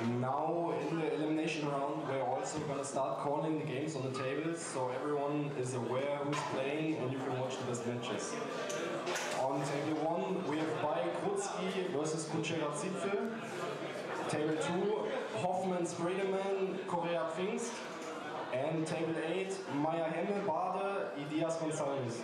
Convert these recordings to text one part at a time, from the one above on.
Now in the elimination round, we're also going to start calling the games on the tables, so everyone is aware who's playing and you can watch the best matches. On table 1, we have Krutzki versus Kuchera Zipfel. Table 2, Hoffmann Spredeman, Korea Pfingst. And table 8, Maya Hemme, Bade, Idias Gonzalez.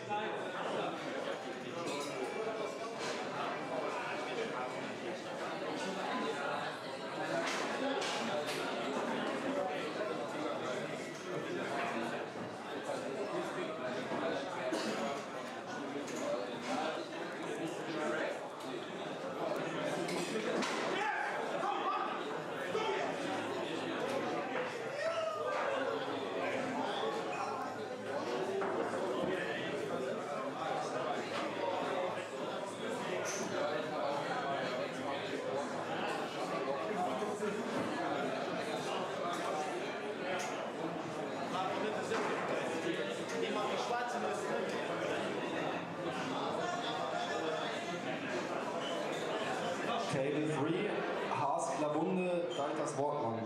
Table 3, Haas Klabunde, Daltas Wortmann.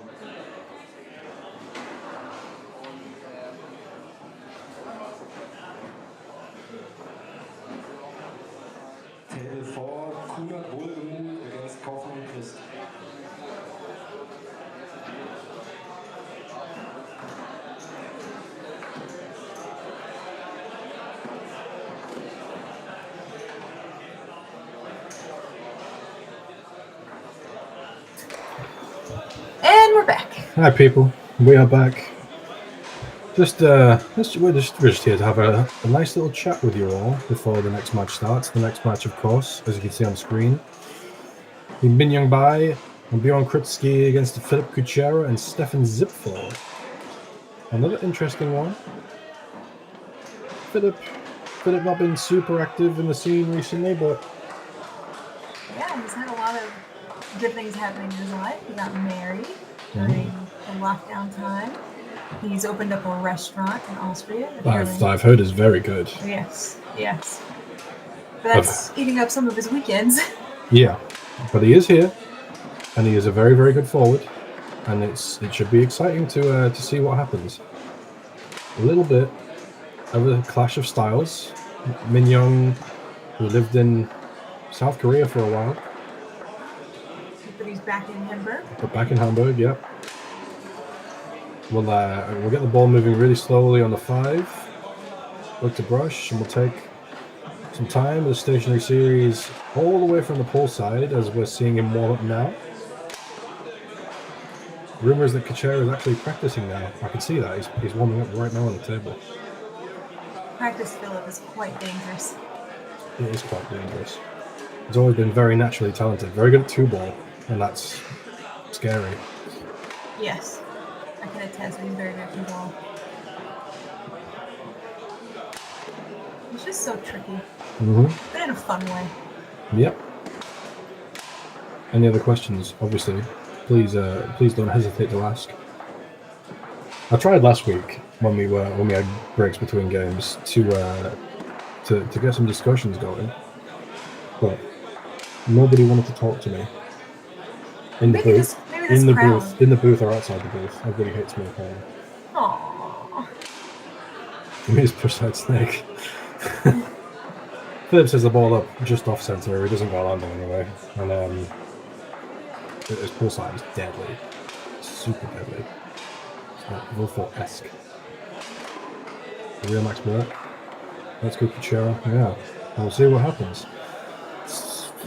Table 4, Kunert Wohlgemuth against Kaufmann Christ. And we're back. Hi people, we are back. We're just here to have a nice little chat with you all before the next match starts. The next match, of course, as you can see on screen, Min Young Bai and Bjorn Krutzki against Philip Kuchera and Stefan Zipfel. Another interesting one. Philip not been super active in the scene recently, but yeah, he's had a lot of good things happening in his life. He got married during the lockdown time. He's opened up a restaurant in Austria. I've heard is very good. Yes. But that's eating up some of his weekends. Yeah, but he is here, and he is a very, very good forward, and it should be exciting to see what happens. A little bit of a clash of styles. Min Young, who lived in South Korea for a while. But he's back in Hamburg. But back in Hamburg, yep. We'll get the ball moving really slowly on the 5. Look to brush, and we'll take some time with the stationary series all the way from the pole side as we're seeing him warm up now. Rumors that Kuchera is actually practicing now. I can see that. He's warming up right now on the table. Practice Philip is quite dangerous. It is quite dangerous. He's always been very naturally talented, very good at 2-ball, and that's scary. Yes, I can attest that he's very good at 2-ball. It's just so tricky, but in a fun way. Yep. Any other questions? Obviously, please don't hesitate to ask. I tried last week when we had breaks between games to get some discussions going, but nobody wanted to talk to me. In the booth or outside the booth. Everybody hates me apparently. Aww. Give me his push-side snake. Philip says the ball up just off centre. He doesn't go landing anyway, and his pull side is deadly, super deadly. It's like Wolfort-esque. Real Max Merck. Let's go Kuchera. Yeah, we'll see what happens.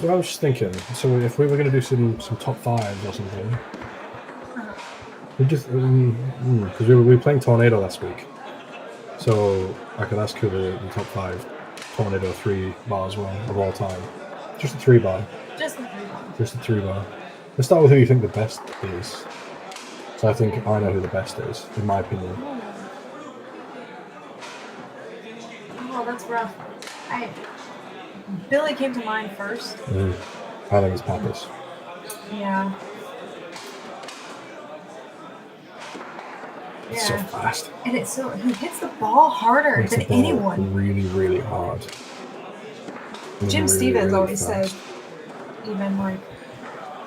Well, I was just thinking, so if we were going to do some top 5s or something, we just because we were playing Tornado last week, so I could ask who the top 5 Tornado 3-bars were of all time. Just a 3-bar. Just a 3-bar. Just a 3-bar. Let's start with who you think the best is. So I think I know who the best is, in my opinion. Oh, that's rough. Billy came to mind first. I think it's Pappas. Yeah. It's so fast. And he hits the ball harder than anyone. Really, really hard. Jim Stevens always says, even like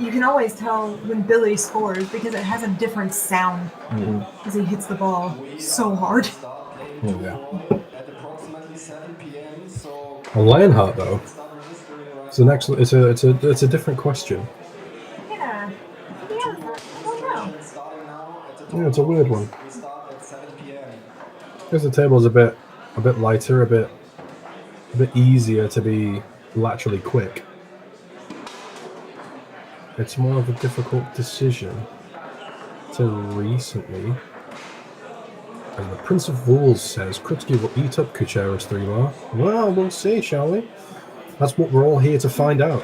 you can always tell when Billy scores because it has a different sound as he hits the ball so hard. Oh, yeah. At approximately 7 p.m. So On Leonhart, though, it's a different question. Yeah. I don't know. Yeah, it's a weird one. We start at 7 p.m. Because the table's a bit lighter, a bit easier to be laterally quick. It's more of a difficult decision till recently. As the Prince of Fools says, Kritsky will eat up Kuchera's 3-bar. Well, we'll see, shall we? That's what we're all here to find out.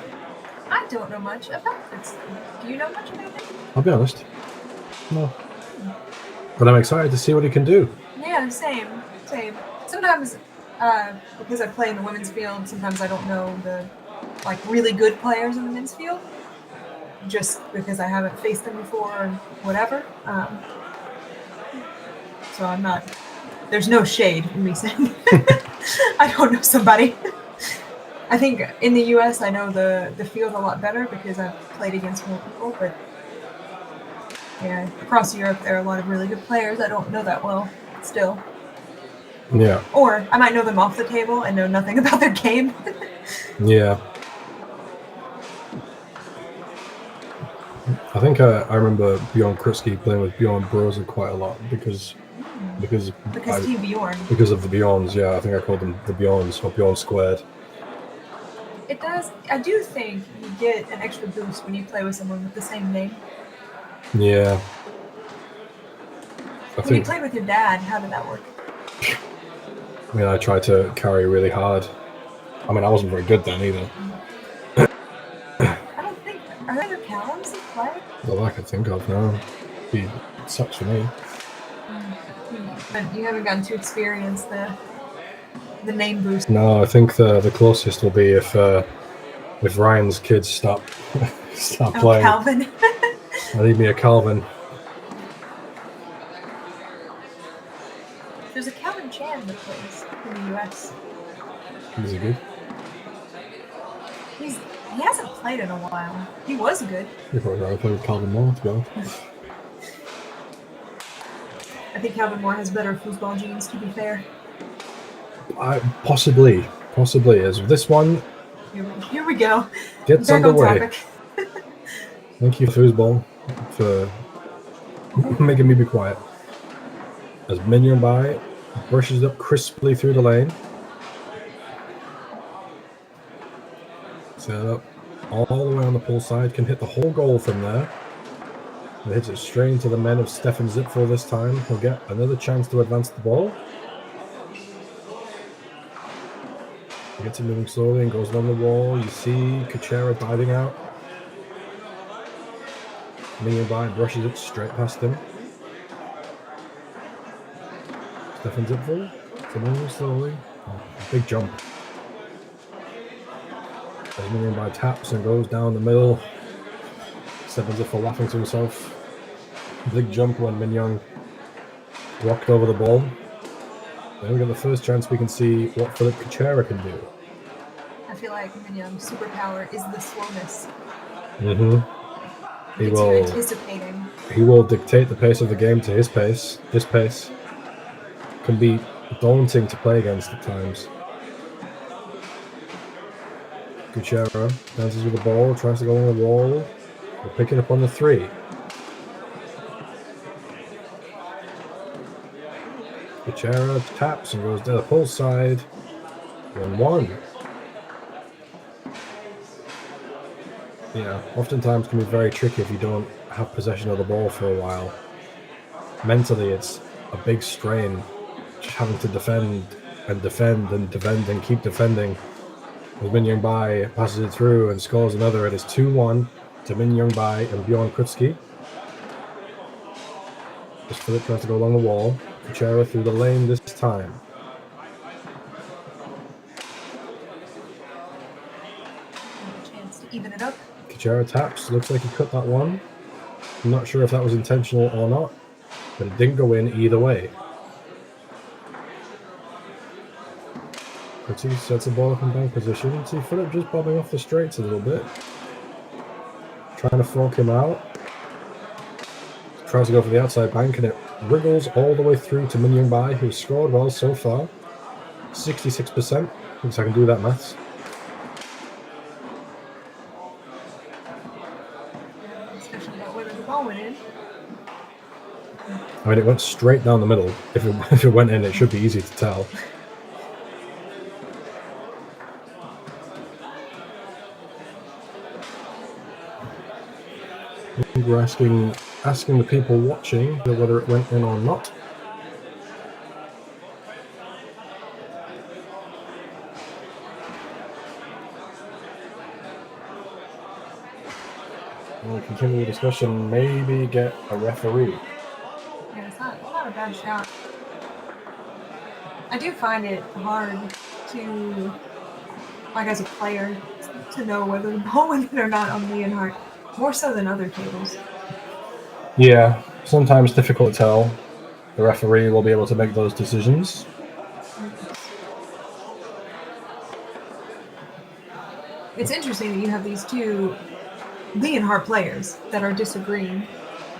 I don't know much about this. Do you know much about it? I'll be honest. No. But I'm excited to see what he can do. Yeah, same. Sometimes, because I play in the women's field, sometimes I don't know the really good players in the men's field, just because I haven't faced them before or whatever. So I'm not. There's no shade in me saying I don't know somebody. I think in the U.S. I know the field a lot better because I've played against more people, but yeah, across Europe there are a lot of really good players I don't know that well still. Yeah. Or I might know them off the table and know nothing about their game. Yeah. I think I remember Bjorn Kritsky playing with Bjorn Broza quite a lot because Team Bjorn. Because of the Bjorns, yeah. I think I called them the Bjorns or Bjorn Squared. It does. I do think you get an extra boost when you play with someone with the same name. Yeah. When you played with your dad, how did that work? I mean, I tried to carry really hard. I mean, I wasn't very good then either. I don't think. Are there other Callums that play? Well, I could think of now. It sucks for me. But you haven't gotten to experience the name boost. No, I think the closest will be if Ryan's kids stop playing. Calvin. I need me a Calvin. There's a Calvin Chan that plays in the U.S. Is he good? He hasn't played in a while. He was good. You're probably right. I played with Calvin Moore, to be honest. I think Calvin Moore has better foosball genes, to be fair. Possibly. As this one... Here we go. Gets underway. Thank you, foosball, for making me be quiet. As Mignon by brushes up crisply through the lane. Set up all the way on the pull side. Can hit the whole goal from there. And hits it straight into the men of Stefan Zipfel this time. He'll get another chance to advance the ball. He gets it moving slowly and goes along the wall. You see Kuchera diving out. Mignon by brushes it straight past him. Stefan Zipfel. Moving slowly. Oh, big jump. As Mignon by taps and goes down the middle. Stefan Zipfel laughing to himself. Big jump when Mignon rocked over the ball. Then we get the first chance we can see what Philip Kuchera can do. I feel like Mignon's superpower is the slowness. He will dictate the pace of the game to his pace. This pace can be daunting to play against at times. Kuchera dances with the ball, tries to go on the wall. We'll pick it up on the 3. Kuchera taps and goes down the pull side. 1-1. Yeah, oftentimes can be very tricky if you don't have possession of the ball for a while. Mentally, it's a big strain, just having to defend and keep defending. As Mignon by passes it through and scores another. It is 2-1 to Mignon by and Bjorn Kritsky. As Philip tries to go along the wall. Kuchera through the lane this time. Chance to even it up. Kuchera taps. Looks like he cut that one. I'm not sure if that was intentional or not, but it didn't go in either way. Kritsky sets the ball up in bank position. See Philip just bobbing off the straights a little bit. trying to fork him out. Tries to go for the outside bank, and it wriggles all the way through to Min Young Bai, who's scored well so far. 66%. Thinks I can do that maths. Discussion about whether the ball went in. I mean, it went straight down the middle. If it went in, it should be easy to tell. We're asking the people watching whether it went in or not. We'll continue the discussion, maybe get a referee. Yeah, it's not a bad shot. I do find it hard to, like as a player, to know whether the ball went in or not on Leonhart, more so than other tables. Yeah, sometimes difficult to tell. The referee will be able to make those decisions. It's interesting that you have these two Leonhart players that are disagreeing.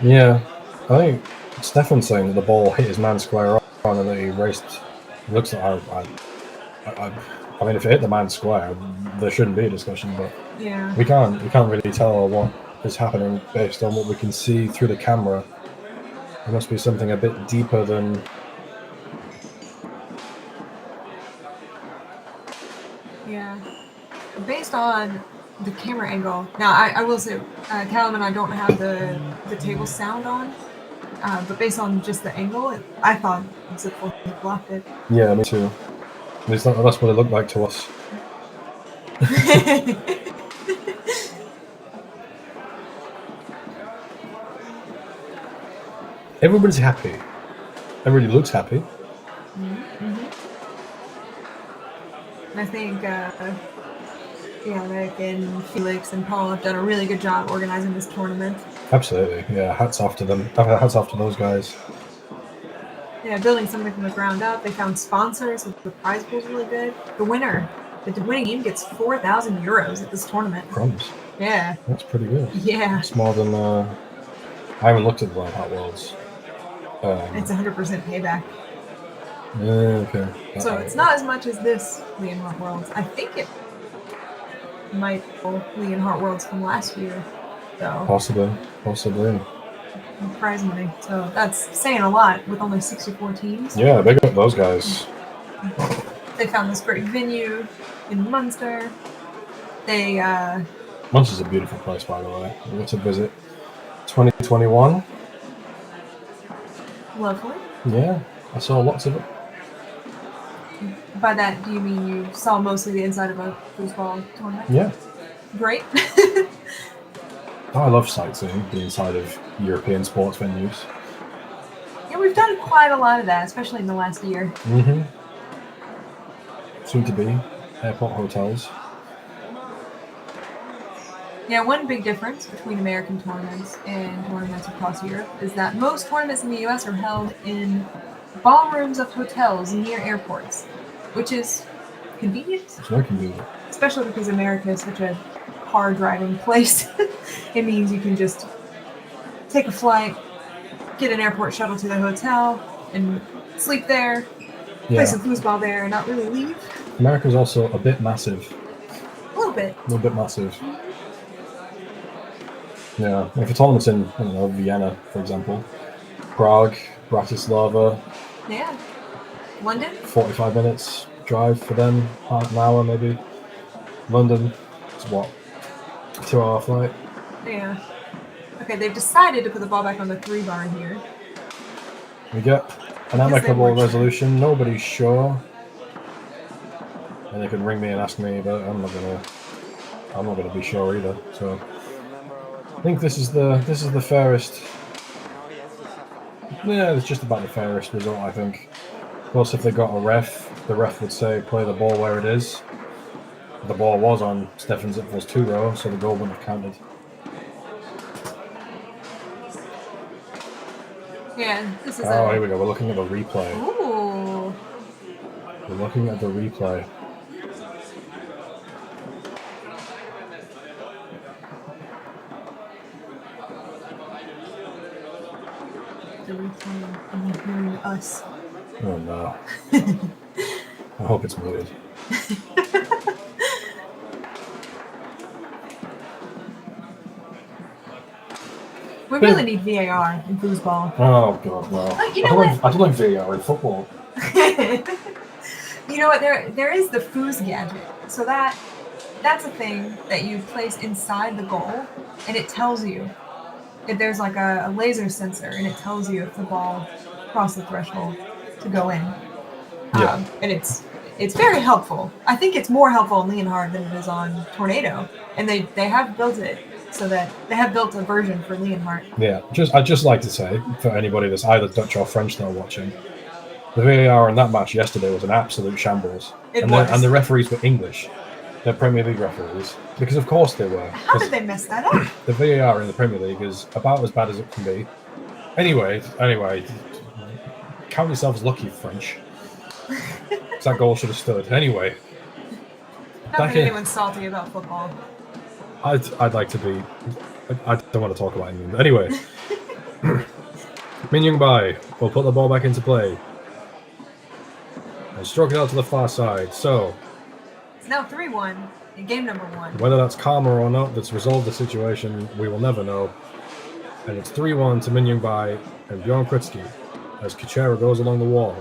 Yeah, I think Stefan's saying that the ball hit his man square on and that he raced. It looks like I mean, if it hit the man square, there shouldn't be a discussion. But Yeah, we can't really tell what is happening based on what we can see through the camera. There must be something a bit deeper than. yeah. Based on the camera angle, now I will say, Callum and I don't have the table sound on, but based on just the angle, I thought Zipfel blocked it. Yeah, me too. At least that's what it looked like to us. Everybody's happy. Everybody looks happy. Mm-hmm. And I think Nick and Felix and Paul have done a really good job organizing this tournament. Absolutely, yeah. Hats off to them. Hats off to those guys. Yeah, building something from the ground up. They found sponsors, so the prize pool's really good. The winning team gets 4,000 euros at this tournament. Crumbs. Yeah. That's pretty good. Yeah. It's more than. I haven't looked at the Leonhart Worlds. It's 100% payback. Okay. So it's not as much as this Leonhart Worlds. I think it might be Leonhart Worlds from last year, though. Possibly. Prize money. So that's saying a lot with only 64 teams. Yeah, big up those guys. They found this great venue in Muenster. Munster's a beautiful place, by the way. We went to visit 2021. Lovely. Yeah, I saw lots of it. By that, do you mean you saw mostly the inside of a foosball tournament? Yeah. Great. I love sightseeing the inside of European sports venues. Yeah, we've done quite a lot of that, especially in the last year. Mm-hmm. Soon to be airport hotels. Yeah, one big difference between American tournaments and tournaments across Europe is that most tournaments in the US are held in ballrooms of hotels near airports, which is convenient. It's very convenient. Especially because America is such a car-driving place. It means you can just take a flight, get an airport shuttle to the hotel, and sleep there, play some foosball there, and not really leave. America's also a bit massive. A little bit. A little bit massive. Yeah, if a tournament's in, I don't know, Vienna, for example, Prague, Bratislava. Yeah. London? 45 minutes drive for them, half an hour maybe. London, it's what, 2-hour flight? Yeah. Okay, they've decided to put the ball back on the 3-bar here. We get an amicable resolution, nobody's sure. And they could ring me and ask me, but I'm not gonna be sure either, so. I think this is the fairest. Yeah, it's just about the fairest result, I think. Of course, if they got a ref, the ref would say play the ball where it is. The ball was on Stefan Zipfel's 2-row, so the goal wouldn't have counted. Yeah, this is here we go. We're looking at the replay. Ooh. We're looking at the replay. the replay and you hearing us. Oh no. I hope it's muted. We really need VAR in foosball. Oh god, no. You know what? I don't like VAR in football. You know what? There is the foos gadget. So that's a thing that you place inside the goal, and it tells you if there's like a laser sensor, and it tells you if the ball crossed the threshold to go in. Yeah. And it's very helpful. I think it's more helpful in Leonhart than it is on Tornado, and they have built it so that they have built a version for Leonhart. Yeah, I'd just like to say, for anybody that's either Dutch or French now watching, the VAR in that match yesterday was an absolute shambles. And the referees were English. They're Premier League referees. Because of course they were. How did they mess that up? The VAR in the Premier League is about as bad as it can be. Anyway, count yourselves lucky, French. That goal should have stood. Anyway. Not that anyone's salty about football. I'd like to be. I don't want to talk about anything. But anyway. Min Young Bai will put the ball back into play. And stroke it out to the far side. So. It's now 3-1 in game number 1. Whether that's karma or not that's resolved the situation, we will never know. And it's 3-1 to Min Young Bai and Bjorn Kritsky as Kuchera goes along the wall.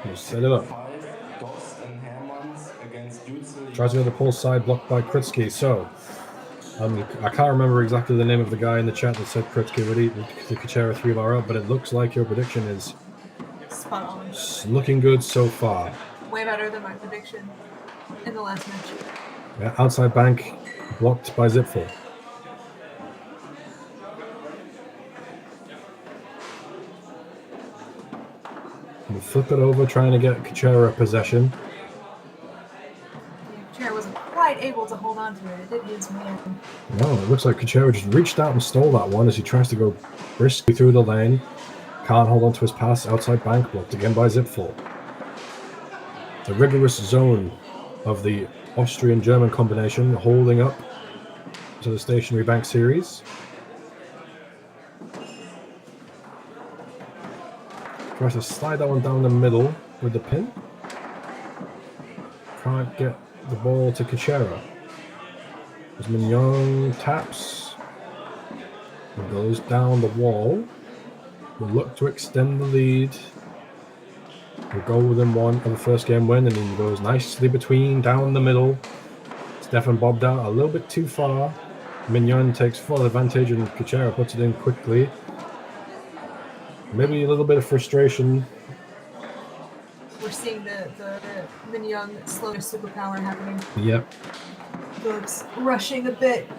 He'll set it up. Tries to go to the pull side, blocked by Kritsky. So, I can't remember exactly the name of the guy in the chat that said Kritsky would eat the Kuchera 3-bar up, but it looks like your prediction is spot on. Looking good so far. Way better than my prediction in the last match. Yeah, outside bank, blocked by Zipful. We'll flip it over, trying to get Kuchera possession. Kuchera wasn't quite able to hold on to it. It did his man. No, it looks like Kuchera just reached out and stole that one as he tries to go briskly through the lane. Can't hold on to his pass. Outside bank, blocked again by Zipful. The rigorous zone of the Austrian-German combination holding up to the stationary bank series. Tries to slide that one down the middle with the pin. Can't get the ball to Kuchera. As Mignon taps and goes down the wall. Will look to extend the lead. Will go within one of the first game win, and he goes nicely between, down the middle. Stefan bobbed out a little bit too far. Mignon takes full advantage, and Kuchera puts it in quickly. Maybe a little bit of frustration. We're seeing the Mignon slowness superpower happening. Yep. Phillips rushing a bit,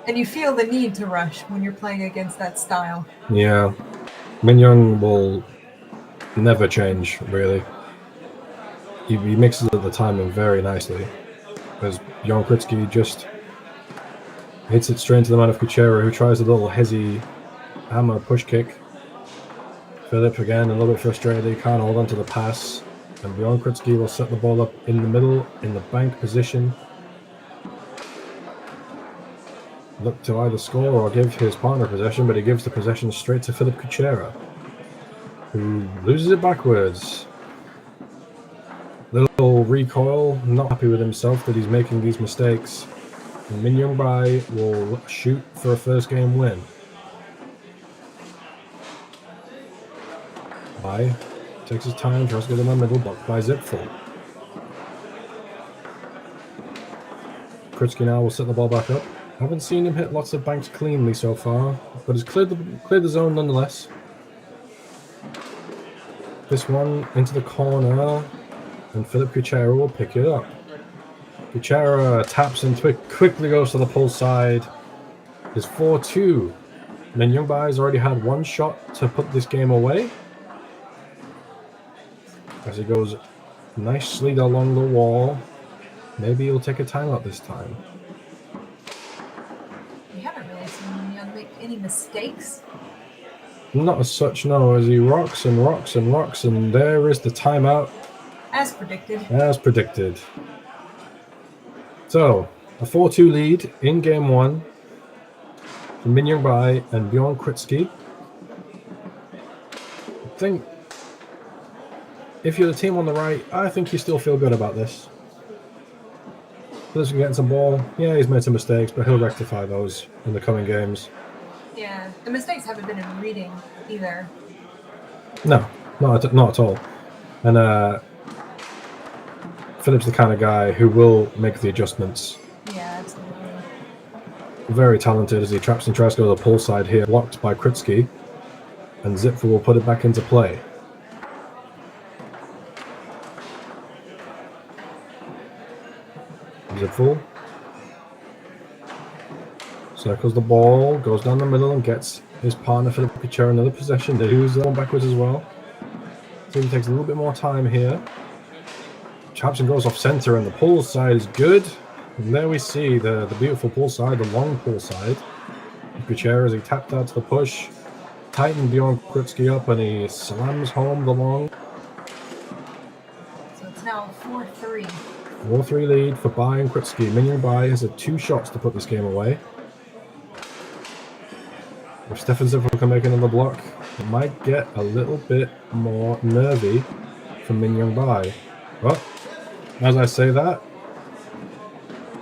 and you feel the need to rush when you're playing against that style. Yeah. Mignon will never change, really. He mixes up the timing very nicely. As Bjorn Kritsky just hits it straight into the man of Kuchera, who tries a little hezzy hammer push kick. Philip again, a little bit frustrated. He can't hold on to the pass. And Bjorn Kritsky will set the ball up in the middle, in the bank position. Look to either score or give his partner possession, but he gives the possession straight to Philip Kuchera, who loses it backwards. Little recoil, not happy with himself that he's making these mistakes. And Min Young Bai will shoot for a first game win. Bai takes his time, tries to get in the middle, blocked by Zipful. Kritsky now will set the ball back up. Haven't seen him hit lots of banks cleanly so far, but he's cleared the zone nonetheless. This one into the corner, and Philip Kuchera will pick it up. Kuchera taps and quickly goes to the pull side. It's 4-2. Min Young Bai has already had one shot to put this game away. As he goes nicely along the wall. Maybe he'll take a timeout this time. We haven't really seen Young make any mistakes. Not as such, no, as he rocks and rocks and rocks, and there is the timeout. As predicted. As predicted. So, a 4-2 lead in game one. Min Young-bai and Bjorn Kritsky. I think if you're the team on the right, I think you still feel good about this. Phillips can get some ball. Yeah, he's made some mistakes, but he'll rectify those in the coming games. Yeah, the mistakes haven't been in reading either. No, not at all. And Phillips the kind of guy who will make the adjustments. Yeah, absolutely. Very talented as he traps and tries to go to the pull side here, blocked by Kritsky, and Zipfer will put it back into play. Zipful circles the ball, goes down the middle and gets his partner Philip Kuchera another possession. Who's going backwards as well. So he takes a little bit more time here. Traps and goes off center, and the pull side is good. And there we see the beautiful pull side, the long pull side. Kuchera, as he tapped out to the push, tightened Bjorn Kritsky up, and he slams home the long. So it's now 4-3. 4-3 lead for Bai and Kritsky. Min Young-bai has 2 shots to put this game away. If Stefan Zipfel can make another block, it might get a little bit more nervy for Min Young-bai. But as I say that,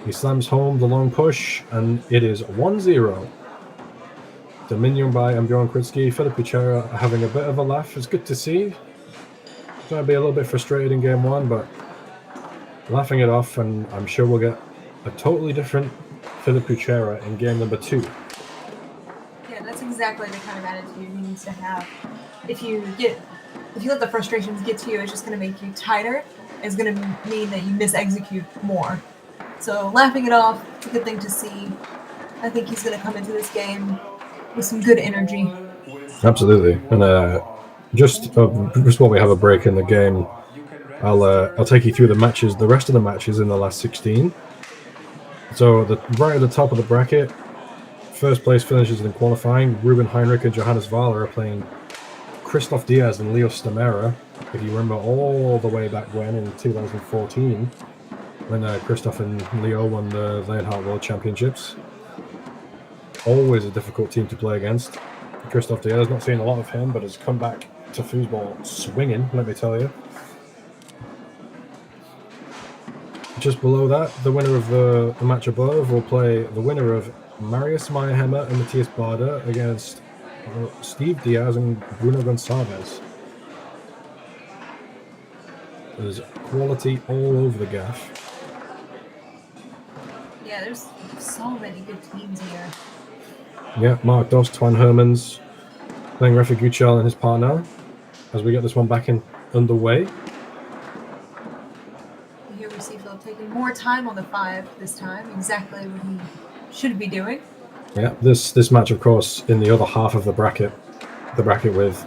he slams home the long push, and it is 1-0 to Min Young-bai and Bjorn Kritsky. Philip Kuchera are having a bit of a laugh. It's good to see. It's going to be a little bit frustrated in game 1, but laughing it off, and I'm sure we'll get a totally different Philip Kuchera in game number 2. Yeah, that's exactly the kind of attitude he needs to have. If you let the frustrations get to you, it's just going to make you tighter. It's going to mean that you mis-execute more. So laughing it off, it's a good thing to see. I think he's going to come into this game with some good energy. Absolutely, and just while we have a break in the game, I'll take you through the rest of the matches in the last 16. So right at the top of the bracket, first place finishes in qualifying. Ruben Heinrich and Johannes Wahler are playing Christoph Diaz and Leo Stamera. If you remember all the way back when in 2014, when Christoph and Leo won the Leonhart World Championships. Always a difficult team to play against. Christoph Diaz, not seen a lot of him, but has come back to foosball swinging, let me tell you. Just below that, the winner of the match above will play the winner of Marius Meyerhammer and Matthias Bader against Steve Diaz and Bruno Gonçalves. There's quality all over the gaff. Yeah, there's so many good teams here. Yeah, Mark Dost, Twan Hermans playing Refi Guchel and his partner as we get this one back underway. Here we see Philip taking more time on the 5 this time, exactly what he should be doing. Yeah, this match, of course, in the other half of the bracket with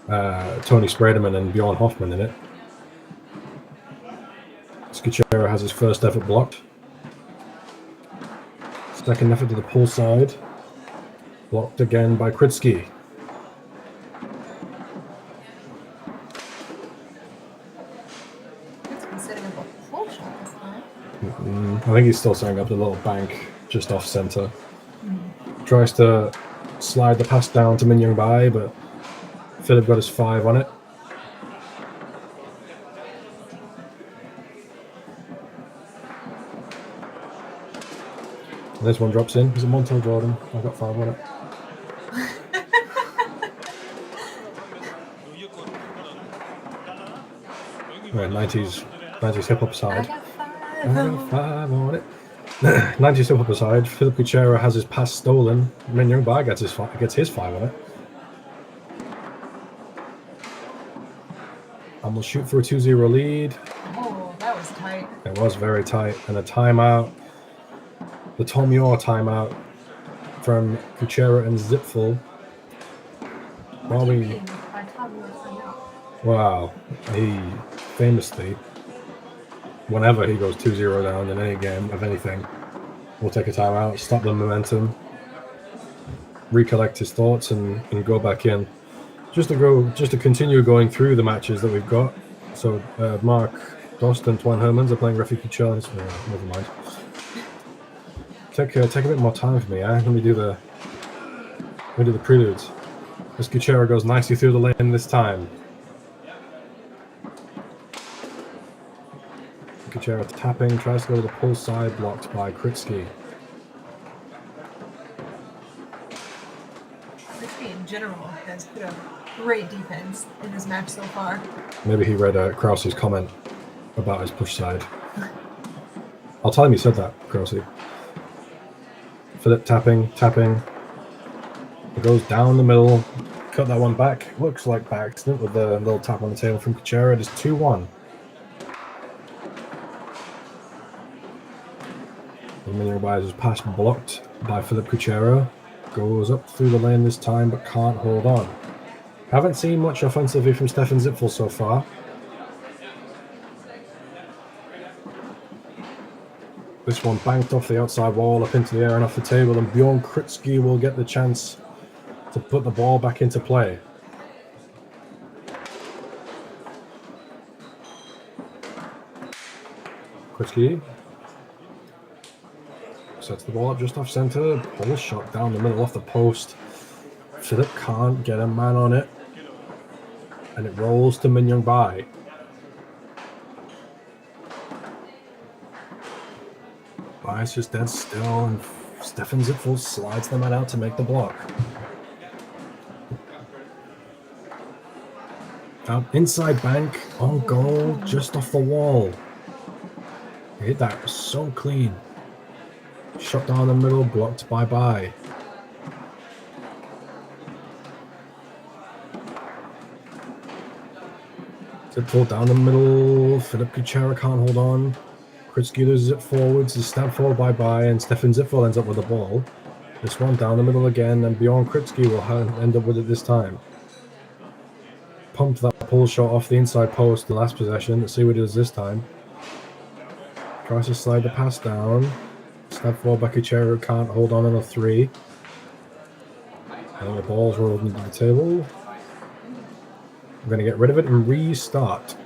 Tony Spraderman and Bjorn Hoffman in it. Skuchera has his first effort blocked. Second effort to the pull side. Blocked again by Kritsky. Kritsky setting up a full shot this time. I think he's still setting up the little bank just off center. Tries to slide the pass down to Min Young-bai, but Philip got his 5 on it. And this one drops in. Is it Montel Jordan? I got 5 on it. Right, 90s hip hop side. I got 5 on it. 90s hip hop aside, Philip Kuchera has his pass stolen. Min Young-bai gets his 5 on it. And we'll shoot for a 2-0 lead. Oh, that was tight. It was very tight. And a timeout. The Tom Yor timeout from Kuchera and Zipfel. Wow. He famously, whenever he goes 2-0 down in any game of anything, will take a timeout, stop the momentum, recollect his thoughts, and go back in. Just to continue going through the matches that we've got. So Mark Dost and Twan Hermans are playing Refi Kuchel. Never mind. Take a bit more time for me, eh? Let me do the preludes. This Kuchera goes nicely through the lane this time. Kuchera tapping, tries to go to the pull side, blocked by Kritsky. Kritsky in general has put up great defense in this match so far. Maybe he read Krause's comment about his push side. I'll tell him you said that, Krause. Philip tapping. It goes down the middle. Cut that one back. Looks like by accident with the little tap on the table from Kuchera. It is 2-1. Emilio Baez's pass blocked by Philip Kuchera. Goes up through the lane this time, but can't hold on. Haven't seen much offensively from Stefan Zipfel so far. This one banked off the outside wall, up into the air and off the table, and Bjorn Kritsky will get the chance to put the ball back into play. Kritsky sets the ball up just off center, pull shot down the middle off the post. Philip can't get a man on it, and it rolls to Min Young Bai. Bai's just dead still, and Stefan Zipfel slides the man out to make the block. Inside bank, on goal, just off the wall. He hit that so clean. Shot down the middle, blocked by Bai. Zipfel down the middle, Philip Kuchera can't hold on. Kritsky loses it forwards, is stabbed forward by Bai, and Stefan Zipfel ends up with the ball. This one down the middle again, and Bjorn Kritsky will end up with it this time. Pumped that pull shot off the inside post the last possession. Let's see what it does this time. Tries to slide the pass down. Stabbed forward by Kuchera, can't hold on a 3. And the ball's rolled into the table. I'm going to get rid of it and restart.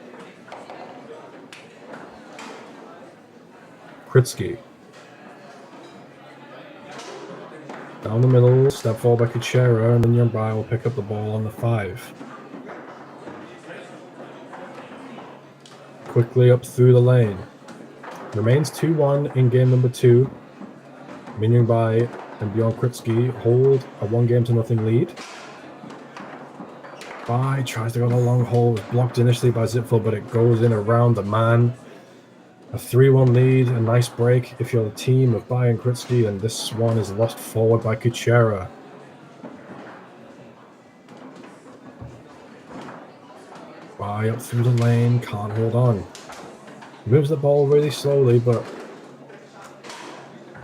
Kritsky. Down the middle, step forward by Kuchera, and then Young Bai will pick up the ball on the 5. Quickly up through the lane. Remains 2-1 in game number 2. Min Young Bai and Bjorn Kritsky hold a 1-0 lead. Bai tries to go the long hole, was blocked initially by Zipfel, but it goes in around the man. A 3-1 lead, a nice break if you're the team of Bai and Kritsky, and this one is lost forward by Kuchera. Bai up through the lane, can't hold on. Moves the ball really slowly, but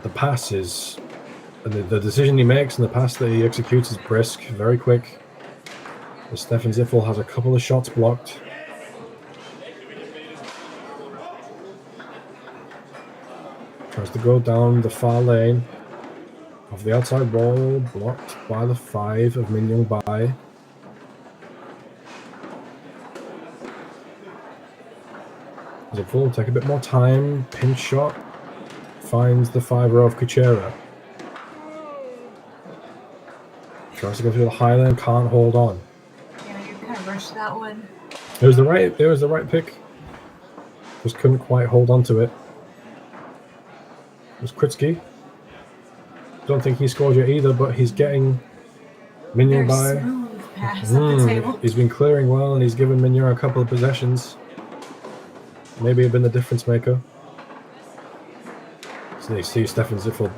the pass is, the decision he makes and the pass that he executes is brisk, very quick. Stefan Zipfel has a couple of shots blocked. Tries to go down the far lane. Off the outside wall, blocked by the 5 of Min Young Bai. Zipfel will take a bit more time. Pinch shot. Finds the 5-row of Kuchera. Tries to go through the high lane, can't hold on. Yeah, you kind of rushed that one. It was the right pick. Just couldn't quite hold on to it. It was Kritsky. Don't think he scored yet either, but he's getting Min Young Bai. Smooth pass up the table. He's been clearing well, and he's given Min Young a couple of possessions. Maybe have been the difference maker. So you see Stefan Zipfel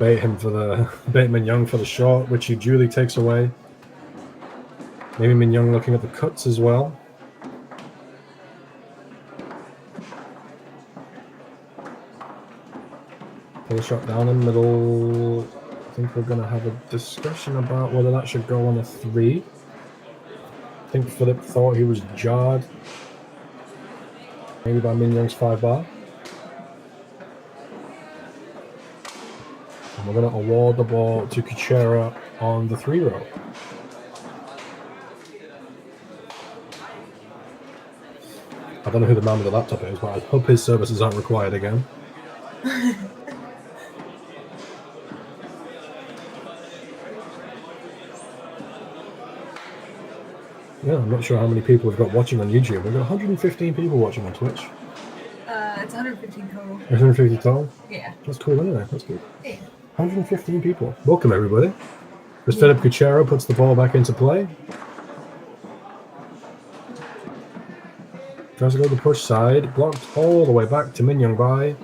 bait Min Young for the shot, which he duly takes away. Maybe Min Young looking at the cuts as well. Pull shot down the middle. I think we're going to have a discussion about whether that should go on a 3. I think Philip thought he was jarred. Maybe by Min Young's 5-bar. And we're going to award the ball to Kuchera on the 3-row. I don't know who the man with the laptop is, but I hope his services aren't required again. Yeah, I'm not sure how many people we've got watching on YouTube. We've got 115 people watching on Twitch. It's 115 total. 150 total? Yeah. That's cool, isn't it? That's good. Yeah. 115 people. Welcome, everybody. As Philip Cuchero puts the ball back into play. Tries to go to the push side. Blocked all the way back to Min Young Bai,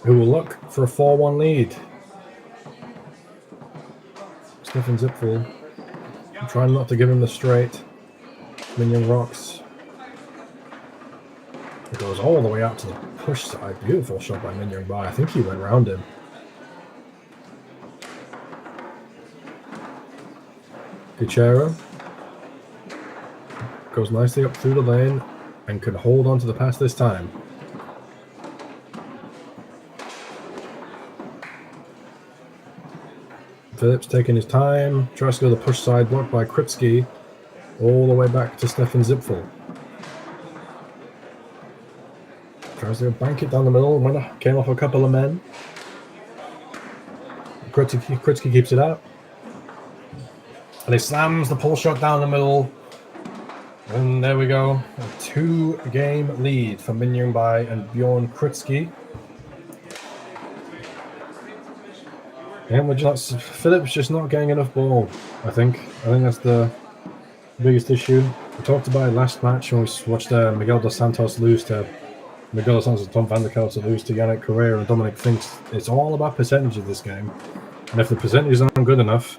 who will look for a 4-1 lead. Stefan Zipfel trying not to give him the straight. Min Young rocks. It goes all the way out to the push side. Beautiful shot by Min Young Bai. I think he went round him. Cuchero goes nicely up through the lane and can hold on to the pass this time. Phillips taking his time, tries to go to the push side, blocked by Kritsky, all the way back to Stefan Zipfel. Tries to bank it down the middle, came off a couple of men. Kritsky keeps it out. And he slams the pull shot down the middle. And there we go. A 2-game lead for Min Young Bai and Bjorn Kritsky. And we're just Philip's just not getting enough ball, I think. I think that's the biggest issue. We talked about it last match when we watched Miguel dos Santos lose to Tom van der Kelt to lose to Yannick Correa and Dominic thinks it's all about percentage of this game. And if the percentages aren't good enough,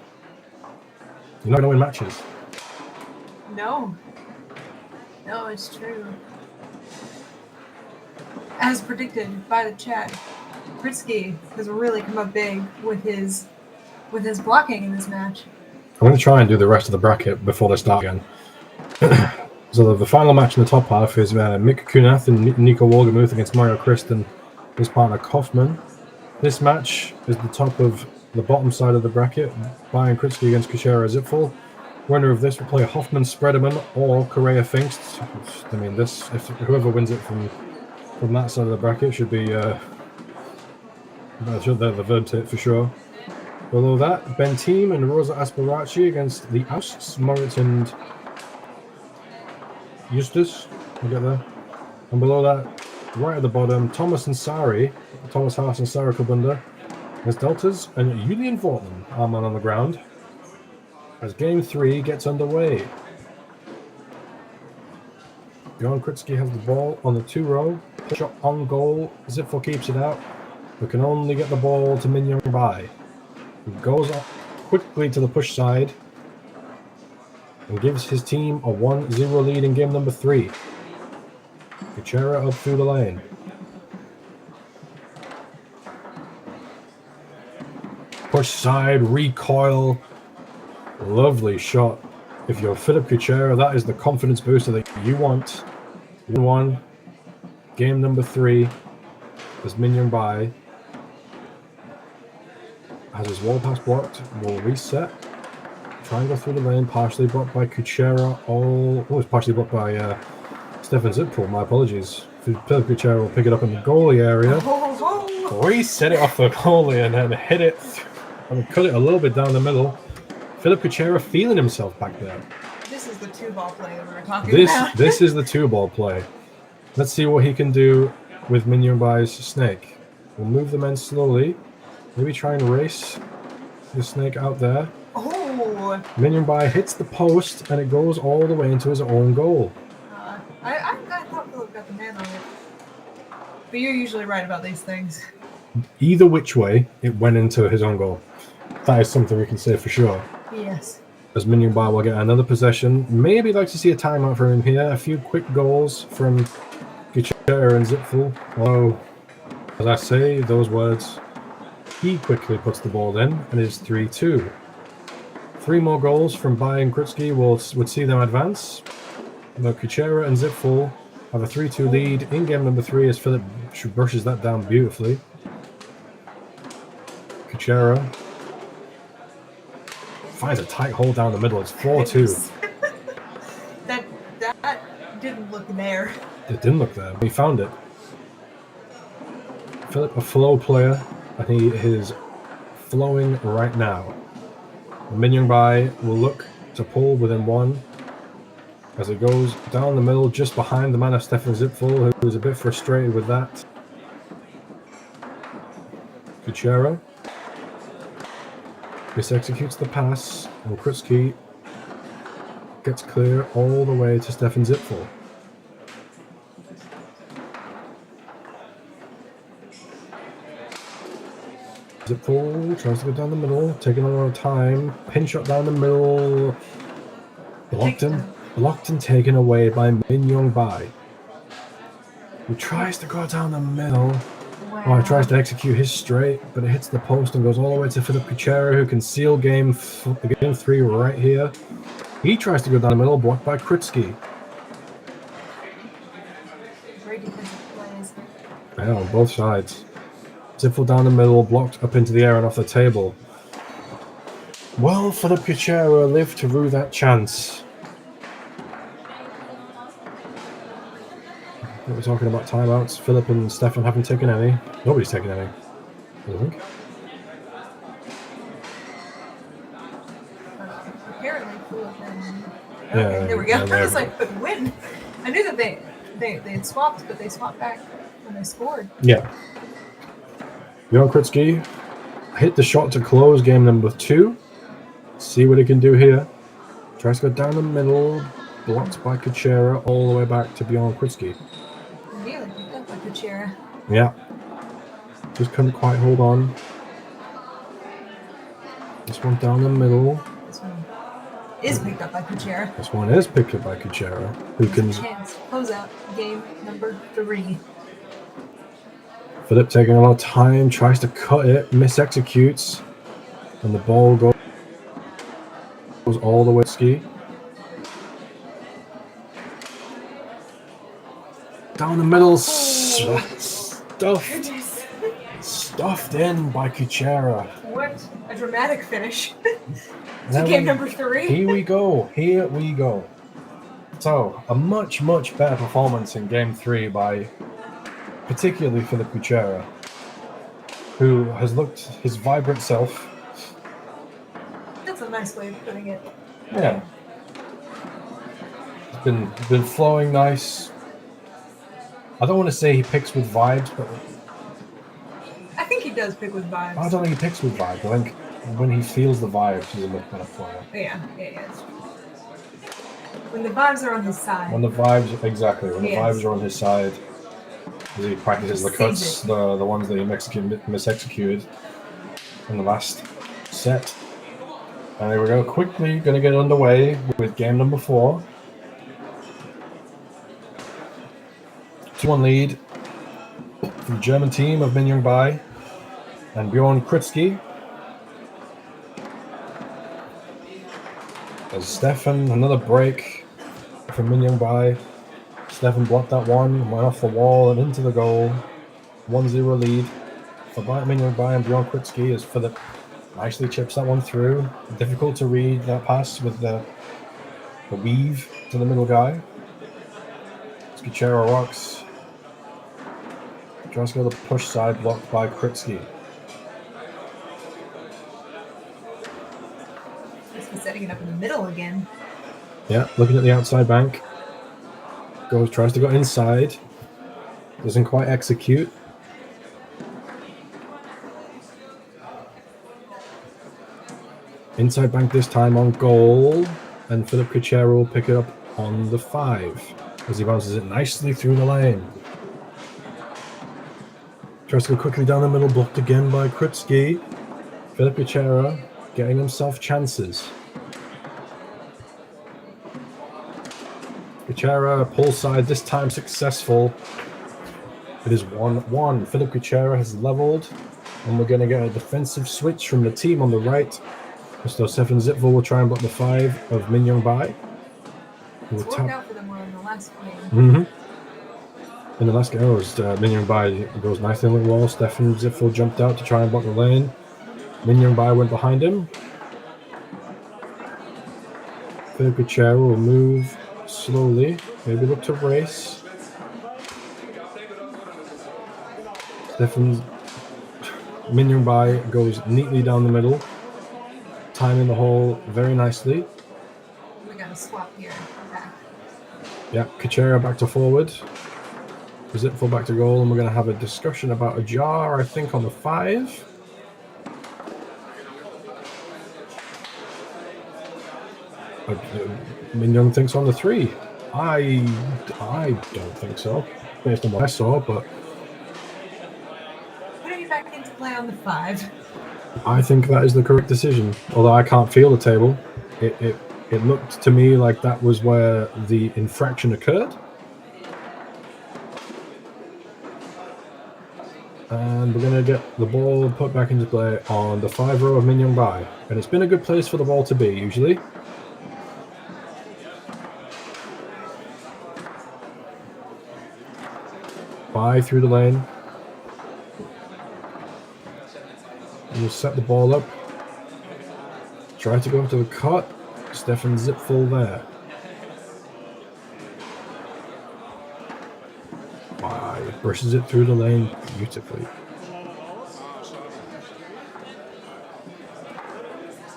you're not going to win matches. No. No, it's true. As predicted by the chat, Kritsky has really come up big with his blocking in this match. I'm going to try and do the rest of the bracket before they start again. So the final match in the top half is Mick Kunath and Nico Wolgemuth against Mario Christ and his partner Kaufman. This match is the top of the bottom side of the bracket. Brian Kritsky against Kuchera Zipfel. Winner of this will play Hoffman Spreaderman or Correa Pfingst. I mean, if whoever wins it from that side of the bracket should be they're the verdict for sure. Below that, Ben Team and Rosa Asperaci against the Austs, Moritz and Justus. We'll get there. And below that, right at the bottom, Thomas Haas and Sarah Kabunda against Deltas and Julian Fortman, our man on the ground, as Game 3 gets underway. Bjorn Kritsky has the ball on the 2-row. Shot on goal. Zipfel keeps it out, but can only get the ball to Min Young Bai, who goes up quickly to the push side and gives his team a 1-0 lead in game number 3. Kuchera up through the lane. Push side, recoil. Lovely shot. If you're Philip Kuchera, that is the confidence booster that you want. 1-1. Game number 3. As Min Young Bai has his wall pass blocked, will reset. Try and go through the lane, partially blocked by Kuchera. It's partially blocked by Stefan Zipfel. My apologies. Philip Kuchera will pick it up in the goalie area. Reset it off the goalie and then hit it. And cut it a little bit down the middle. Philip Kuchera feeling himself back there. This is the 2-ball play that we were talking about. This is the 2-ball play. Let's see what he can do with Min Young Bai's snake. We'll move the men slowly. Maybe try and race the snake out there. Oh! Min Young Bai hits the post and it goes all the way into his own goal. I thought Philip got the man on it. But you're usually right about these things. Either which way, it went into his own goal. That is something we can say for sure. Yes. As Min Young Bai will get another possession. Maybe like to see a timeout from him here. A few quick goals from Kuchera and Zipfel. Although, as I say those words, he quickly puts the ball in and it is 3-2. 3 more goals from Bai and Kritsky would see them advance. But Kuchera and Zipfel have a 3-2 lead in game number 3 as Philip brushes that down beautifully. Kuchera finds a tight hole down the middle. It's 4-2. that didn't look there. It didn't look there. He found it. Philip, a flow player, and he is flowing right now. Min Young Bai will look to pull within 1. As it goes down the middle, just behind the man of Stefan Zipfel, who is a bit frustrated with that. Kuchera misexecutes the pass, and Kritsky gets clear all the way to Stefan Zipfel. Zipfel tries to go down the middle, taking a lot of time. Pin shot down the middle. Blocked and taken away by Min Young Bai, who tries to go down the middle. Wow. Oh, he tries to execute his straight, but it hits the post and goes all the way to Philip Kuchera, who can seal game 3 right here. He tries to go down the middle, blocked by Kritsky. Great defensive plays. Yeah, on both sides. Zipfel down the middle, blocked up into the air and off the table. Well, Philip Kuchera lived to rue that chance. We're talking about timeouts. Philip and Stefan haven't taken any. Nobody's taken any, I think. Apparently, Philip and... Yeah, Okay, there we go. yeah, I was like, but when? I knew that they had swapped, but they swapped back when they scored. Yeah. Bjorn Kritsky hit the shot to close game number 2. See what he can do here. Tries to go down the middle. Blocked by Kuchera all the way back to Bjorn Kritsky. Nearly picked up by Kuchera. Yeah. Just couldn't quite hold on. This one down the middle. This one is picked up by Kuchera. This one is picked up by Kuchera, who can... Chance. Close out game number 3. Philip taking a lot of time, tries to cut it, misexecutes, and the ball goes all the way to Ski. Down the middle, stuffed in by Kuchera. What a dramatic finish to Now game number 3. Here we go. So, a much better performance in game 3 by particularly Philip Kuchera, who has looked his vibrant self. That's a nice way of putting it. Yeah. It's been flowing nice. I don't want to say he picks with vibes, but I think he does pick with vibes. I don't think he picks with vibes. I think when he feels the vibes, he's a much better player. Yeah. When the vibes are on his side. When the vibes, exactly, when the vibes are on his side, as he practices the cuts, the ones that he misexecuted in the last set. And there we go, quickly going to get underway with game number 4. 2-1 lead for the German team of Min Young Bai and Bjorn Kritsky. As Stefan, another break from Min Young Bai. Stefan blocked that one, went off the wall and into the goal. 1-0 lead for Min Young Bai and Bjorn Kritsky as Philip nicely chips that one through. Difficult to read that pass with the weave to the middle guy. Kuchera rocks. Tries to go to the push side, blocked by Kritsky. He's setting it up in the middle again. Yeah, looking at the outside bank. Tries to go inside. Doesn't quite execute. Inside bank this time on goal. And Philip Kuchera will pick it up on the 5 as he bounces it nicely through the lane. Tries to go quickly down the middle, blocked again by Kritsky. Philip Kuchera getting himself chances. Kuchera, pull side, this time successful. It is 1-1. Philip Kuchera has leveled, and we're going to get a defensive switch from the team on the right. So Stefan Zipfel will try and block the 5 of Min Young Bai. It's worked out for them well in the last game. Mm-hmm. In the last game, it was Min Young Bai goes nicely on the wall. Stefan Zipfel jumped out to try and block the lane. Min Young Bai went behind him. Philip Kuchera will move slowly, maybe look to race. Min Young Bai goes neatly down the middle, timing the hole very nicely. Yeah, Kuchera back to forward. Zipful back to goal, and we're going to have a discussion about a jar, I think, on the 5. Min Young thinks on the 3. I don't think so, based on what I saw, but Putting you back into play on the 5. I think that is the correct decision. Although I can't feel the table, it looked to me like that was where the infraction occurred. And we're going to get the ball put back into play on the 5 row of Min Young Bai. And it's been a good place for the ball to be, usually. Bai through the lane. And we'll set the ball up. Try to go to the cut. Stefan Zipful there. Bai brushes it through the lane beautifully.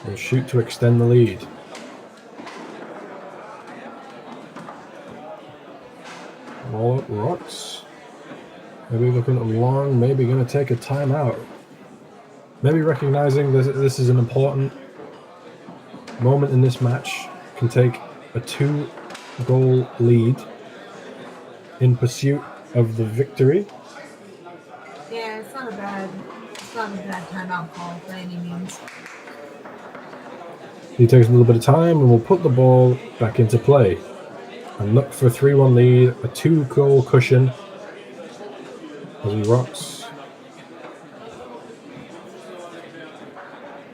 We'll shoot to extend the lead. Ball up rocks. Maybe looking long, maybe going to take a timeout. Maybe recognizing that this is an important moment in this match, can take a 2-goal lead in pursuit of the victory. Yeah, it's not a bad timeout call by any means. He takes a little bit of time and we'll put the ball back into play and look for a 3-1 lead, a 2-goal cushion as he rocks.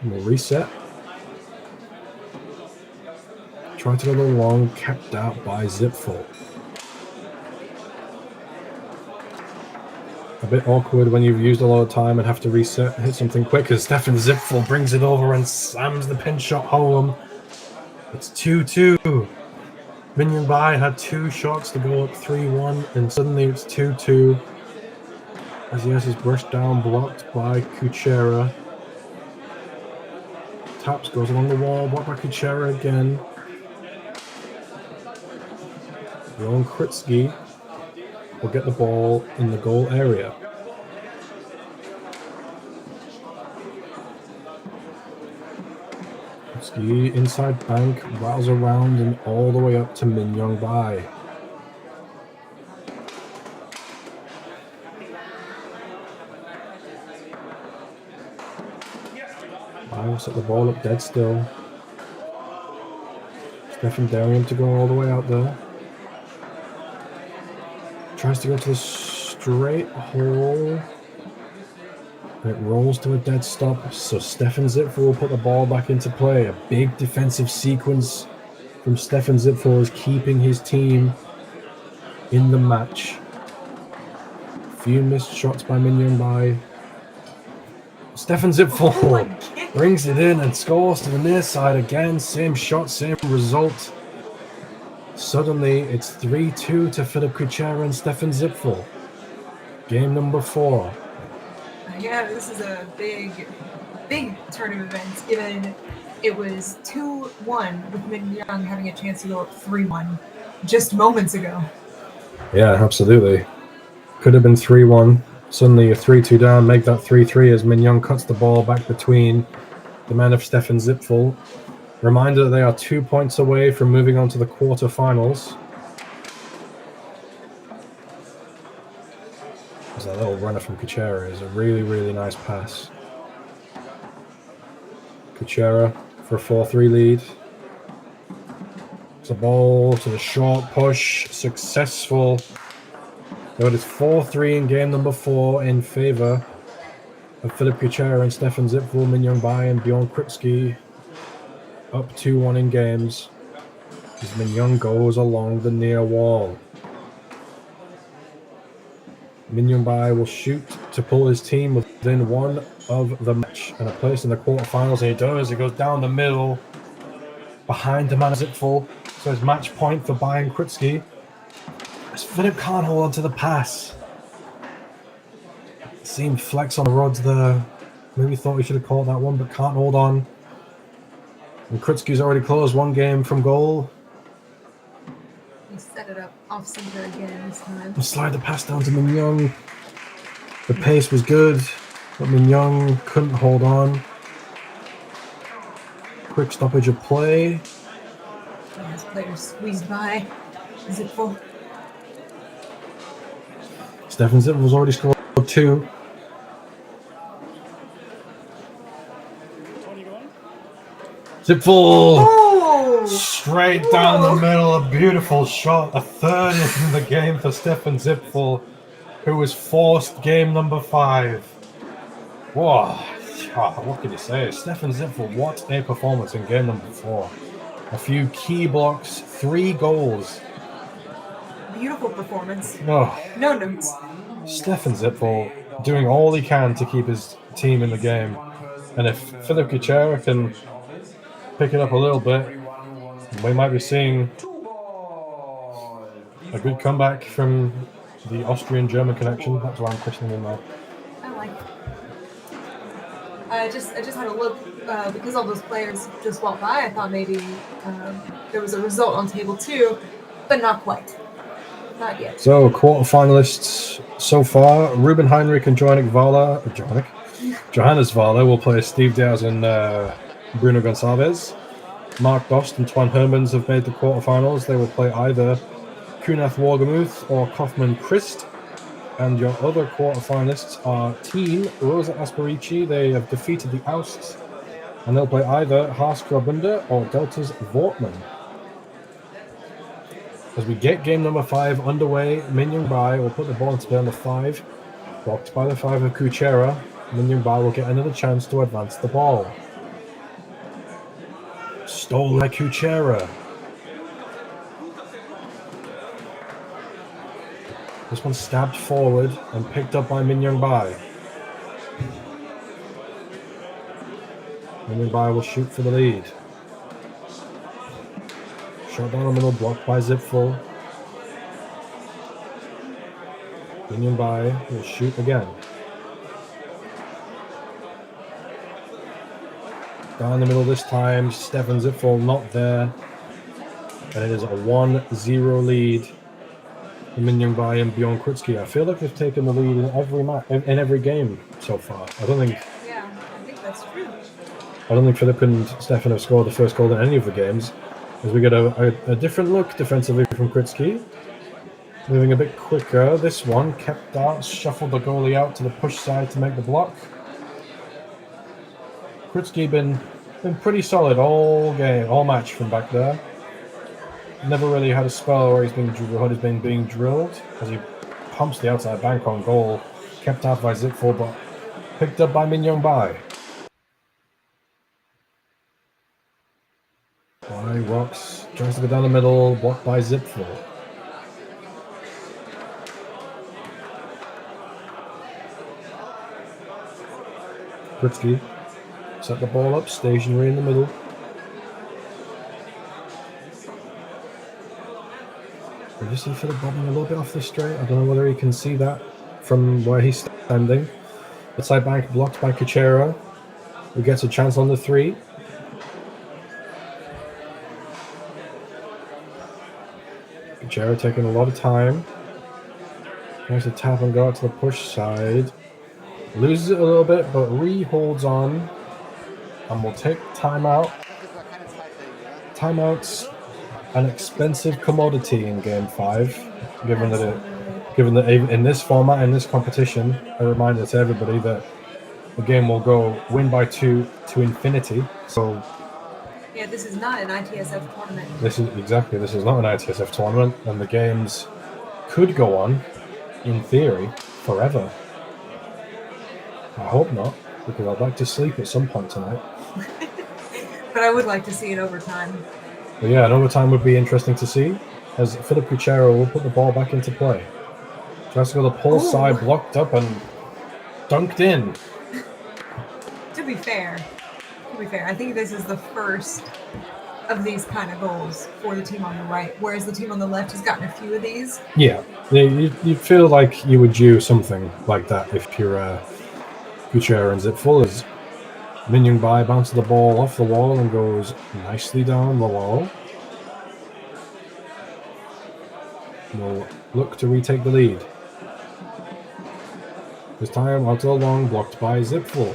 And we'll reset. Try to go a little long, kept out by Zipful. A bit awkward when you've used a lot of time and have to reset and hit something quick as Stefan Zipful brings it over and slams the pin shot home. It's 2-2. Min Young Bai had 2 shots to go up 3-1 and suddenly it's 2-2 as he has his brush down blocked by Kuchera. Taps goes along the wall, blocked by Kuchera again. Ron Kritsky will get the ball in the goal area. Kritsky inside bank, rattles around and all the way up to Min Young Bai. Bai will set the ball up dead still. Stefan daring him to go all the way out there. Tries to go to the straight hole. And it rolls to a dead stop. So Stefan Zipful will put the ball back into play. A big defensive sequence from Stefan Zipful is keeping his team in the match. A few missed shots by Min Young Bai. Stefan Zipful brings it in and scores to the near side again. Same shot, same result. Suddenly, it's 3-2 to Philip Kuchera and Stefan Zipful. Game number 4. Yeah, this is a big turn of events, given it was 2-1 with Min Young having a chance to go up 3-1 just moments ago. Yeah, absolutely. Could have been 3-1. Suddenly, you're 3-2 down, make that 3-3 as Min Young cuts the ball back between the men of Stefan Zipful. Reminder that they are 2 points away from moving on to the quarterfinals. There's a little runner from Kuchera. Is a really, really nice pass. Kuchera for a 4-3 lead. It's a ball to the short push. Successful. So it is 4-3 in game number 4 in favor of Philip Kuchera and Stefan Zipful. Min Young Bai and Bjorn Kritsky up 2-1 in games as Min Young goes along the near wall. Min Young Bai will shoot to pull his team within 1 of the match and a place in the quarterfinals. And he does. He goes down the middle behind the man of Zipful. So it's match point for Bai and Kritsky. As Philip can't hold on to the pass. Seemed flex on the rods there. Maybe thought he should have caught that one, but can't hold on. And Kritsky's already closed 1 game from goal. He set it up off center again this time. Slide the pass down to Min Young. The pace was good, but Min Young couldn't hold on. Quick stoppage of play. Yeah, his player squeezed by. Zipful. Stefan Zipful's already scored 2. Zipful! Oh! Straight down the middle, a beautiful shot. A third in the game for Stefan Zipful, who was forced game number 5. Whoa. What can you say? Stefan Zipful, what a performance in game number 4. A few key blocks, 3 goals. Beautiful performance. Oh, No notes. Stefan Zipful doing all he can to keep his team in the game. And if Philip Kuchera can pick it up a little bit, we might be seeing a good comeback from the Austrian-German connection. That's why I'm questioning him now. I like it. I just had a look because all those players just walked by. I thought maybe there was a result on table 2, but not quite. Not yet. So, quarterfinalists so far: Ruben Heinrich and Johannes Wahler will play Steve Diaz and Bruno Gonçalves. Mark Dost and Twan Hermans have made the quarterfinals. They will play either Kunath Wargamuth or Kaufman Christ. And your other quarterfinalists are Team Rosa Asperici. They have defeated the Ousts, and they'll play either Haas Grabunda or Delta's Vortman. As we get game number 5 underway, Min Young Bai will put the ball into play on the 5. Blocked by the 5 of Kuchera, Min Young Bai will get another chance to advance the ball. Stolen by Kuchera. This one stabbed forward and picked up by Min Young Bai. Min Young Bai will shoot for the lead. Shot down the middle, blocked by Zipful. Min Young Bai will shoot again. Down the middle this time, Stefan Zipful not there. And it is a 1-0 lead for Min Young Bai and Bjorn Krutsky. I feel like they've taken the lead in every game so far. Yeah, I think that's true. I don't think Philip and Stefan have scored the first goal in any of the games. As we get a different look defensively from Krutsky. Moving a bit quicker. This one kept out, shuffled the goalie out to the push side to make the block. Krutsky been pretty solid all match from back there. Never really had a spell where he's being drilled as he pumps the outside bank on goal. Kept out by Zipful, but picked up by Min Young Bai. Rocks tries to go down the middle, blocked by Zipful. Krutsky set the ball up, stationary in the middle. I just see Philip bobbing a little bit off the straight. I don't know whether he can see that from where he's standing. Outside bank blocked by Kuchera, who gets a chance on the 3. Kuchera taking a lot of time. Tries to tap and go out to the push side. Loses it a little bit, but holds on. And will take timeout. Timeout's an expensive commodity in Game 5, given that in this format, in this competition, a reminder to everybody that the game will go win by 2 to infinity. So yeah, this is not an ITSF tournament. This is not an ITSF tournament, and the games could go on, in theory, forever. I hope not, because I'd like to sleep at some point tonight. But I would like to see it overtime. But yeah, an overtime would be interesting to see, as Philip Kuchera will put the ball back into play. Tries to go the pull side, blocked up and dunked in. To be fair, I think this is the first of these kind of goals for the team on the right, whereas the team on the left has gotten a few of these. Yeah, you feel like you would do something like that if you're Kuchera and Zipful. As Min Young Bai bounces the ball off the wall and goes nicely down the wall. will look to retake the lead. This time out to the long, blocked by Zipful.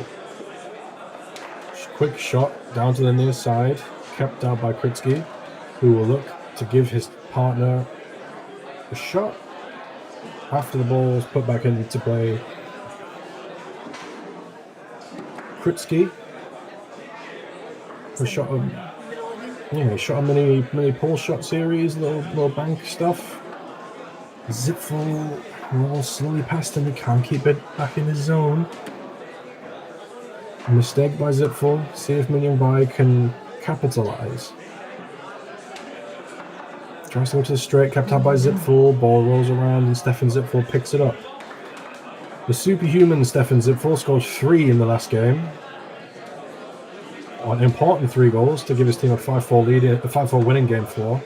Quick shot down to the near side, kept out by Kritsky, who will look to give his partner a shot after the ball is put back into play. Kritsky, a shot of shot a mini pull shot series, little bank stuff. Zipful rolls slowly past him, he can't keep it back in his zone. Mistake by Zipful, see if Minion Bai can capitalize. Tries to go to the straight, kept out by Zipful, ball rolls around and Stefan Zipful picks it up. The superhuman Stefan Zipful scored 3 in the last game. An important 3 goals to give his team a 5-4 lead, a 5-4 winning game 4.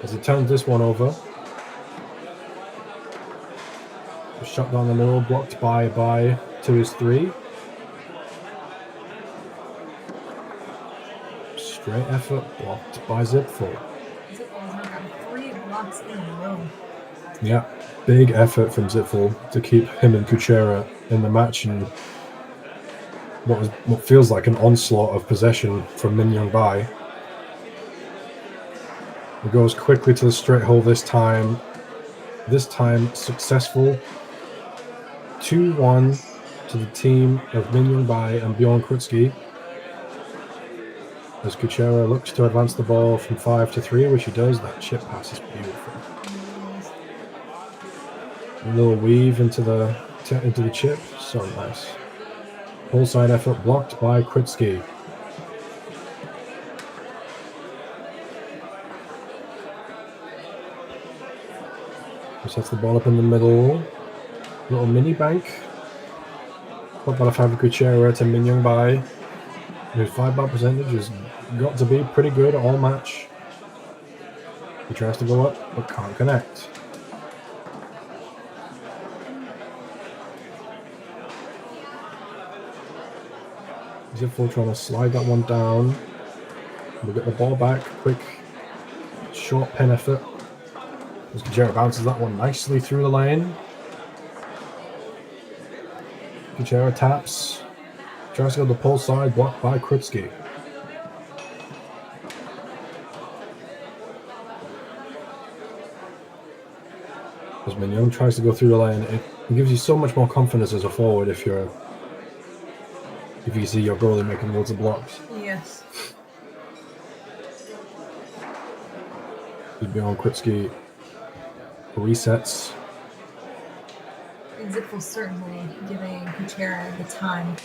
As he turns this one over. A shot down the middle, blocked by to his 3. Straight effort, blocked by Zipful. Zipful's got 3 blocks in a row. Yeah, big effort from Zipful to keep him and Kuchera in the match, and what feels like an onslaught of possession from Min Young Bai. He goes quickly to the straight hole this time. This time successful. 2-1 to the team of Min Young Bai and Bjorn Kritsky. As Kuchera looks to advance the ball from 5 to 3, which he does. That chip pass is beautiful. A little weave into the chip, so nice. Pull side effort blocked by Kritsky. He sets the ball up in the middle. Little mini bank. Put by the 5 Kuchera to Min Young Bai. His 5-bar percentage has got to be pretty good all match. He tries to go up, but can't connect. Zipful trying to slide that one down. We'll get the ball back. Quick, short pin effort. As Kuchera bounces that one nicely through the lane. Kuchera taps. Tries to go to the pull side, blocked by Kritsky. As Mignon tries to go through the lane, it gives you so much more confidence as a forward if you see your goalie making loads of blocks. Yes. Bjorn Kritsky resets. And Zipful certainly giving Kuchera the time.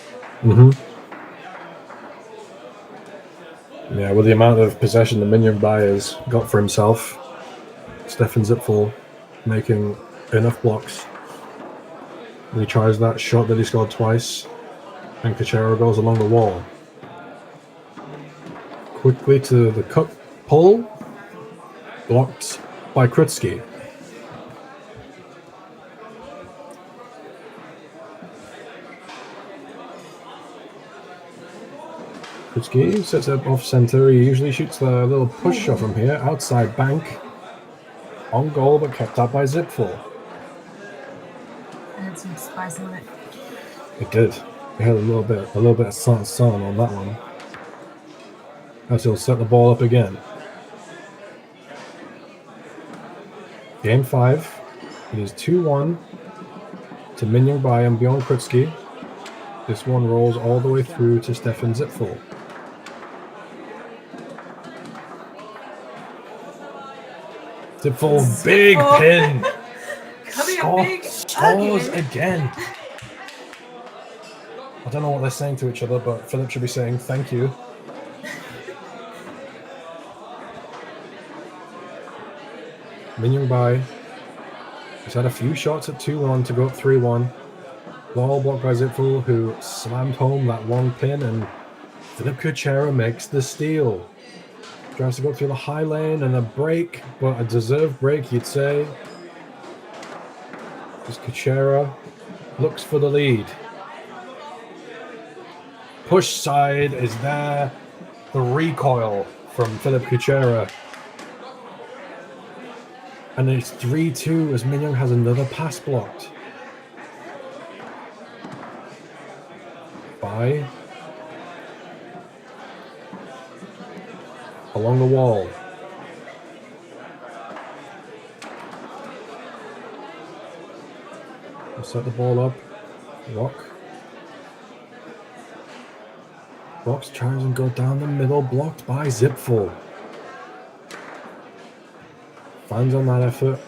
Yeah, with the amount of possession the Minion Bai has got for himself, Stefan Zipful making enough blocks. And he tries that shot that he scored twice, and Kuchera goes along the wall. Quickly to the cup pull, blocked by Kritsky. Kritsky sets up off center. He usually shoots the little push shot from here, outside bank. On goal, but kept up by Zipful. I had some spice on it. It did. It had a little bit of sun on that one. As he'll set the ball up again. Game 5. It is 2-1 to Min Young Bai and Bjorn Kritsky. This one rolls all the way through to Stefan Zipful. Zipful, big pin. Scores again. I don't know what they're saying to each other, but Philip should be saying thank you. Min Young Bai. He's had a few shots at 2-1 to go up 3-1. Ball blocked by Zipful, who slammed home that long pin, and Philip Kuchera makes the steal. Tries to go through the high lane and a break, but a deserved break, you'd say. As Kuchera looks for the lead. Push side is there. The recoil from Philip Kuchera. And it's 3-2 as Min Young has another pass blocked. By along the wall. We'll set the ball up. Rocks tries and go down the middle, blocked by Zipful. Fans on that effort.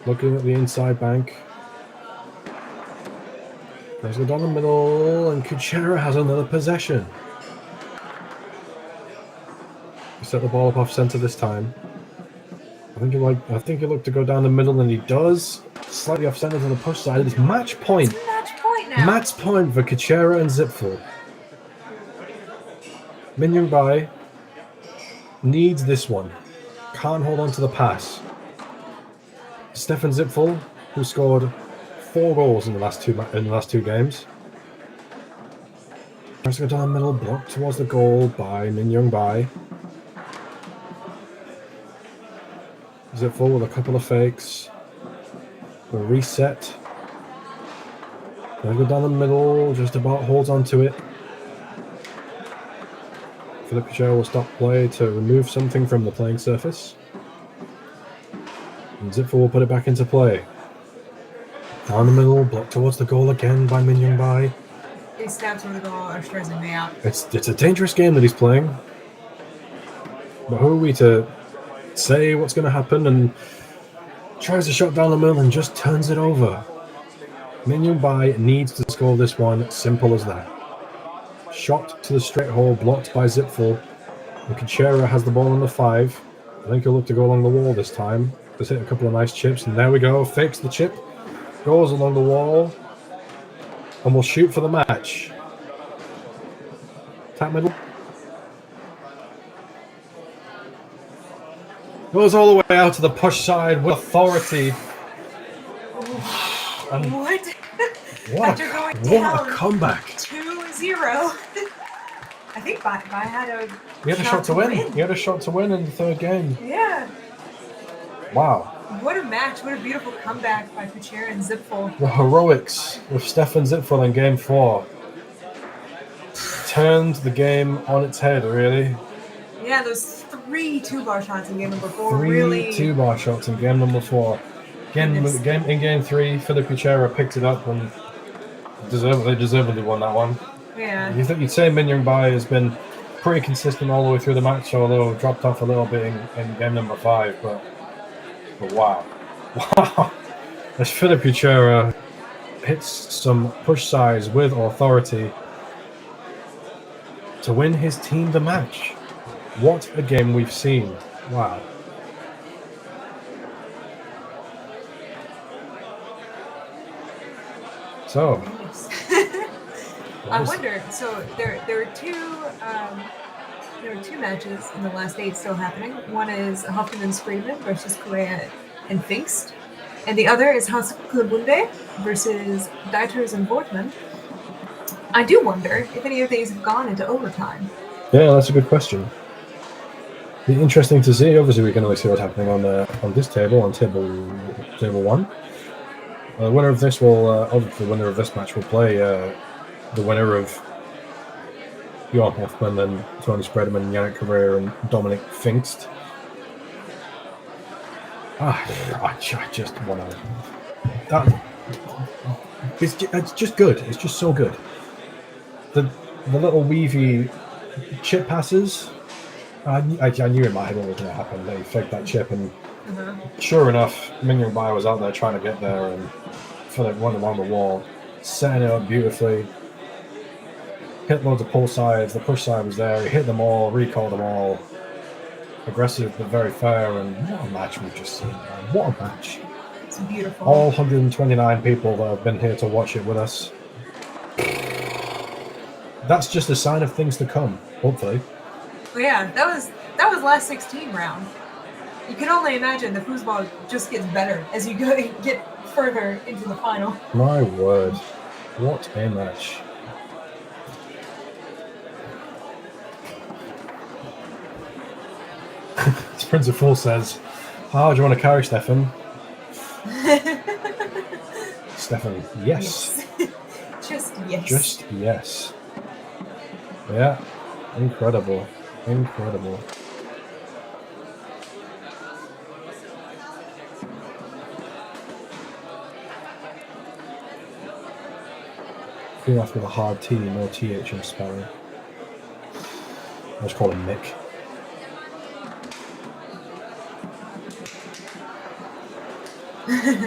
Looking at the inside bank. Let's go down the middle, and Kuchera has another possession. He set the ball up off centre this time. I think he looked to go down the middle, and he does. Slightly off centre to the push side. It's match point. It's match point now. Match point for Kuchera and Zipful. Min Young Bai needs this one. Can't hold on to the pass. Stefan Zipful, who scored 4 goals in the last two games. Tries to go down the middle, blocked towards the goal by Min Young Bai. Zipful with a couple of fakes. A reset. Tries to go down the middle, just about holds onto it. Philippe Kuchera will stop play to remove something from the playing surface. And Zipful will put it back into play. Down the middle, blocked towards the goal again by Min Young Bai. These stabs over the goal are stressing me out. It's a dangerous game that he's playing. But who are we to say what's going to happen? And tries to shot down the middle and just turns it over. Min Young Bai needs to score this one, simple as that. Shot to the straight hole, blocked by Zipful. And Kuchera has the ball on the 5. I think he'll look to go along the wall this time. Just hit a couple of nice chips, and there we go. Fakes the chip, goes along the wall, and we'll shoot for the match. Tap middle. Goes all the way out to the push side with authority. And What? what After going a down comeback. 2-0. I think Bai had He had a shot to win. He had a shot to win in the 3rd game. Yeah. Wow. What a match. What a beautiful comeback by Kuchera and Zipful. The heroics with Stefan Zipful in game 4 turned the game on its head, really. Yeah, those 3 2-bar shots in game number 4 Three really. 2-bar shots in game number 4. Goodness. In game 3, Philippe Kuchera picked it up and deservedly won that one. Yeah. You'd say Min Young Bai has been pretty consistent all the way through the match, although dropped off a little bit in game number 5. But wow. As Philippe Kuchera hits some push sides with authority to win his team the match. What a game we've seen. Wow. So, I wonder. So there were two matches in the last 8 still happening. One is Hoffman and Spreeman versus Korea and Pfingst, and the other is Haskellebunde versus Deiters and Wortmann. I do wonder if any of these have gone into overtime. yeah, that's a good question. Be interesting to see. Obviously, we can only see what's happening on this table, on table 1. The winner of this the winner of this match will play the winner of Johan Hoffman and Tony Spreadman, Yannick Correa and Dominic Pfingst. I just want to. It's just good. It's just so good. The little weavy chip passes. I knew in my head what was going to happen. They faked that chip, and sure enough, Min Young Bai was out there trying to get there, and Philip went along the wall, setting it up beautifully. Hit loads of pull sides. The push side was there. He hit them all, recalled them all. Aggressive but very fair, and what a match we've just seen, man. What a match. It's beautiful. All 129 people that have been here to watch it with us. That's just a sign of things to come, hopefully. But yeah, that was last 16 round. You can only imagine the foosball just gets better as you get further into the final. My word. What a match. As Prince of Fool says, How do you want to carry Stefan? Stefan, yes. Just yes. Just yes. Yeah. Incredible. Incredible. Feel after the hard T, no TH in spelling. I just call him Nick.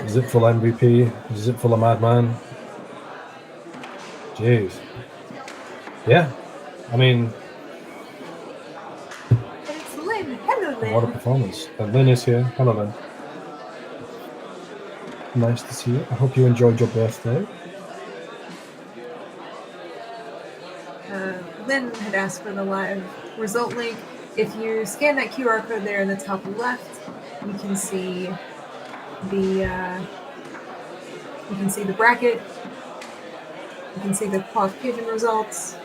Zipful MVP, Zipful a madman. Jeez. Yeah. I mean, It's Lynn. Hello, Lynn. what a performance. And Lynn is here. Hello, Lynn. Nice to see you. I hope you enjoyed your birthday. Lynn had asked for the live result link. If you scan that QR code there in the top left, you can see the bracket. You can see the qualification results.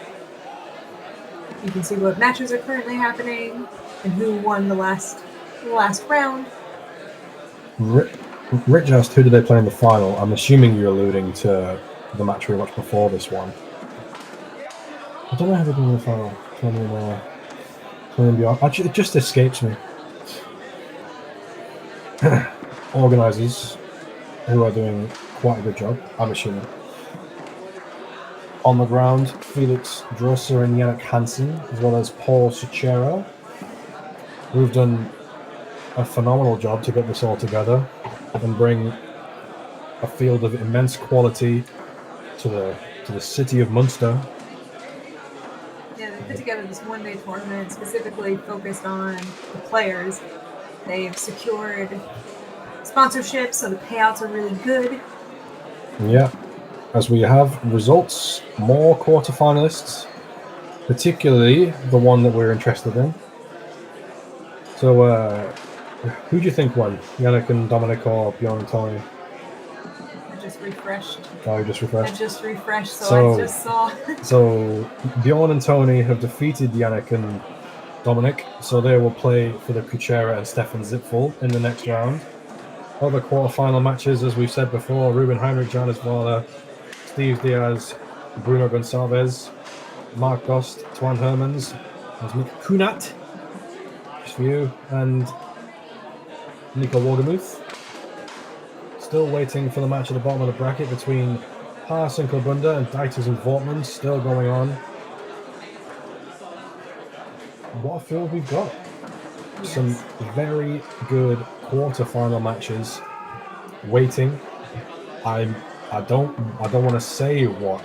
You can see what matches are currently happening and who won the last round. Rich asked, who did they play in the final? I'm assuming you're alluding to the match we watched before this one. I don't know how they're doing in the final. Playing beyond. Actually, it just escapes me. Organisers who are doing quite a good job, I'm assuming. On the ground, Felix Drosser and Yannick Hansen, as well as Paul Suchero, who've done a phenomenal job to get this all together and bring a field of immense quality to the city of Muenster. Yeah, they put together this one-day tournament specifically focused on the players. They've secured sponsorships, so the payouts are really good. Yeah. As we have results, more quarterfinalists, particularly the one that we're interested in. So, who do you think won? Yannick and Dominic or Bjorn and Tony? I just refreshed. Oh, you just refreshed? I just refreshed, so I just saw. So, Bjorn and Tony have defeated Yannick and Dominic, so they will play for the Kuchera and Stefan Zipfel in the next round. Other quarterfinal matches, as we've said before, Ruben Heinrich, Janis Wahler, Steve Diaz, Bruno Gonçalves, Mark Gost, Twan Hermans, there's Mick Kunat, just for you, and Nico Wogemuth. Still waiting for the match at the bottom of the bracket between Haas and Klabunda and Deiters and Vortman, still going on. What a field we've got. Yes. Some very good quarter-final matches waiting. I don't want to say what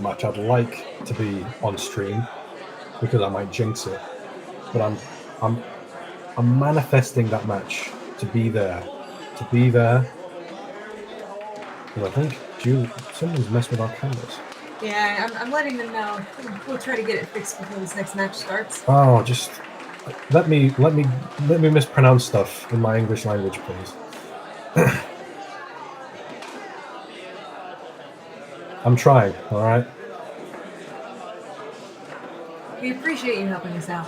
match I'd like to be on stream because I might jinx it, but I'm manifesting that match to be there. And I think someone's messed with our cameras. Yeah, I'm letting them know. We'll try to get it fixed before this next match starts. Oh, just let me mispronounce stuff in my English language, please. I'm trying, all right? We appreciate you helping us out.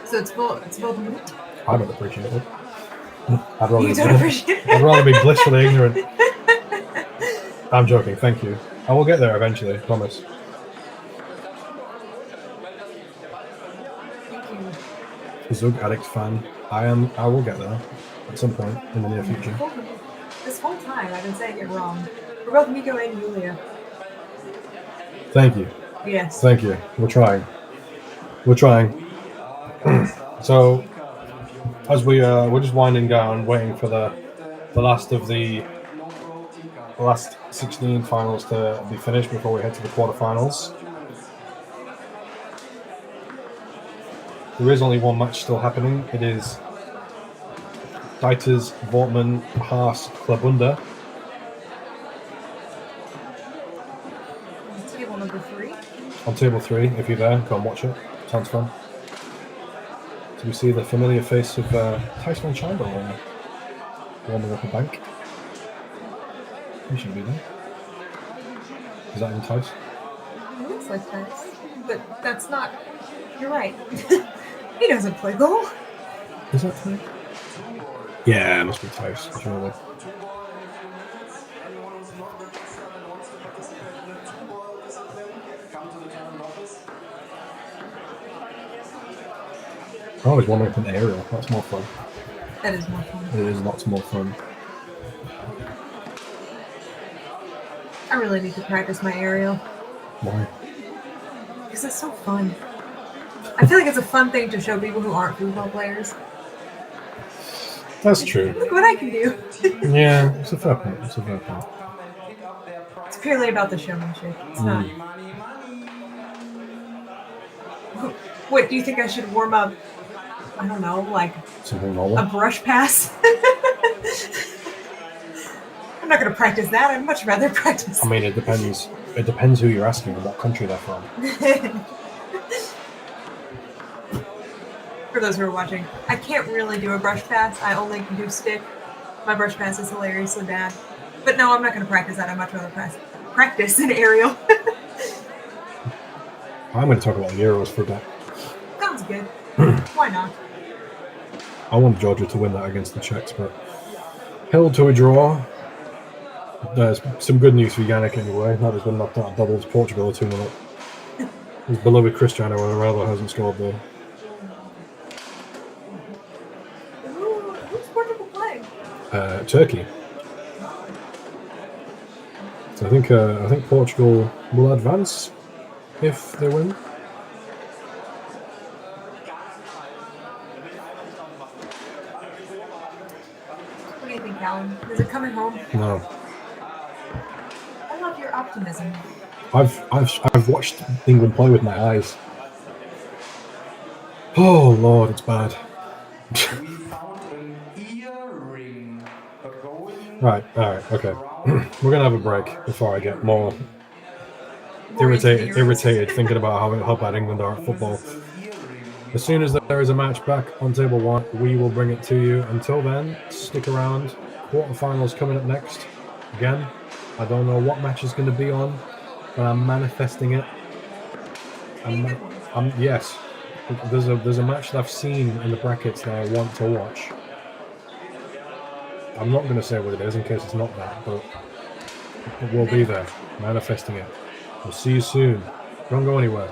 So it's both of you? I don't appreciate it. I'd rather be blissfully ignorant. I'm joking, thank you. I will get there eventually, promise. Thank you. Zug Addict fan. I will get there at some point in the near future. This whole time I've been saying it wrong. We're both Nico and Yulia. Thank you. Yes. Thank you. We're trying. So, as we're just winding down, waiting for the last 16 finals to be finished before we head to the quarterfinals. There is only one match still happening. It is Deiters, Vortman, Haas, Klabunda. Table number 3. On table 3, if you're there, go and watch it. Sounds fun. So we see the familiar face of Thijs van Schijndel warming up a bank. He should be there. Is that in Thijs? It looks like Thijs, but that's not. You're right. He doesn't play goal. Is that Thijs? Yeah, it must be close, surely. I always want to open aerial. That's more fun. That is more fun. It is lots more fun. I really need to practice my aerial. Why? Because it's so fun. I feel like it's a fun thing to show people who aren't football players. That's true. Look what I can do. Yeah, it's a fair point. It's a fair point. It's purely about the showmanship. It's not. What, do you think I should warm up? I don't know, like Something normal. a brush pass? I'm not going to practice that. I'd much rather practice. I mean, it depends. It depends who you're asking and what country they're from. For those who are watching, I can't really do a brush pass. I only can do stick. My brush pass is hilariously bad. But no, I'm not going to practice that. I'd much rather practice an aerial. I'm going to talk about Euros for a bit. Sounds good. Why not? I want Georgia to win that against the Czechs, but held to a draw. There's some good news for Yannick anyway. That has been knocked out of doubles. Portugal 2-0 up. His beloved Cristiano Ronaldo hasn't scored though. Who's Portugal playing? Turkey. So I think Portugal will advance if they win. What do you think, Alan? Is it coming home? No. I love your optimism. I've watched England play with my eyes. Oh Lord, it's bad. Right, alright, okay. We're gonna have a break before I get more irritated thinking about how bad England are at football. As soon as there is a match back on table 1, we will bring it to you. Until then, stick around. Quarterfinals coming up next. Again, I don't know what match is going to be on, but I'm manifesting it. Yes, there's a match that I've seen in the brackets that I want to watch. I'm not going to say what it is in case it's not that, but it will be there. Manifesting it. We'll see you soon. Don't go anywhere.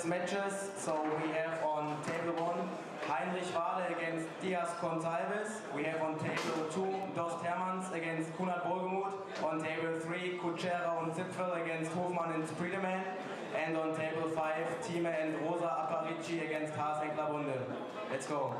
its matches. So we have on table 1 Heinrich Wahle against Diaz Gonçalves. We have on table 2 Dost Hermans against Kunat Wohlgemuth. On table 3 Kutschera und Zipfel against Hofmann and Spriedeman. And on table 5 Thieme and Rosa Aparici against Haas and Klabunde. Let's go.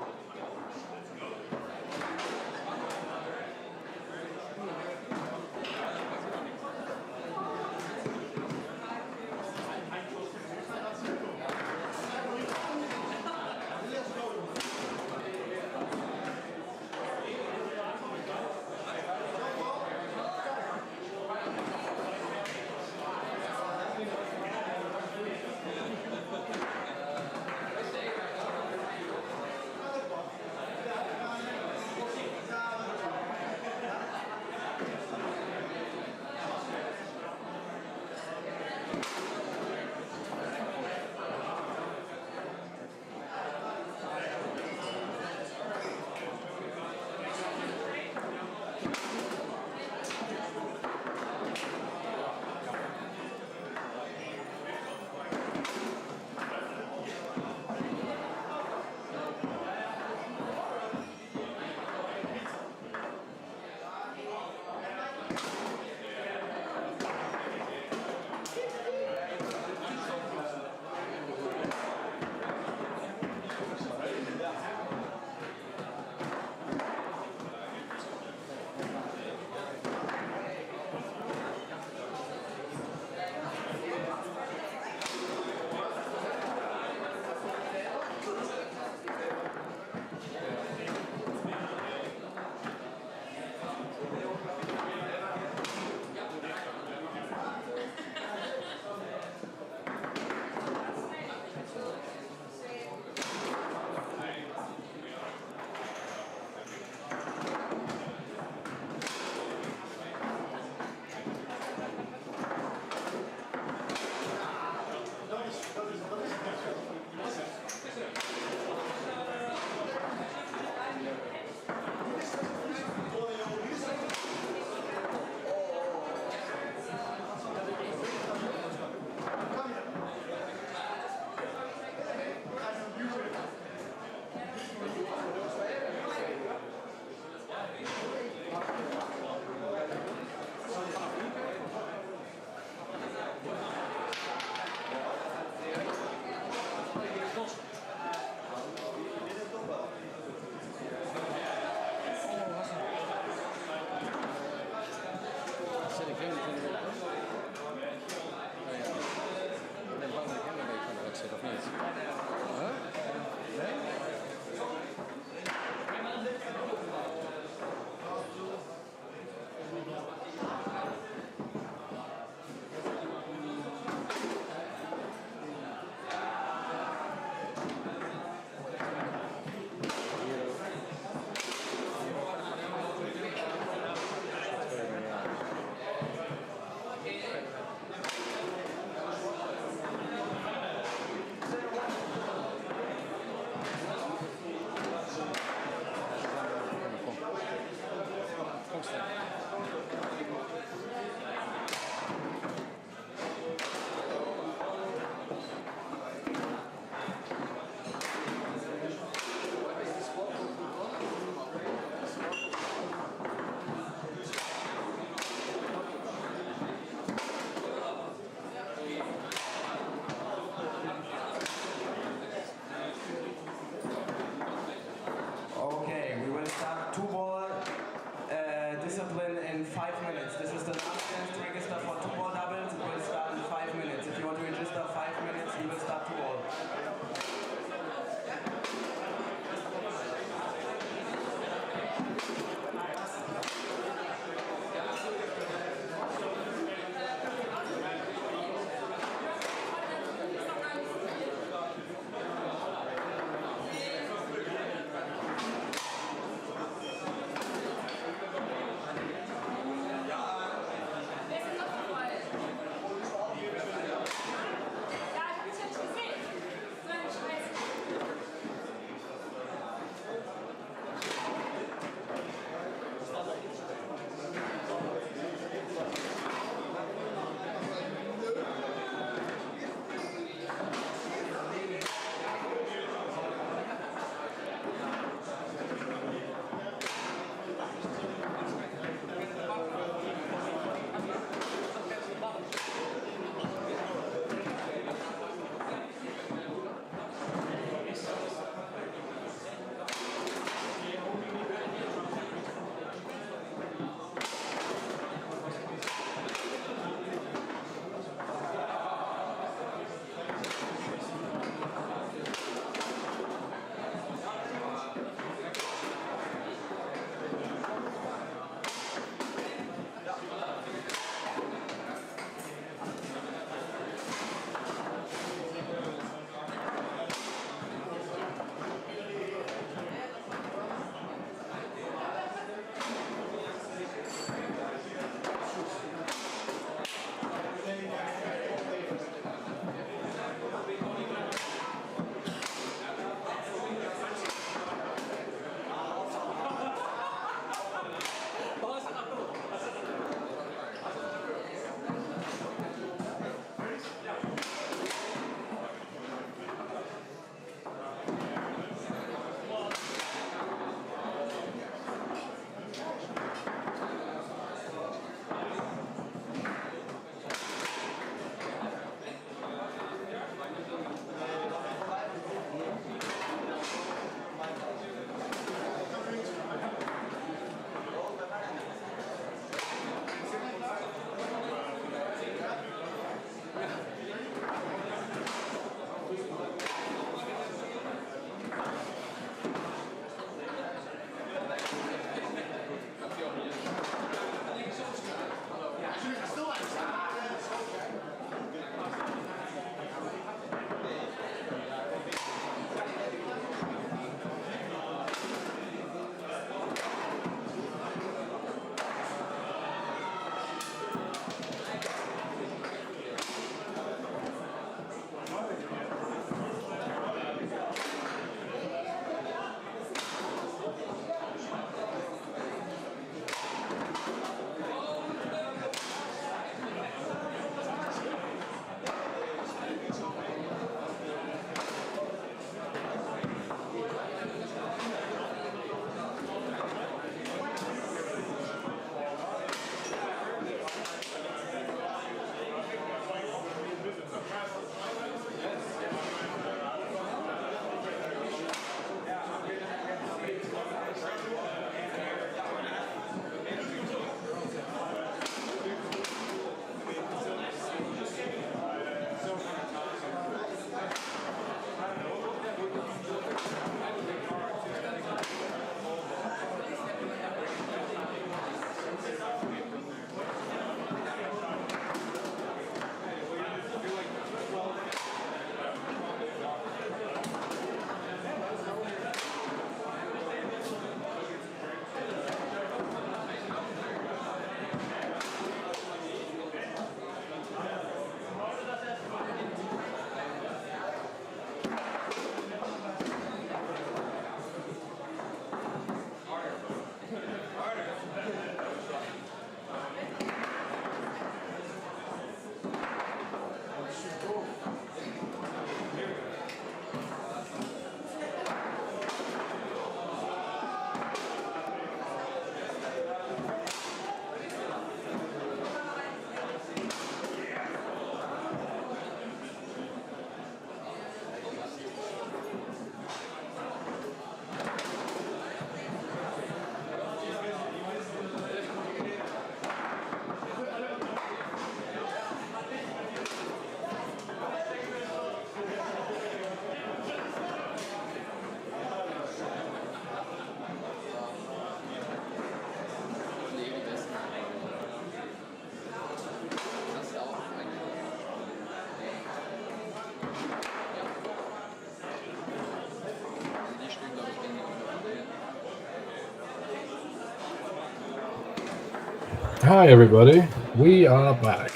Hi everybody, we are back,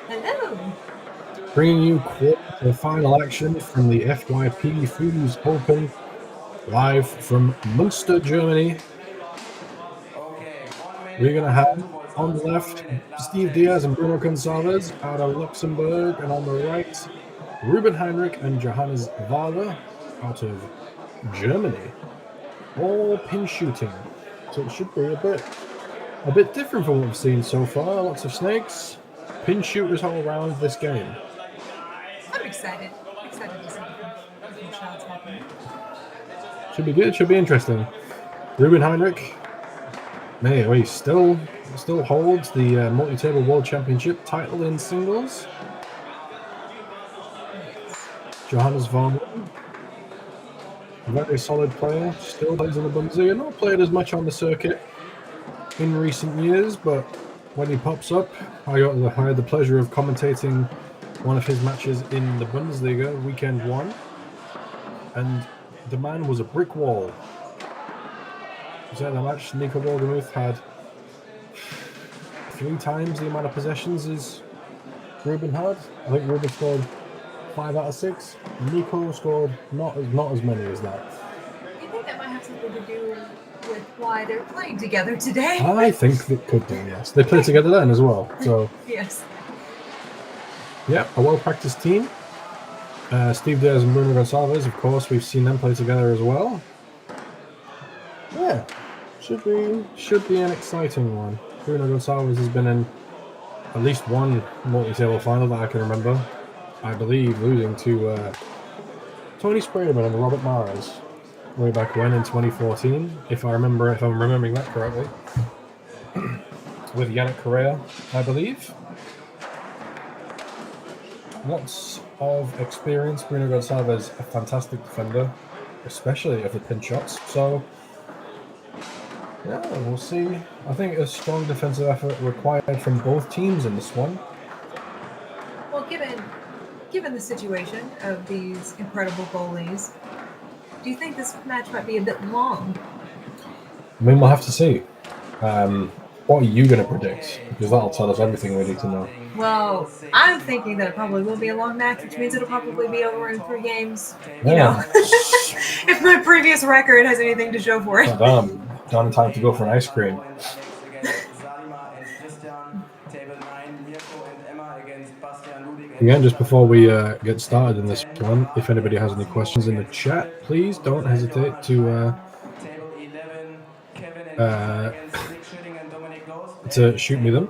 Hello. bringing you quarter-final action from the Fypfoos Open, live from Muenster, Germany. We're going to have, on the left, Steve Diaz and Bruno Gonzalez out of Luxembourg, and on the right, Ruben Heinrich and Johannes Wahler out of Germany. All pin shooting, so it should be a bit different from what we've seen so far. Lots of snakes, pin shooters all around this game. I'm excited. Excited to see different shots happening. Should be good. Should be interesting. Ruben Heinrich, man, he still holds the multi-table world championship title in singles. Johannes Wahler, a very solid player, still plays in the Bundesliga. Not played as much on the circuit in recent years, but when he pops up, I had the pleasure of commentating one of his matches in the Bundesliga, weekend 1, and the man was a brick wall. So in the match, Nico Wolgemuth had 3 times the amount of possessions as Ruben had. I think Ruben scored 5 out of 6. Nico scored not as many as that. You think that might have something to do with why they're playing together today? I think it could do, yes. They played together then as well. So Yes. yeah, a well-practiced team. Steve Diaz and Bruno Gonzalez, of course, we've seen them play together as well. Yeah, should be an exciting one. Bruno Gonzalez has been in at least one multi-table final that I can remember. I believe losing to Tony Sprayman and Robert Mares way back when in 2014, if I'm remembering that correctly. With Yannick Correa, I believe. Lots of experience. Bruno Gonzalez, a fantastic defender, especially of the pin shots. So yeah, we'll see. I think a strong defensive effort required from both teams in this one. Well, given the situation of these incredible goalies, do you think this match might be a bit long? I mean, we'll have to see. What are you going to predict? Because that'll tell us everything we need to know. Well, I'm thinking that it probably will be a long match, which means it'll probably be over in 3 games. You Yeah. know, if my previous record has anything to show for it. Down in time to go for an ice cream. Again, just before we get started in this one, if anybody has any questions in the chat, please don't hesitate to shoot me them.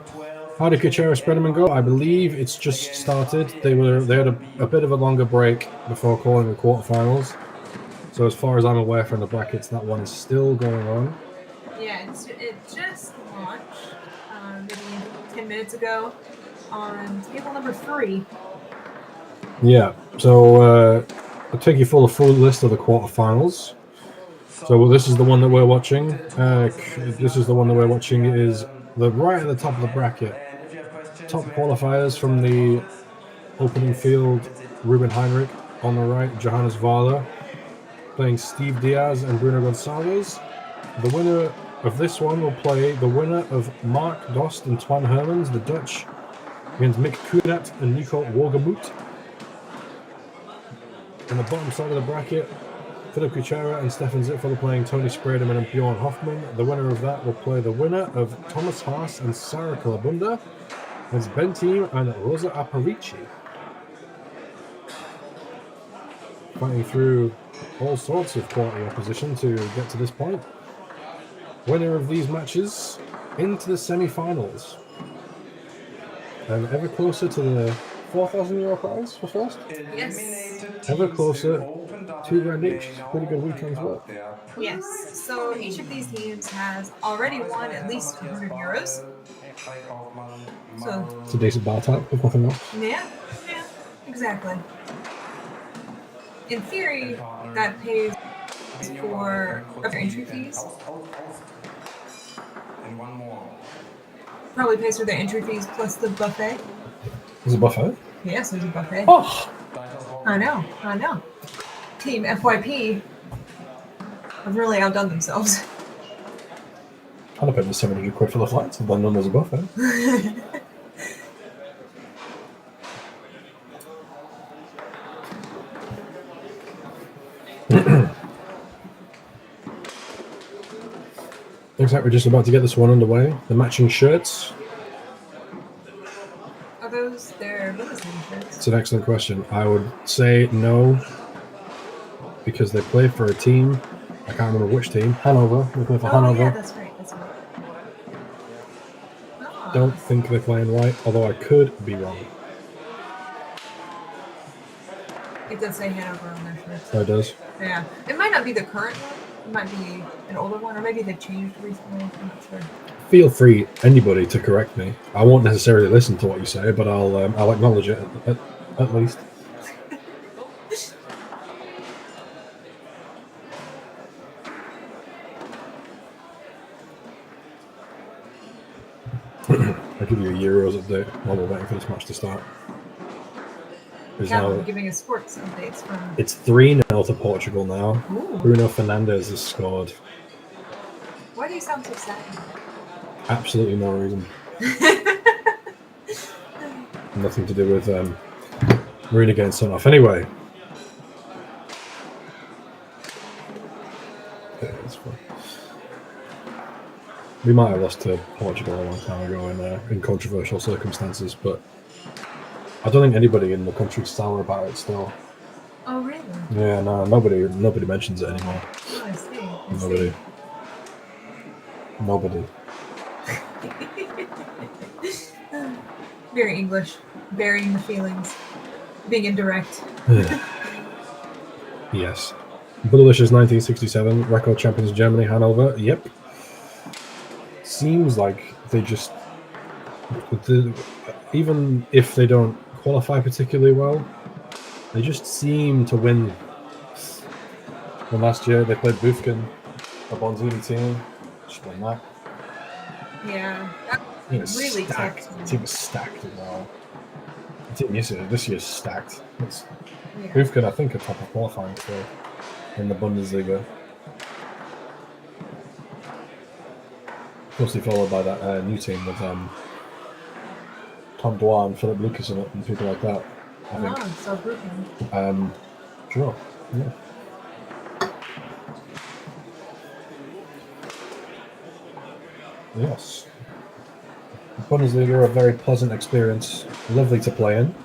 How did Kuchera, Spreadman go? I believe it's just started. They had a bit of a longer break before calling the quarterfinals. So as far as I'm aware from the brackets, that one is still going on. Yeah, it just launched maybe 10 minutes ago on table number 3. Yeah, so I'll take you for the full list of the quarterfinals. So this is the one that we're watching. This is the one that we're watching. It is right at the top of the bracket. Top qualifiers from the opening field: Ruben Heinrich on the right, Johannes Wahler playing Steve Diaz and Bruno Gonzalez. The winner of this one will play the winner of Mark Dost and Twan Hermans, the Dutch, against Mick Kunat and Nico Wolgemuth. On the bottom side of the bracket, Philip Kuchera and Stefan Zitfeld playing Tony Sprayman and Bjorn Hoffman. The winner of that will play the winner of Thomas Haas and Sarah Kalabunda against Ben Team and Rosa Aparici. Fighting through all sorts of quality opposition to get to this point. Winner of these matches into the semi-finals. And ever closer to the €4,000 prize for first? Yes. Ever closer, $2,000 each. Pretty good weekend's work. Yes. So each of these teams has already won at least €100. So It's a decent bar type, if nothing else. yeah, exactly. In theory, that pays for their entry fees. Probably pays for their entry fees plus the buffet. There's a buffet? Yes, there's a buffet. Oh! I know. Team FYP have really outdone themselves. I'd have paid me 700 quid for the flights and done none as a buffet. Looks like we're just about to get this one underway. The matching shirts. Are those their Bundesliga shirts? It's an excellent question. I would say no, because they play for a team. I can't remember which team. Hanover. They play for Hanover. Yeah, that's right. That's right. Oh. Don't think they're playing white, although I could be wrong. It does say Hanover on their shirts. Oh, it does? Yeah. It might not be the current one. It might be an older one, or maybe they've changed recently. I'm not sure. Feel free, anybody, to correct me. I won't necessarily listen to what you say, but I'll acknowledge it at least. I'll give you a Euros update while we're waiting for this match to start. Now giving us sports updates from. It's 3-0 to Portugal now. Ooh. Bruno Fernandes has scored. Why do you sound so sad? Absolutely no reason. Nothing to do with Marina getting sent off. Anyway. Yeah, that's fine. We might have lost to Portugal a long time ago in controversial circumstances, but I don't think anybody in the country's sour about it still. Oh, really? Yeah, no, nobody mentions it anymore. Oh, I see. Nobody. Very English. Burying the feelings. Being indirect. Yes. Buddelicious 1967, record champions Germany, Hanover. Yep. Seems like they just... even if they don't qualify particularly well, they just seem to win. And last year they played Bufkin, a Bonzini team. Just won that. Yeah. That really stacked. The team is stacked as well. The team this year's stacked. Bufkin, I think, are top of qualifying for in the Bundesliga. Closely followed by that new team with Tom Dwan and Philip Lucas in it and people like that. I think. So grouping. Sure. Yeah. Yes. Bundesliga, a very pleasant experience. Lovely to play in.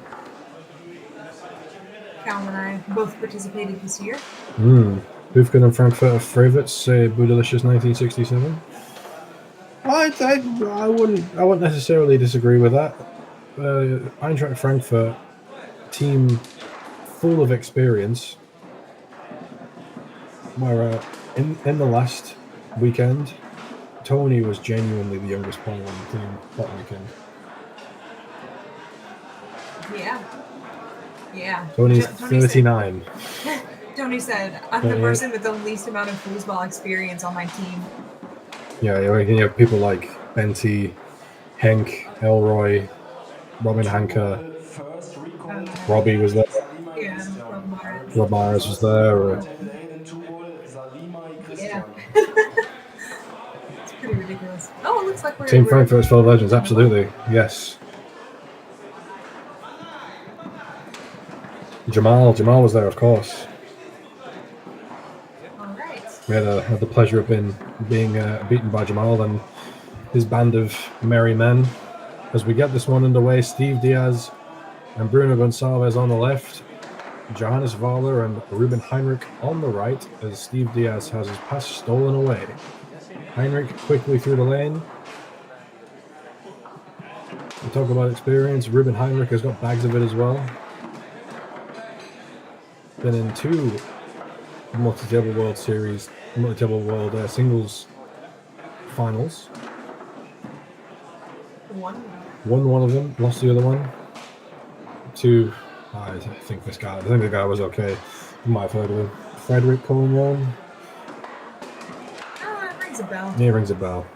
Cal and I both participated this year. Bufkin and Frankfurt are favourites, say Buddelicious 1967. I wouldn't necessarily disagree with that. Eintracht Frankfurt, team full of experience. Where in the last weekend, Tony was genuinely the youngest player on the team that weekend. Yeah. Tony's Tony 39. Tony said, I'm the person with the least amount of foosball experience on my team. Yeah, you have people like Benty, Henk, Elroy, Robin Hanker, Robbie was there. Yeah, Rob Myers was there. Yeah. It's pretty ridiculous. Oh, it looks like we're... Team Frankfurt's full of legends, absolutely. Yes. Jamal was there, of course. Alright. We had the pleasure of being beaten by Jamal and his band of merry men. As we get this one underway, Steve Diaz and Bruno Gonçalves on the left, Johannes Wahler and Ruben Heinrich on the right, as Steve Diaz has his pass stolen away. Heinrich quickly through the lane. We talk about experience. Ruben Heinrich has got bags of it as well. Been in 2 multi-table World Series, multi-table World Singles finals. Won one of them, lost the other one. 2, I think the guy was okay. You might have heard of him. Frederick Collignon. Oh, it rings a bell. Yeah, it rings a bell.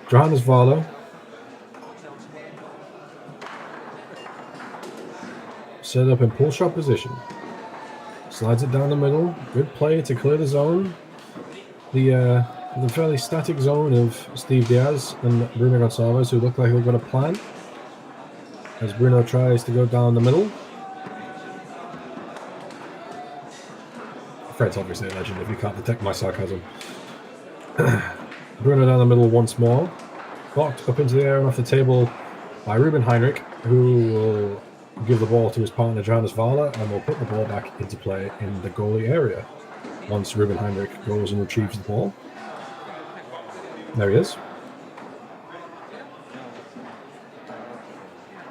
Johannes Wahler. Set up in pull shot position. Slides it down the middle. Good play to clear the zone. the fairly static zone of Steve Diaz and Bruno Gonçalves, who look like they've got a plan. As Bruno tries to go down the middle. Fred's obviously a legend if you can't detect my sarcasm. Bruno down the middle once more. Blocked up into the air and off the table by Ruben Heinrich, who will give the ball to his partner Johannes Vala and will put the ball back into play in the goalie area. Once Ruben Heinrich goes and retrieves the ball. There he is.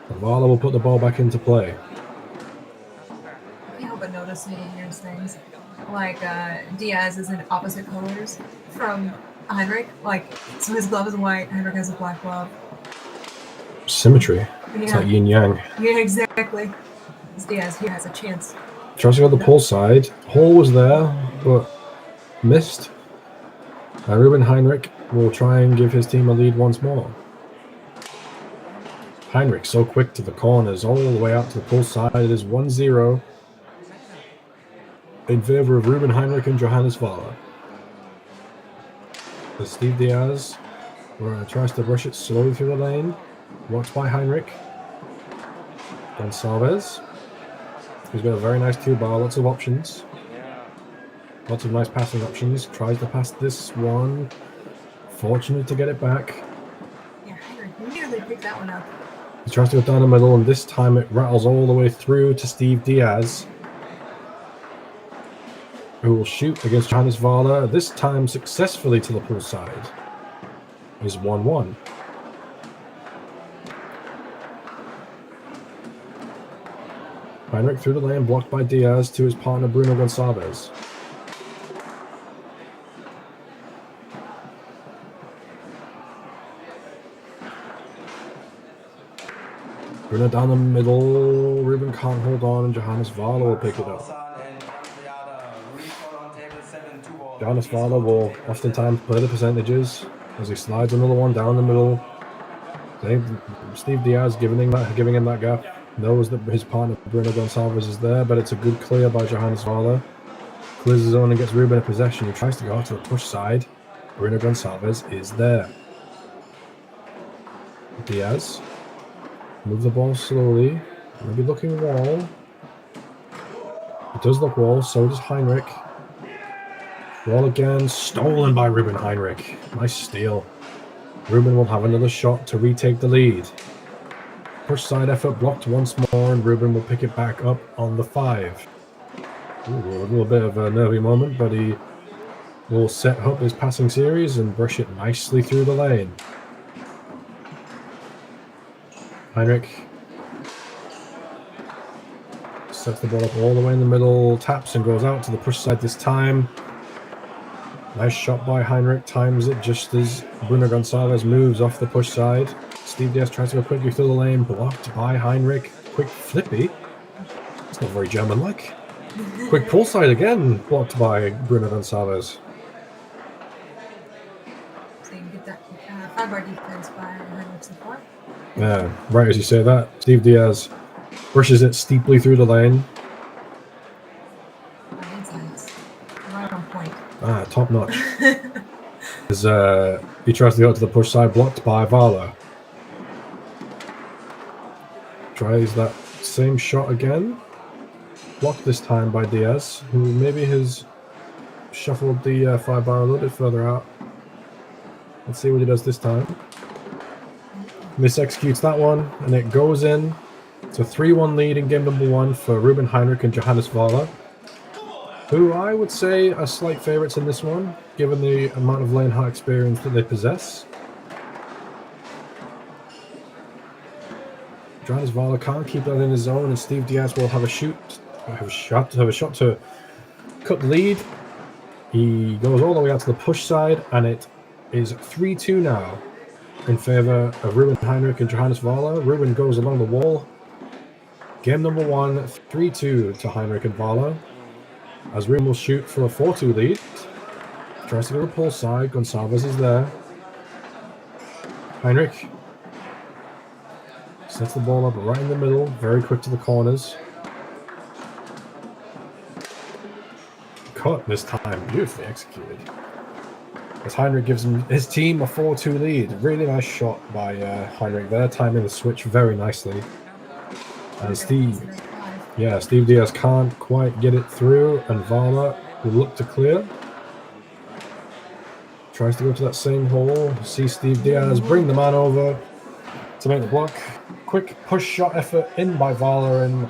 And Vala will put the ball back into play. I can't help but notice little weird things. Like Diaz is in opposite colors from Heinrich. Like, so his glove is white, Heinrich has a black glove. Symmetry. Yeah. It's like yin yang. Yeah, exactly. Diaz here has a chance. Tries to go to the pull side. Hall was there, but missed. Ruben Heinrich will try and give his team a lead once more. Heinrich so quick to the corners, all the way out to the pull side. It is 1-0 in favor of Ruben Heinrich and Johannes Vala. As Steve Diaz tries to rush it slowly through the lane. Watched by Heinrich. Gonçalves. He's got a very nice 2-bar, lots of options. Lots of nice passing options. Tries to pass this one. Fortunate to get it back. Yeah, Heinrich nearly picked that one up. He tries to go down the middle, and this time it rattles all the way through to Steve Diaz, who will shoot against Johannes Vala, this time successfully to the pull side. Is 1-1. Heinrich through the lane, blocked by Diaz to his partner Bruno Gonçalves. Bruno down the middle, Ruben can't hold on, and Johannes Vala will pick it up. Johannes Vala will oftentimes play the percentages as he slides another one down the middle. Steve Diaz giving him that gap. Knows that his partner Bruno Gonçalves is there, but it's a good clear by Johannes Vala. Clears his own and gets Ruben in possession. He tries to go out to the push side. Bruno Gonçalves is there. Diaz. Move the ball slowly. Maybe looking wall. It does look wall, so does Heinrich. Wall again. Stolen by Ruben Heinrich. Nice steal. Ruben will have another shot to retake the lead. Push side effort blocked once more, and Ruben will pick it back up on the 5. Ooh, a little bit of a nervy moment, but he will set up his passing series and brush it nicely through the lane. Heinrich sets the ball up all the way in the middle, taps and goes out to the push side this time. Nice shot by Heinrich, times it just as Bruno Gonçalves moves off the push side. Steve Diaz tries to go quickly through the lane, blocked by Heinrich. Quick flippy. It's not very German-like. Quick pull side again, blocked by Bruno Gonçalves. So you can get that 5-bar defense by Heinrich so far. Yeah, right as you say that, Steve Diaz brushes it steeply through the lane. Right on point. Ah, top notch. As he tries to go to the push side, blocked by Vala. Tries that same shot again. Blocked this time by Diaz, who maybe has shuffled the 5-bar a little bit further out. Let's see what he does this time. Misexecutes that one, and it goes in. It's a 3-1 lead in game number 1 for Ruben Heinrich and Johannes Vala, who I would say are slight favourites in this one, given the amount of Leonhart experience that they possess. Johannes Vala can't keep that in his zone, and Steve Diaz will have a shot to cut the lead. He goes all the way out to the push side, and it is 3-2 now in favour of Ruben Heinrich and Johannes Vala. Ruben goes along the wall. Game number 1, 3-2 to Heinrich and Vala. As Ruben will shoot for a 4-2 lead. Tries to go to the pull side. Gonçalves is there. Heinrich sets the ball up right in the middle. Very quick to the corners. Cut this time. Beautifully executed. as Heinrich gives his team a 4-2 lead. Really nice shot by Heinrich there, timing the switch very nicely. And Steve Diaz can't quite get it through, and Vala will look to clear. Tries to go to that same hole. See Steve Diaz bring the man over to make the block. Quick push shot effort in by Vala, and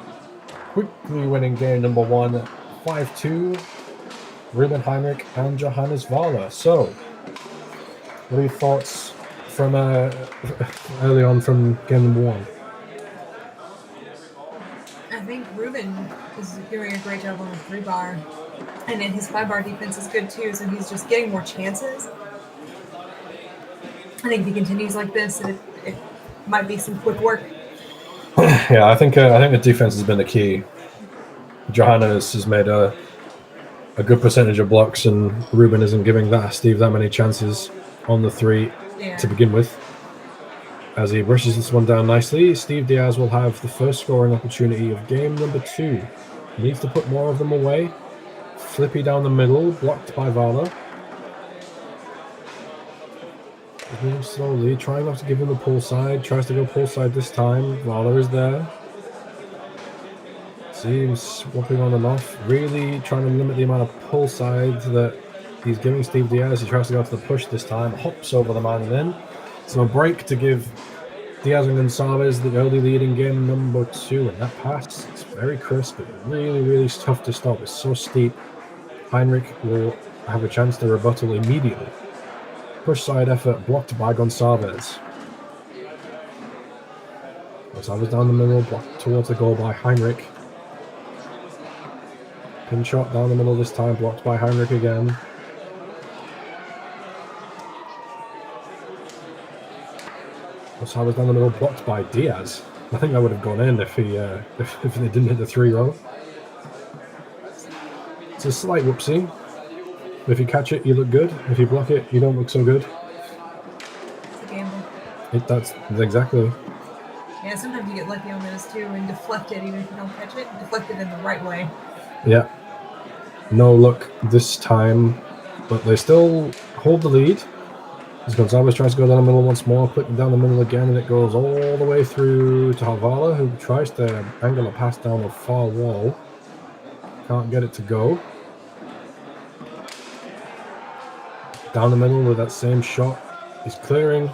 quickly winning game number 1, 5-2. Ruben Heinrich and Johannes Vala. So, what are your thoughts from early on from game number 1? I think Ruben is doing a great job on the 3-bar. And then his 5-bar defense is good too, so he's just getting more chances. I think if he continues like this, it might be some quick work. Yeah, I think the defense has been the key. Johannes has made a good percentage of blocks, and Ruben isn't giving Steve that many chances on the 3 to begin with. As he brushes this one down nicely, Steve Diaz will have the first scoring opportunity of game number 2. He needs to put more of them away. Flippy down the middle, blocked by Vala. Moving slowly, trying not to give him the pull side. Tries to go pull side this time. Vala is there. Seems swapping on and off. Really trying to limit the amount of pull side that he's giving Steve Diaz. He tries to go to the push this time. Hops over the man and in. So a break to give Diaz and Gonçalves the early lead in game number 2. And that pass, it's very crisp. But really, really tough to stop. It's so steep. Heinrich will have a chance to rebuttal immediately. Push side effort blocked by Gonçalves. Gonçalves down the middle, blocked towards the goal by Heinrich. Pin shot down the middle this time, blocked by Heinrich again. Gonçalves down the middle, blocked by Diaz. I think that would have gone in if they didn't hit the 3-row. It's a slight whoopsie. If you catch it, you look good. If you block it, you don't look so good. It's a gamble. That's exactly. Yeah, sometimes you get lucky on those too and deflect it even if you don't catch it. Deflect it in the right way. Yeah. No luck this time, but they still hold the lead. As Gonçalves tries to go down the middle once more, quick down the middle again, and it goes all the way through to Vala, who tries to angle a pass down the far wall. Can't get it to go. Down the middle with that same shot. He's clearing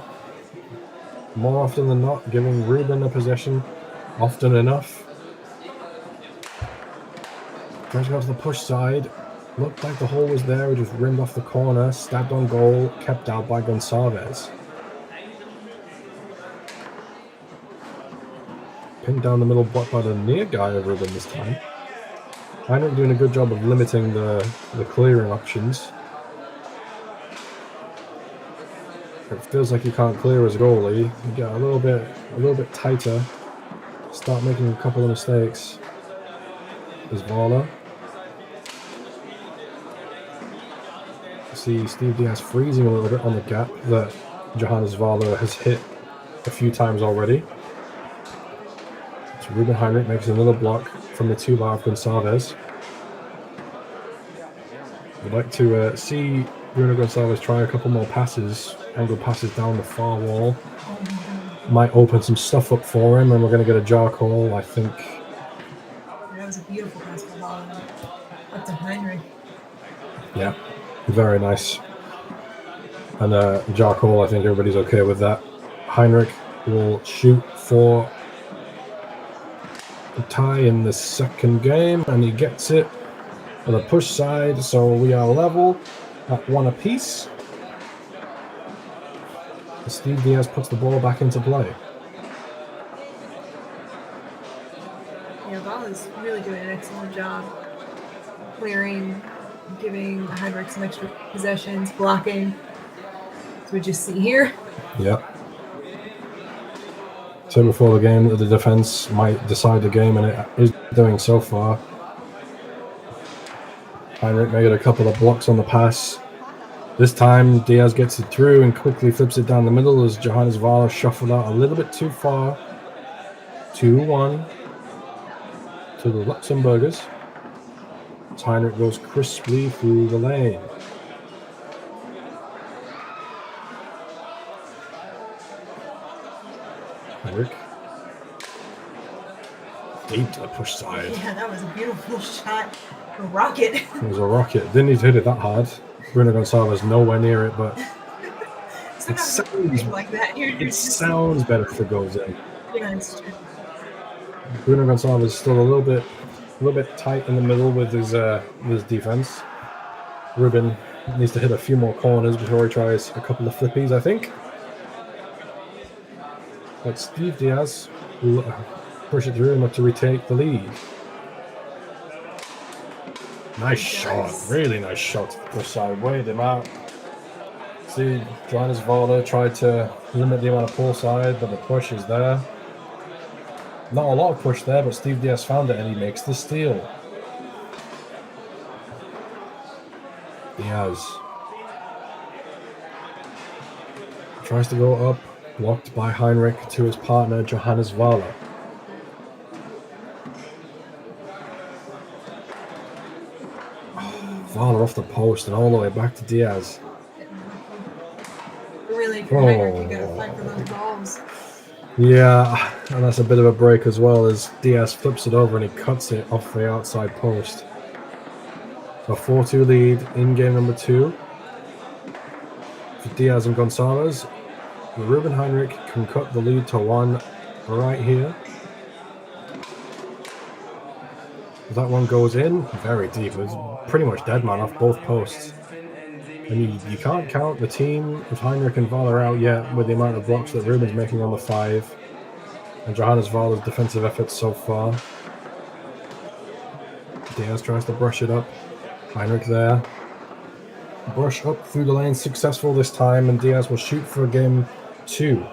more often than not, giving Ruben a possession often enough. Tries to go to the push side. Looked like the hole was there, just rimmed off the corner, stabbed on goal, kept out by Gonçalves. Pinned down the middle, blocked by the near guy of Ruben this time. Heinrich doing a good job of limiting the clearing options. It feels like you can't clear as a goalie. You get a little bit tighter. Start making a couple of mistakes. There's Vala. See Steve Diaz freezing a little bit on the gap that Johannes Vala has hit a few times already. So Ruben Heinrich makes another block from the 2-bar of Gonçalves. We'd like to see Bruno Gonçalves try a couple more passes, angle passes down the far wall. Might open some stuff up for him, and we're going to get a jar call, I think. That was a beautiful pass for Vala. Up to Heinrich. Yeah, very nice. And jar call, I think everybody's okay with that. Heinrich will shoot for a tie in the second game, and he gets it on the push side, so we are level at 1 apiece. Steve Diaz puts the ball back into play. Yeah, Vala's really doing an excellent job clearing, giving Heinrich some extra possessions, blocking. So we just see here. Yeah. Said before the game that the defense might decide the game, and it is doing so far. Heinrich made a couple of blocks on the pass. This time, Diaz gets it through and quickly flips it down the middle as Johannes Vala shuffled out a little bit too far. 2-1 to the Luxembourgers. Heinrich goes crisply through the lane. Heinrich. Deep to the push side. Yeah, that was a beautiful shot. A rocket. It was a rocket. Didn't need to hit it that hard. Bruno Gonçalves nowhere near it, but it sounds like that. It sounds better if it goes in. Yeah, it's true. Bruno Gonçalves is still a little bit tight in the middle with his defense. Ruben needs to hit a few more corners before he tries a couple of flippies, I think. But Steve Diaz will push it through and look to retake the lead. Nice shot, really nice shot to the push side. Weighed him out. See, Johannes Valder tried to limit the amount of pull side, but the push is there. Not a lot of push there, but Steve Diaz found it and he makes the steal. Diaz tries to go up, blocked by Heinrich to his partner Johannes Valder. Valder off the post and all the way back to Diaz. Really, Heinrich, you gotta fight for those balls. Yeah, and that's a bit of a break as well as Diaz flips it over and he cuts it off the outside post. So 4-2 lead in game number 2 for Diaz and Gonçalves. Ruben Heinrich can cut the lead to 1 right here. That one goes in very deep. It's pretty much dead man off both posts. And you can't count the team of Heinrich and Valder out yet with the amount of blocks that Ruben's making on the 5 and Johannes Valder's defensive efforts so far. Diaz tries to brush it up. Heinrich there. Brush up through the lane, successful this time, and Diaz will shoot for game 2.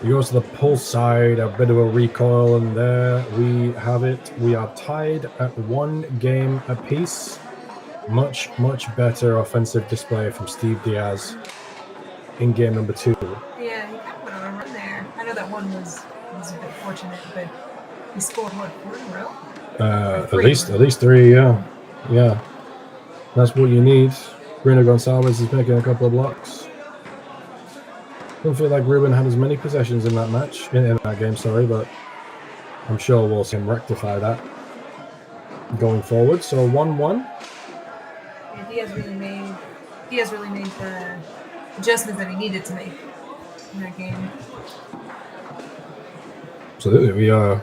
He goes to the pull side, a bit of a recoil, and there we have it. We are tied at 1 game apiece. Much, much better offensive display from Steve Diaz in game number 2. Yeah, he kind of went on a run there. I know that one was a bit fortunate, but he scored, what, 4 in a row? At least 3, yeah. Yeah. That's what you need. Bruno Gonçalves is making a couple of blocks. Don't feel like Ruben had as many possessions in that match, in that game, sorry, but I'm sure we'll see him rectify that going forward. So 1-1. Yeah, Diaz really made the adjustments that he needed to make in that game. Absolutely. We are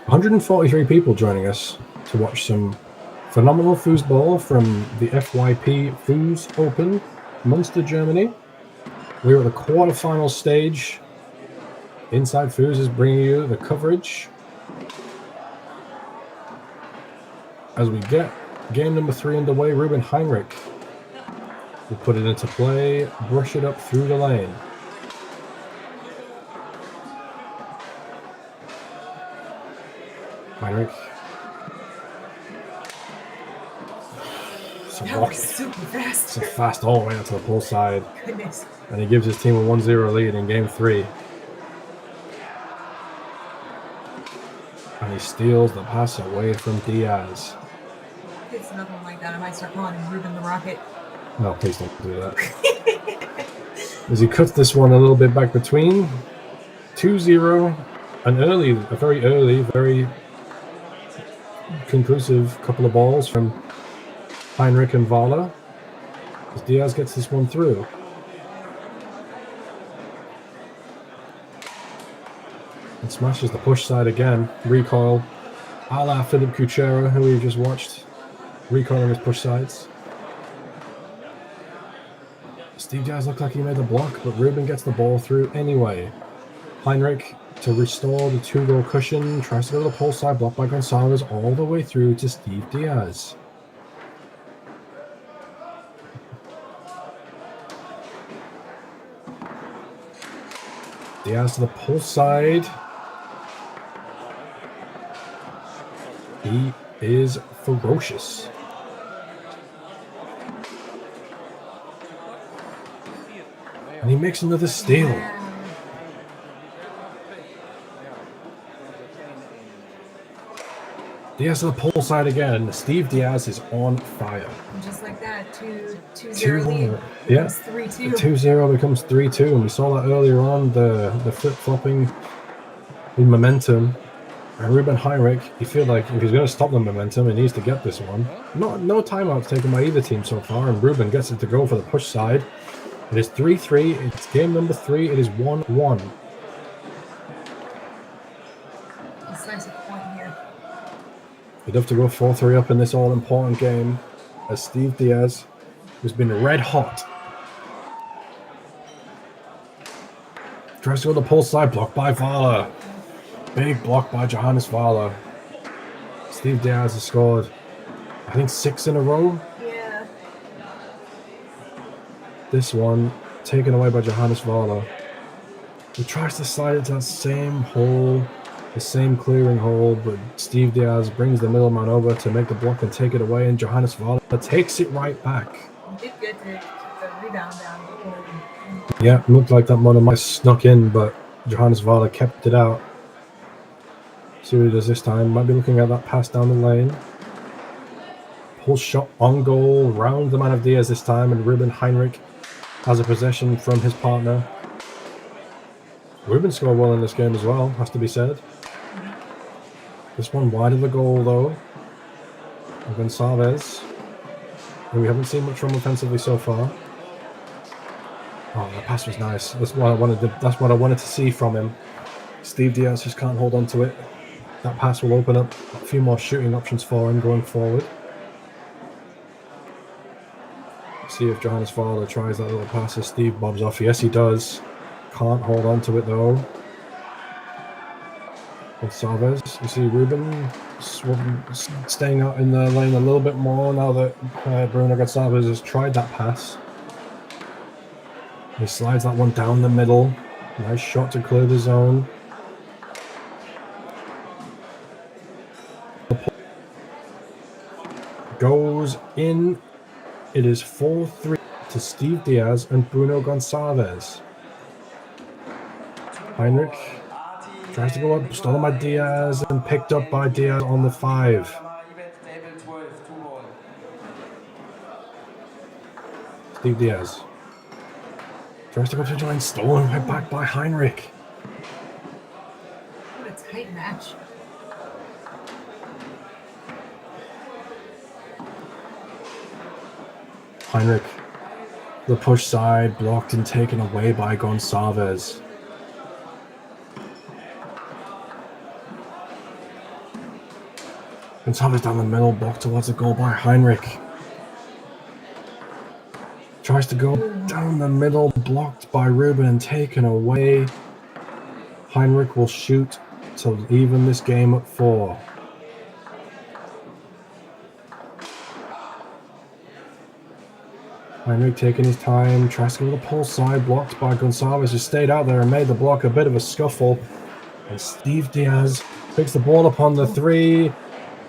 143 people joining us to watch some phenomenal foosball from the Fypfoos Open, Muenster, Germany. We're at the quarterfinal stage. Inside Foos is bringing you the coverage as we get game number 3 underway. Ruben Heinrich will put it into play, brush it up through the lane. Heinrich. That was super fast. It's fast all the way out to the pull side. Goodness. And he gives his team a 1-0 lead in game 3. And he steals the pass away from Diaz. If it's another one like that, I might start calling him Ruben the Rocket. No, please don't do that. As he cuts this one a little bit back between. 2-0. A very early, very conclusive couple of balls from Heinrich and Valder. As Diaz gets this one through. And smashes the push side again. Recoil. A la Philippe Kuchera, who we just watched. Recoiling his push sides. Steve Diaz looked like he made the block, but Ruben gets the ball through anyway. Heinrich to restore the 2-goal cushion. Tries to go to the pull side, blocked by Gonçalves all the way through to Steve Diaz. Diaz to the pull side. He is ferocious. And he makes another steal. Diaz to the pull side again. Steve Diaz is on fire. Just like that. 2-0 2-1. lead Yeah. becomes 3-2. 2-0 becomes 3-2, and we saw that earlier on, the flip-flopping in momentum. And Ruben Heinrich, you feel like if he's going to stop the momentum, he needs to get this one. No timeouts taken by either team so far, and Ruben gets it to go for the push side. It is 3-3. It's game number 3. It is 1-1. Decisive point here. He'd have to go 4-3 up in this all-important game, as Steve Diaz, who's been red hot, tries to go to the pull side, blocked by Vala. Big block by Johannes Vala. Steve Diaz has scored, I think, 6 in a row. Yeah. This one taken away by Johannes Vala. He tries to slide it to that same hole, the same clearing hole, but Steve Diaz brings the middleman over to make the block and take it away, and Johannes Vala takes it right back. He did good to keep the rebound down. Yeah, looked like that one might have snuck in, but Johannes Vala kept it out. See what he does this time. Might be looking at that pass down the lane. Pull shot on goal, round the man of Diaz this time, and Ruben Heinrich has a possession from his partner. Ruben scored well in this game as well, has to be said. This one wide of the goal though. And Gonçalves, who we haven't seen much from offensively so far. Oh, the pass was nice. That's what I wanted to see from him. Steve Diaz just can't hold on to it. That pass will open up a few more shooting options for him going forward. See if Johannes Vala tries that little pass as Steve bobs off. Yes, he does. Can't hold on to it though. Gonçalves, you see Ruben staying out in the lane a little bit more now that Bruno Gonçalves has tried that pass. He slides that one down the middle. Nice shot to clear the zone. Goes in. It is 4-3 to Steve Diaz and Bruno Gonçalves. Heinrich tries to go up, stolen by Diaz and picked up by Diaz on the 5. Steve Diaz tries to go to the line, stolen right back by Heinrich. What a tight match. Heinrich, the push side, blocked and taken away by Gonçalves. Gonçalves down the middle, blocked towards the goal by Heinrich. Tries to go down the middle, blocked by Ruben and taken away. Heinrich will shoot to even this game at 4. Heinrich taking his time, tries to go to the pull side, blocked by Gonçalves, who stayed out there and made the block a bit of a scuffle. And Steve Diaz picks the ball up on the 3.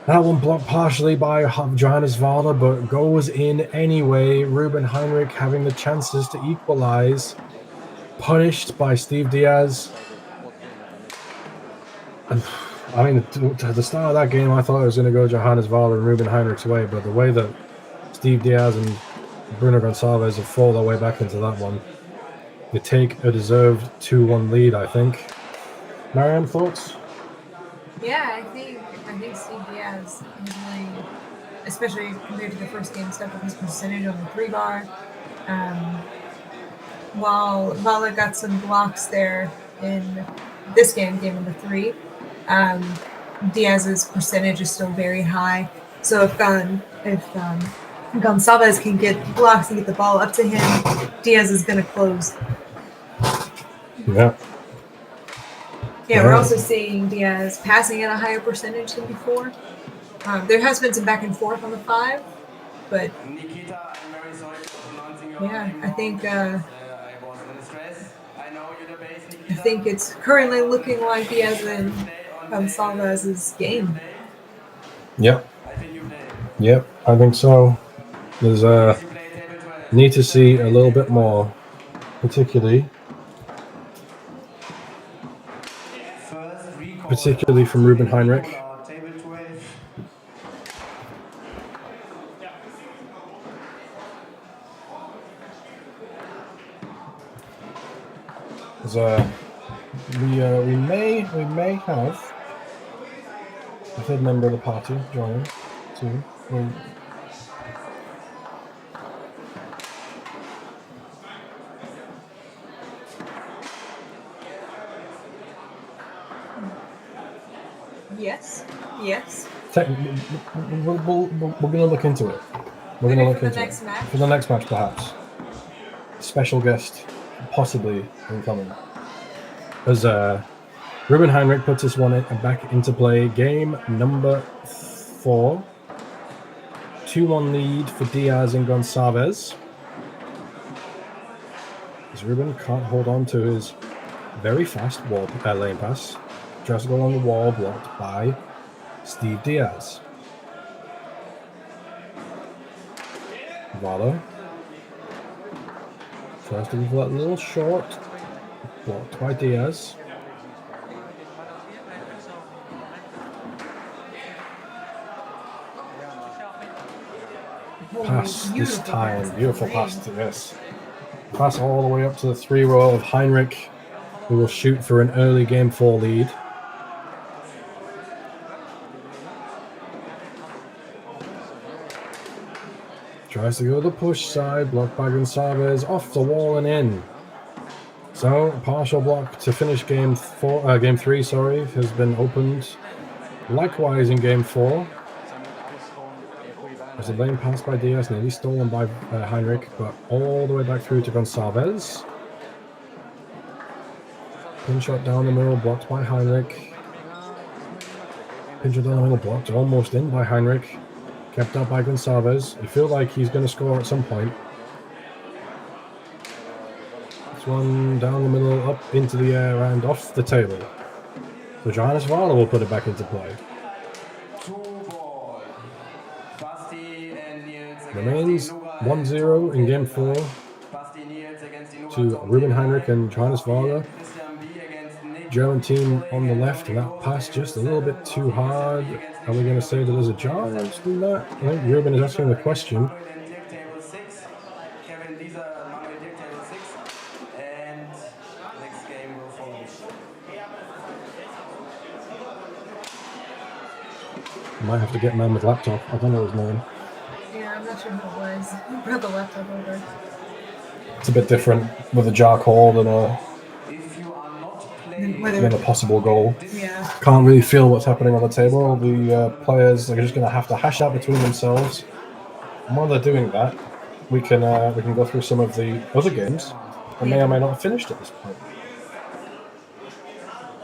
That one blocked partially by Johannes Vala, but goes in anyway. Ruben Heinrich having the chances to equalize. Punished by Steve Diaz. And, I mean, to the start of that game, I thought it was going to go Johannes Vala and Ruben Heinrich's way, but the way that Steve Diaz and Bruno Gonçalves have fallen their way back into that one, they take a deserved 2-1 lead, I think. Mariam, thoughts? Yeah, I think Steve Diaz is really, especially compared to the first game, stepped up his percentage on the 3-bar. While Vala got some blocks there in this game number 3, Diaz's percentage is still very high. So if Gonçalves can get blocks and get the ball up to him, Diaz is going to close. Yeah. Yeah, we're also seeing Diaz passing at a higher percentage than before. There has been some back and forth on the 5, but yeah, I think it's currently looking like Diaz and Gonçalves' game. Yep, I think so. There's need to see a little bit more, particularly from Ruben Heinrich. We may have a third member of the party joining soon. Yes. Yes. We're going to look into it. We're going to look for the into next it. match? For the next match, perhaps. Special guest, possibly incoming. As Ruben Heinrich puts this one back into play. Game number 4. 2-1 lead for Diaz and Gonçalves. As Ruben can't hold on to his very fast lane pass. Tries to go along the wall, blocked by Steve Diaz. Valo tries to go for that little short, blocked by Diaz. Pass this time, beautiful pass to this. Pass all the way up to the 3-row of Heinrich, who will shoot for an early game 4 lead. Tries to go to the push side, blocked by Gonçalves, off the wall and in. So, partial block to finish game 3, has been opened. Likewise in game 4. There's a lane pass by Diaz, nearly stolen by Heinrich, but all the way back through to Gonçalves. Pin shot down the middle, blocked by Heinrich. Pin shot down the middle, blocked, almost in by Heinrich. Kept up by Gonçalves. You feel like he's going to score at some point. This one down the middle, up into the air and off the table. So Johannes Valo will put it back into play. Remains 1-0 in game 4 to Ruben Heinrich and Johannes Valo. German team on the left, and that pass just a little bit too hard. Are we going to say that there's a jar in that? I think Ruben is asking the question. Might have to get man with laptop. I don't know his name. Yeah, I'm not sure who it was. I brought the laptop over. It's a bit different with a jar call than a possible goal. Yeah. Can't really feel what's happening on the table. The players are just going to have to hash out between themselves. And while they're doing that, we can go through some of the other games that may or may not have finished at this point.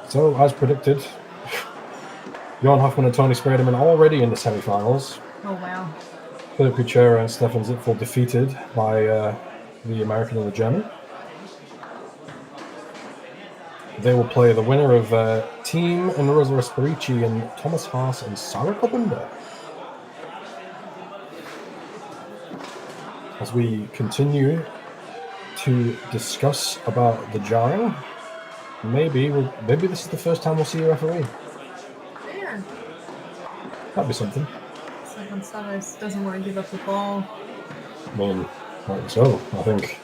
So, as predicted, Johan Hoffman and Tony Sprayderman already in the semifinals. Oh, wow. Philip Kuchera and Stefan Zipfel defeated by the American and the German. They will play the winner of Team and Rosa Respirici and Thomas Haas and Sarah Kopenda. As we continue to discuss about the jarring, maybe this is the first time we'll see a referee. Yeah. That'd be something. So Gonçalves doesn't want to give up the ball. I mean, right, so I think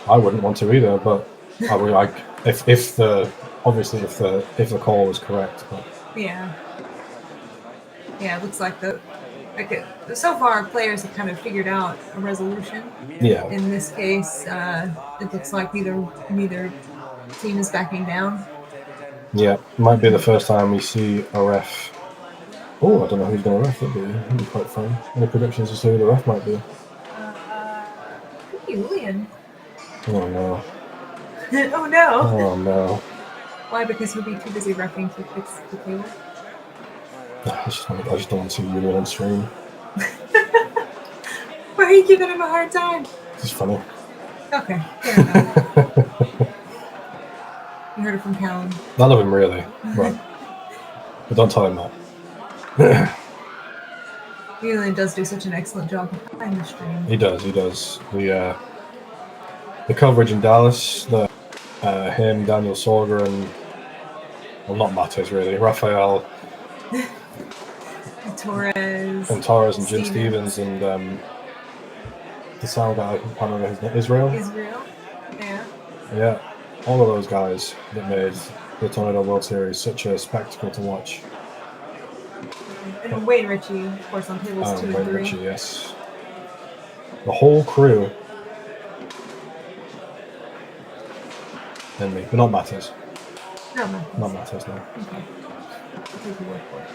I wouldn't want to either, but I would like if the call was correct. But. Yeah. Yeah, it looks like so far players have kind of figured out a resolution. Yeah. In this case, it looks like neither team is backing down. Yeah, might be the first time we see a ref. Oh, I don't know who's going to ref. That'd be quite fun. Any predictions as to who the ref might be? Could be Julian. Oh no. Oh no. Oh no. Why? Because he'll be too busy reffing to fix the table. I just don't want to see Julian on stream. Why are you giving him a hard time? It's funny. Okay, fair enough. You heard it from Callum. None of him really, right? But don't tell him that. Julian does do such an excellent job behind the stream. He does. The coverage in Dallas, him, Daniel Sorger, and well, not Mattes really, Rafael, Torres, and Jim Stevens, and the sound guy, I can't remember his name, Israel. Yeah. Yeah, all of those guys that made the Tornado World Series such a spectacle to watch. And Wayne Ritchie, of course, on tables 2 and Wayne 3. Ritchie, yes. The whole crew. And me, but not Matters. No, Matters. Not Matters, no. Okay. I'll take your word for it.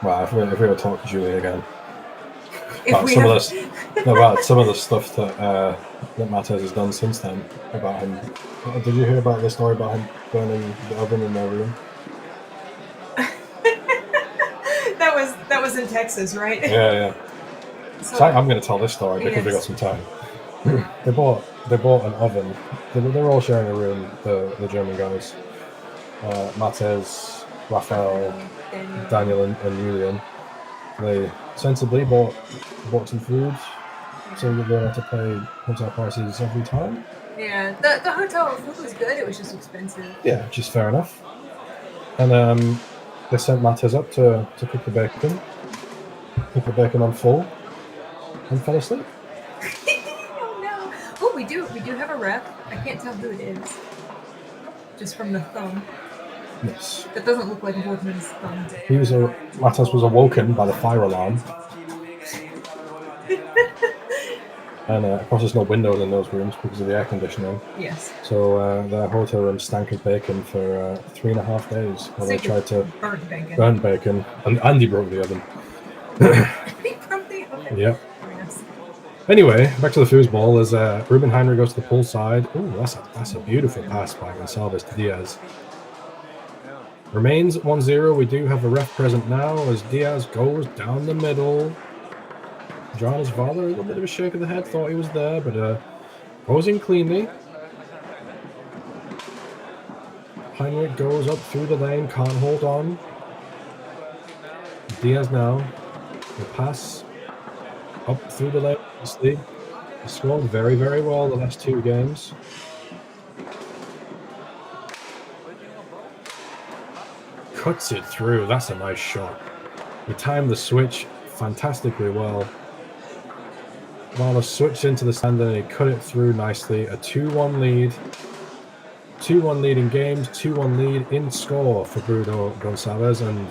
Well, if we were talking to Julie again If about we some have... of this, about some of the stuff that Matters has done since then, about him. Did you hear about the story about him burning the oven in their room? that was in Texas, right? Yeah. So I'm going to tell this story because we got some time. They bought an oven. They were all sharing a room. The German guys, Mattez, Raphael, Daniel, and Julian. They sensibly bought some food so that they don't have to pay hotel prices every time. Yeah, the hotel food was good. It was just expensive. Yeah, which is fair enough. And they sent Mattez up to cook the bacon. Cook the bacon on full, and fell asleep. Oh no! Oh, we do have a rep. I can't tell who it is, just from the thumb. Yes. That doesn't look like a Woodman's thumb. Mattez was awoken by the fire alarm. And of course, there's no windows in those rooms because of the air conditioning. Yes. So their hotel room stank of bacon for 3.5 days while they tried to burn bacon. And Andy broke the oven. He broke the oven? Yeah. Yes. Anyway, back to the foosball as Ruben Heinrich goes to the pull side. Ooh, that's a beautiful pass by Gonçalves to Diaz. Remains 1-0. We do have a ref present now as Diaz goes down the middle. Joanna's father, a little bit of a shake of the head, thought he was there, but goes in cleanly. Heinrich goes up through the lane, can't hold on. Diaz now, the pass up through the lane. He scored very, very well the last 2 games. Cuts it through. That's a nice shot. He timed the switch fantastically well. Marla switched into the stand and he cut it through nicely. A 2-1 lead. 2-1 lead in games, 2-1 lead in score for Bruno Gonçalves and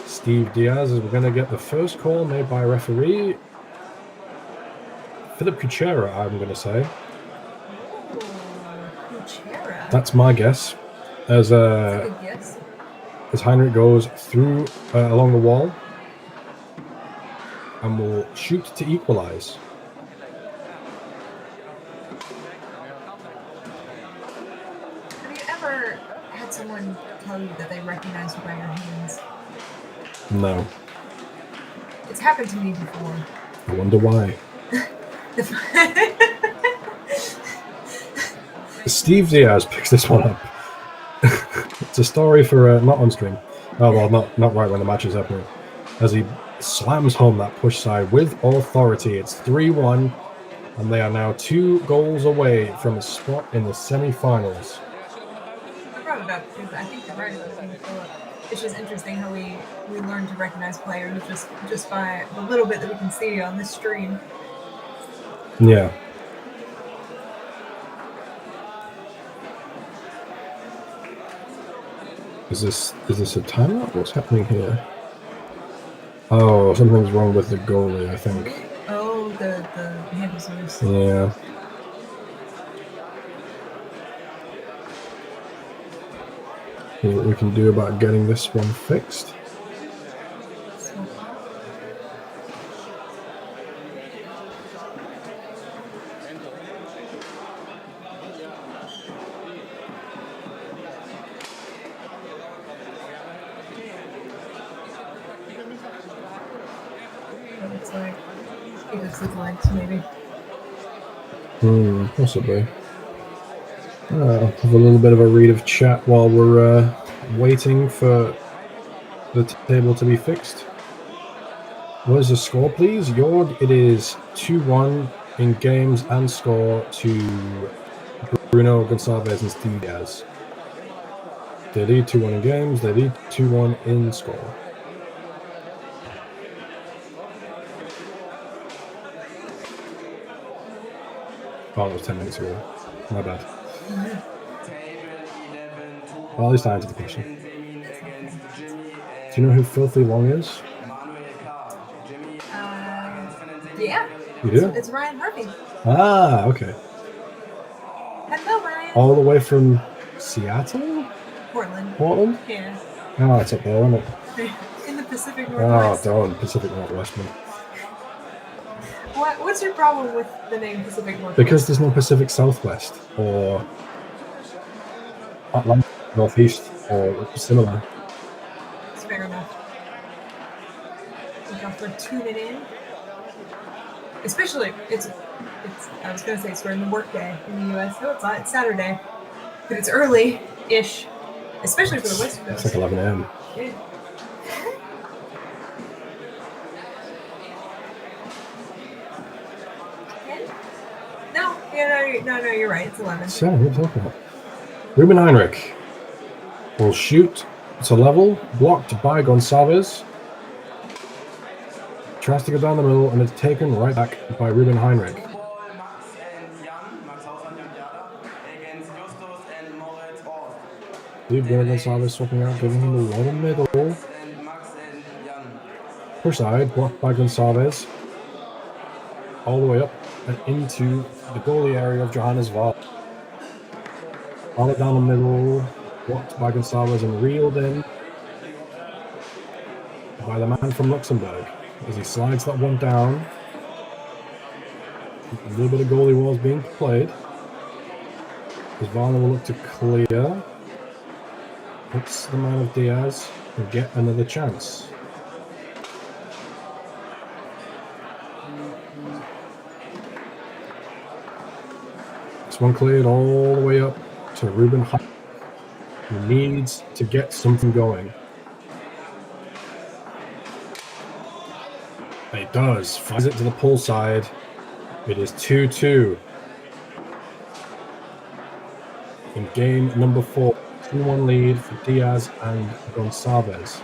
Steve Diaz, as we're going to get the first call made by referee Philip Kuchera, I'm going to say. Kuchera. That's my guess. As That's a good guess. As Heinrich goes through along the wall and will shoot to equalize. Have you ever had someone tell you that they recognize you by your hands? No. It's happened to me before. I wonder why. Steve Diaz picks this one up. It's a story for not on stream. Oh well, not right when the match is happening. As he slams home that push side with authority. It's 3-1, and they are now 2 goals away from a spot in the semifinals. I brought it up because I think you're right about it, Philip. It's just interesting how we learn to recognize players just by the little bit that we can see on this stream. Yeah. Is this a timeout? What's happening here? Oh, something's wrong with the goalie, I think. Oh, the handles loose. Yeah. See what we can do about getting this one fixed. Maybe. Possibly. I'll have a little bit of a read of chat while we're waiting for the table to be fixed. What is the score, please? Jorg, it is 2-1 in games and score to Bruno Gonçalves and Steve Diaz. They lead 2-1 in games, they lead 2-1 in score. Oh, it was 10 minutes ago. My bad. Well, at least I answered the question. Do you know who Filthy Long is? Yeah. You do? It's Ryan Harvey. Ah, okay. Hello, Ryan. All the way from Seattle? Portland. Portland? Yeah. Oh, it's up there, isn't it? In the Pacific Oh, Northwest. darn, Pacific Northwest, man. What's your problem with the name Pacific Northwest? Because there's no Pacific Southwest or Atlantic Northeast or similar. It's fair enough. Thank y'all for tuning in. Especially, it's. I was gonna say it's during the workday in the U.S. No, it's not. It's Saturday, but it's early-ish, especially for the West Coast. It's like 11 a.m. Yeah. No, you're right. It's 11. So, what are you talking about? Ruben Heinrich will shoot to level, blocked by Gonçalves. Tries to go down the middle, and it's taken right back by Ruben Heinrich. Steve Gonçalves swapping out, giving him a lot of middle. Push side, blocked by Gonçalves. All the way up and into the goalie area of Johannes Wahl. All it down the middle, blocked by Gonçalves and reeled in by the man from Luxembourg as he slides that one down. A little bit of goalie walls being played. As Varner will look to clear. Hits the man of Diaz and get another chance. This one cleared all the way up to Ruben Heinrich, who needs to get something going. And he does. Finds it to the pull side. It is 2-2. In game number 4. 2-1 lead for Diaz and Gonçalves.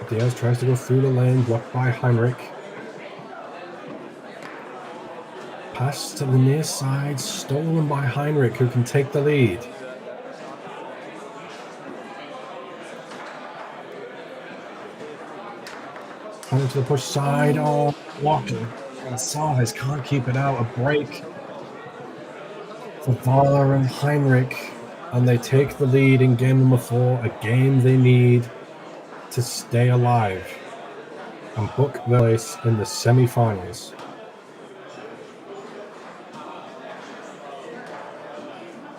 Diaz tries to go through the lane, blocked by Heinrich. Pass to the near side, stolen by Heinrich, who can take the lead. Heinrich to the push side, oh, blocked. Gonçalves can't keep it out. A break for Waller and Heinrich, and they take the lead in game number 4, a game they need to stay alive and book their place in the semifinals.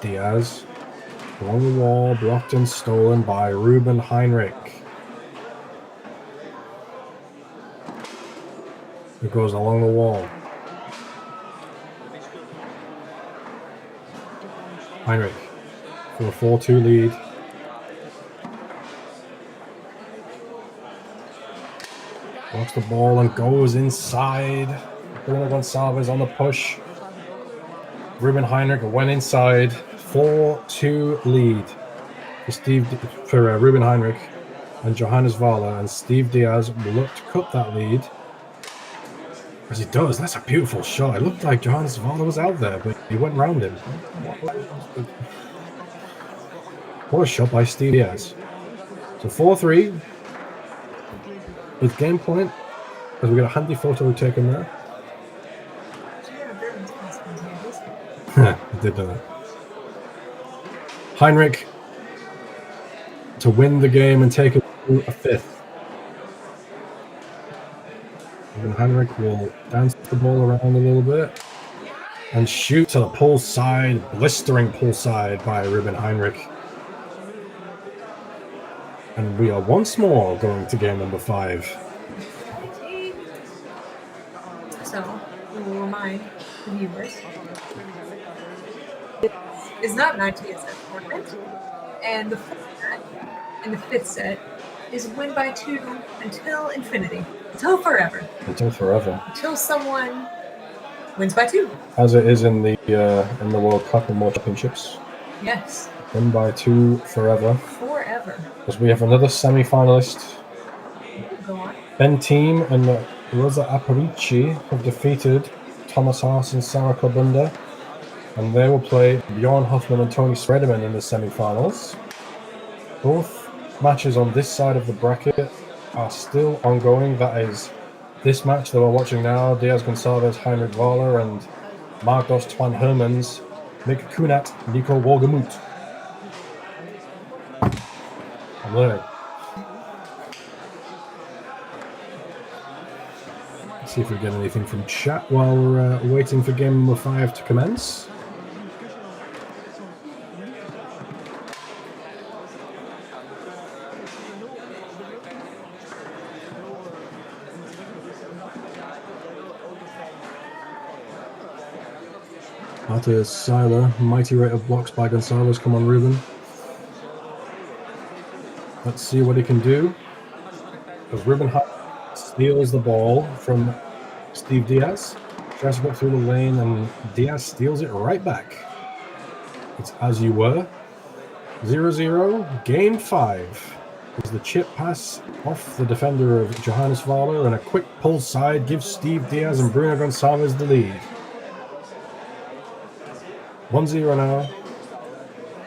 Diaz along the wall, blocked and stolen by Ruben Heinrich. It goes along the wall. Heinrich for a 4-2 lead. Blocks the ball and goes inside. Bruno Gonçalves on the push. Ruben Heinrich went inside. 4-2 lead for Ruben Heinrich and Johannes Wahl, and Steve Diaz will look to cut that lead. As he does, that's a beautiful shot. It looked like Johannes Wahl was out there, but he went round him. What a shot by Steve Diaz. So 4-3. With game point, as we got a handy photo taken there. I did know that. Heinrich to win the game and take it to a 5th. And Heinrich will dance the ball around a little bit and shoot to the pull side, blistering pull side by Ruben Heinrich. And we are once more going to game number 5. So, we will remind the viewers, it's not an ITSF tournament, and the 5th set is win by 2 until infinity, until forever. Until forever. Until someone wins by 2. As it is in the World Cup and World Championships. Yes. Win by 2 forever. Forever. Because we have another semi-finalist. Go on. Ben Team and Rosa Aparici have defeated Thomas Haas and Sarah Kobunda, and they will play Bjorn Hoffman and Tony Spredeman in the semi-finals. Both matches on this side of the bracket are still ongoing. That is this match that we're watching now, Diaz Gonçalves, Heinrich Wahler, and Marcos Twan Hermans, Mick Kunat, Nico Wolgemuth. I'm learning. Let's see if we get anything from chat while we're waiting for game number 5 to commence. Arthur Seiler, mighty rate of blocks by Gonçalves. Come on, Ruben. Let's see what he can do. As Ruben steals the ball from Steve Diaz, tries to get through the lane, and Diaz steals it right back. It's as you were. 0-0, game 5. As the chip pass off the defender of Johannes Wahler, and a quick pull side gives Steve Diaz and Bruno Gonçalves the lead. 1-0 now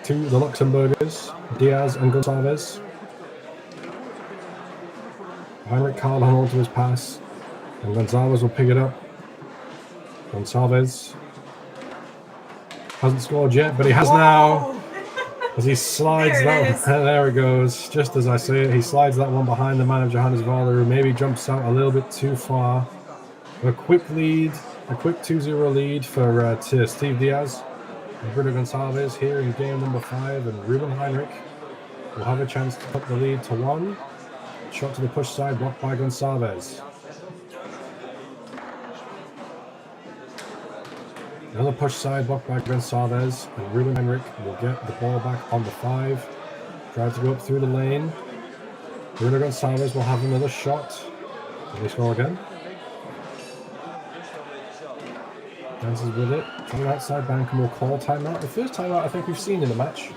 to the Luxembourgers, Diaz and Gonçalves. Heinrich Karl hung on to his pass, and Gonçalves will pick it up. Gonçalves hasn't scored yet, but he has now. As he slides there it goes. Just as I say it, he slides that one behind the man of Johannes Wahler, who maybe jumps out a little bit too far. A quick lead, a quick 2-0 lead for Steve Diaz. And Bruno Gonçalves here in game number 5, and Ruben Heinrich will have a chance to put the lead to 1. Shot to the push side, blocked by Gonçalves. Another push side, blocked by Gonçalves, and Ruben Heinrich will get the ball back on the 5. Tries to go up through the lane. Bruno Gonçalves will have another shot. Will they score again? Dances with it. To the outside bank, and will call timeout. The first timeout I think we've seen in the match.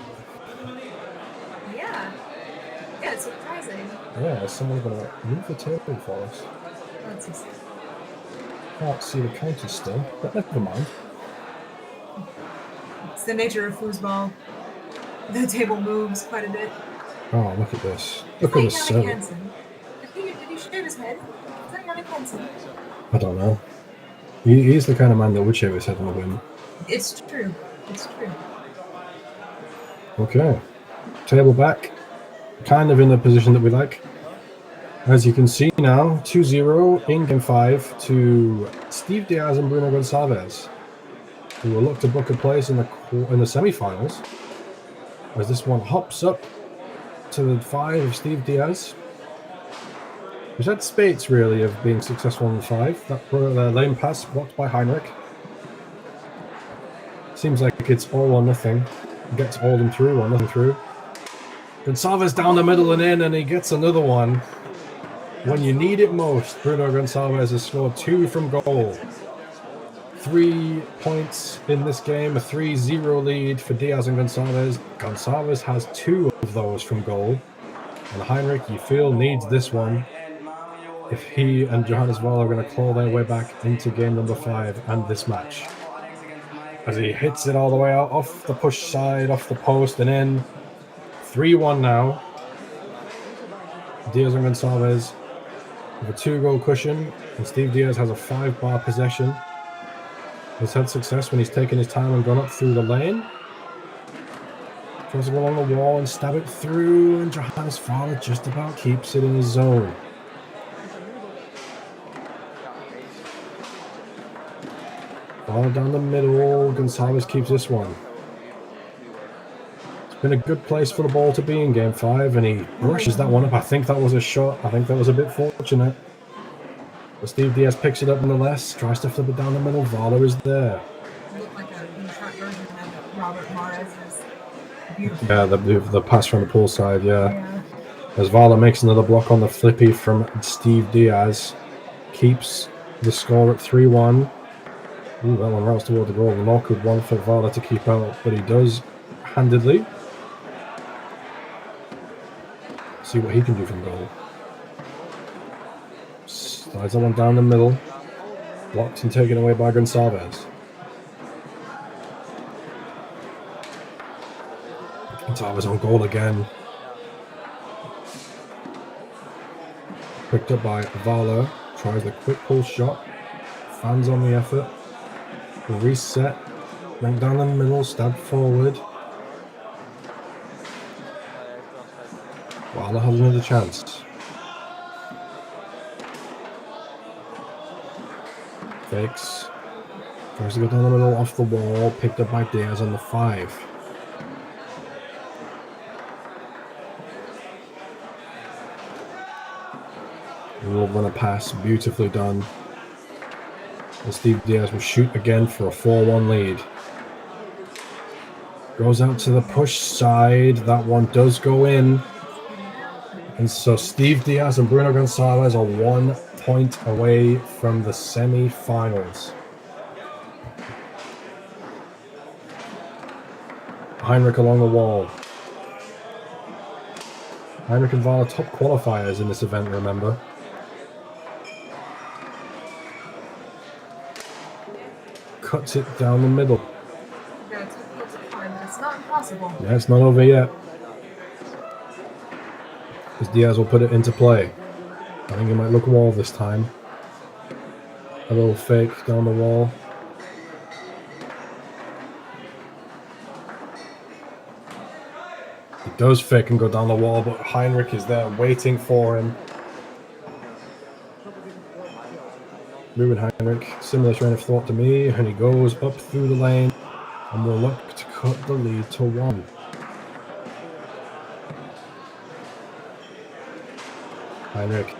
Yeah. Yeah, it's surprising. Yeah, is someone going to move the table for us? Let's see. Can't see the counter still, but never mind. It's the nature of foosball. The table moves quite a bit. Oh, look at this. Look at this server. Did he shave his head? Is that Yannick Hansen? I don't know. He's the kind of man that would shave his head on a whim. It's true. It's true. Okay. Table back. Kind of in the position that we like. As you can see now, 2-0 in game 5 to Steve Diaz and Bruno Gonçalves, who will look to book a place in the semi-finals. As this one hops up to the 5 of Steve Diaz, who's had spates really of being successful in the 5. That lane pass blocked by Heinrich. Seems like it's all or nothing. He gets all them through or nothing through. Gonçalves down the middle and in, and he gets another one. When you need it most, Bruno Gonçalves has scored 2 from goal. 3 points in this game, a 3-0 lead for Diaz and Gonçalves. Gonçalves has 2 of those from goal. And Heinrich, you feel, needs this one if he and Johannes Wahler are going to claw their way back into game number 5 and this match. As he hits it all the way out, off the push side, off the post, and in. 3-1 now. Diaz and Gonçalves with a 2-goal cushion, and Steve Diaz has a 5-bar possession. He's had success when he's taken his time and gone up through the lane. Tries to go along the wall and stab it through, and Johannes Wahler just about keeps it in his zone. Wahler down the middle, Gonçalves keeps this one. It's been a good place for the ball to be in game 5, and he brushes that one up. I think that was a shot. I think that was a bit fortunate. But Steve Diaz picks it up nonetheless, tries to flip it down the middle. Wahler is there. It looked like a short version of Robert Mahrez's beautiful. Yeah, the pass from the pool side, yeah. As Wahler makes another block on the flippy from Steve Diaz. Keeps the score at 3-1. Ooh, that one routes toward the goal. An awkward one for Wahler to keep out, but he does handedly. See what he can do from goal. Slides that one down the middle. Blocked and taken away by Gonçalves. Gonçalves on goal again. Picked up by Vala. Tries the quick pull shot. Fans on the effort. Reset. Went down the middle. Stabbed forward. Vala has another chance. Fakes. Tries to go down the middle off the wall. Picked up by Diaz on the 5. Will run a pass, beautifully done. And Steve Diaz will shoot again for a 4-1 lead. Goes out to the push side. That one does go in. And so Steve Diaz and Bruno Gonçalves are 1 point away from the semi-finals. Heinrich along the wall. Heinrich and Vala top qualifiers in this event, remember. Cuts it down the middle. It's not impossible. Yeah, it's not over yet. As Diaz will put it into play. I think he might look wall this time. A little fake down the wall. He does fake and go down the wall, but Heinrich is there waiting for him. Ruben Heinrich, similar train of thought to me, and he goes up through the lane and will look to cut the lead to 1. Heinrich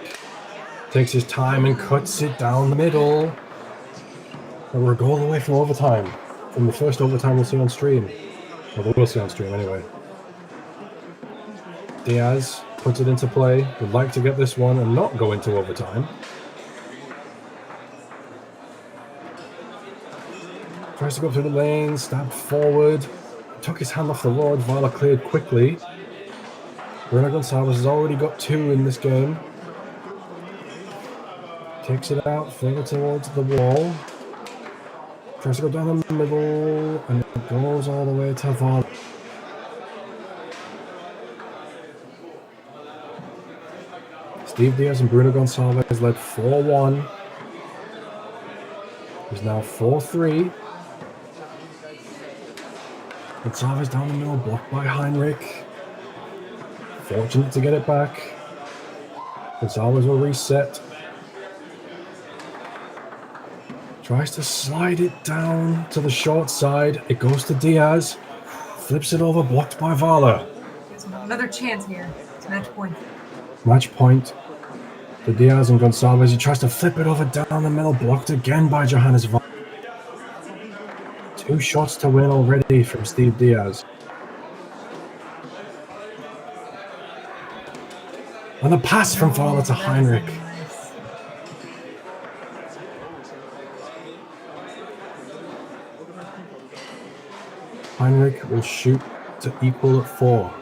takes his time and cuts it down the middle. And we're a goal away from overtime. From the first overtime we'll see on stream. Well, we'll see on stream anyway. Diaz puts it into play. Would like to get this one and not go into overtime. Tries to go through the lane, stabbed forward. Took his hand off the rod. Vala cleared quickly. Bruno Gonçalves has already got 2 in this game. Takes it out further towards the wall. Tries to go down the middle, and it goes all the way to Vala. Steve Diaz and Bruno Gonçalves led 4-1. It's now 4-3. Gonçalves down the middle, blocked by Heinrich. Fortunate to get it back. Gonçalves will reset. Tries to slide it down to the short side. It goes to Diaz. Flips it over, blocked by Vala. There's another chance here. It's match point. Match point to Diaz and Gonçalves. He tries to flip it over down the middle, blocked again by Johannes Vala. 2 shots to win already from Steve Diaz. And a pass from Vala to Heinrich. Heinrich will shoot to equal at 4.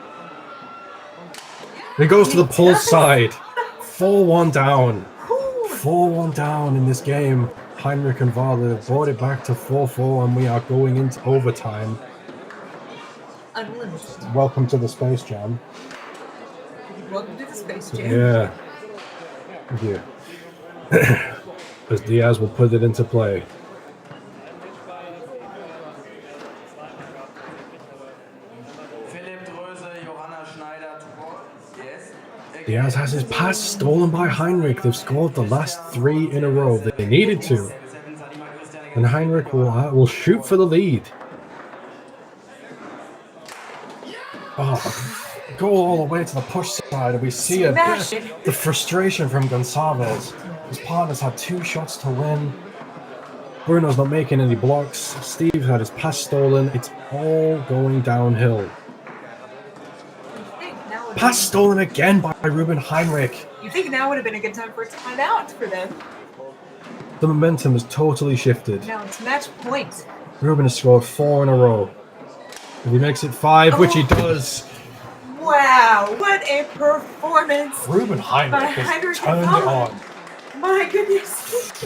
He goes to the pull side. 4-1 down. 4-1 down in this game. Heinrich and Vala have brought it back to 4-4, and we are going into overtime. Unlimited. Welcome to the Space Jam. Welcome to the Space Jam. Yeah. Thank you. As Diaz will put it into play. Diaz has his pass stolen by Heinrich. They've scored the last 3 in a row. They needed to. And Heinrich will shoot for the lead. Oh, go all the way to the push side, and we see the frustration from Gonçalves. His partner's had 2 shots to win. Bruno's not making any blocks. Steve had his pass stolen. It's all going downhill. Pass stolen again by Ruben Heinrich. You think now would have been a good time for a timeout for them? The momentum has totally shifted. Now it's match point. Ruben has scored 4 in a row. If he makes it 5, which he does. Wow, what a performance. Ruben Heinrich has turned it on. my goodness.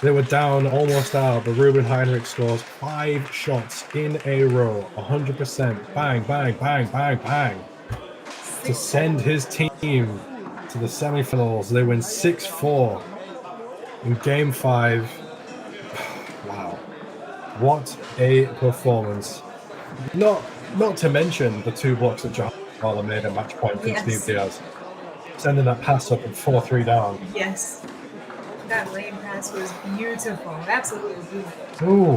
They were down almost out, but Ruben Heinrich scores 5 shots in a row, 100%, bang, bang, bang, bang, bang, to send his team to the semifinals. They win 6-4 in Game 5. Wow, what a performance! Not to mention the 2 blocks that Jahala made at match point from Steve Diaz, sending that pass up and 4-3 down. Yes. That lane pass was beautiful. Absolutely beautiful. Ooh,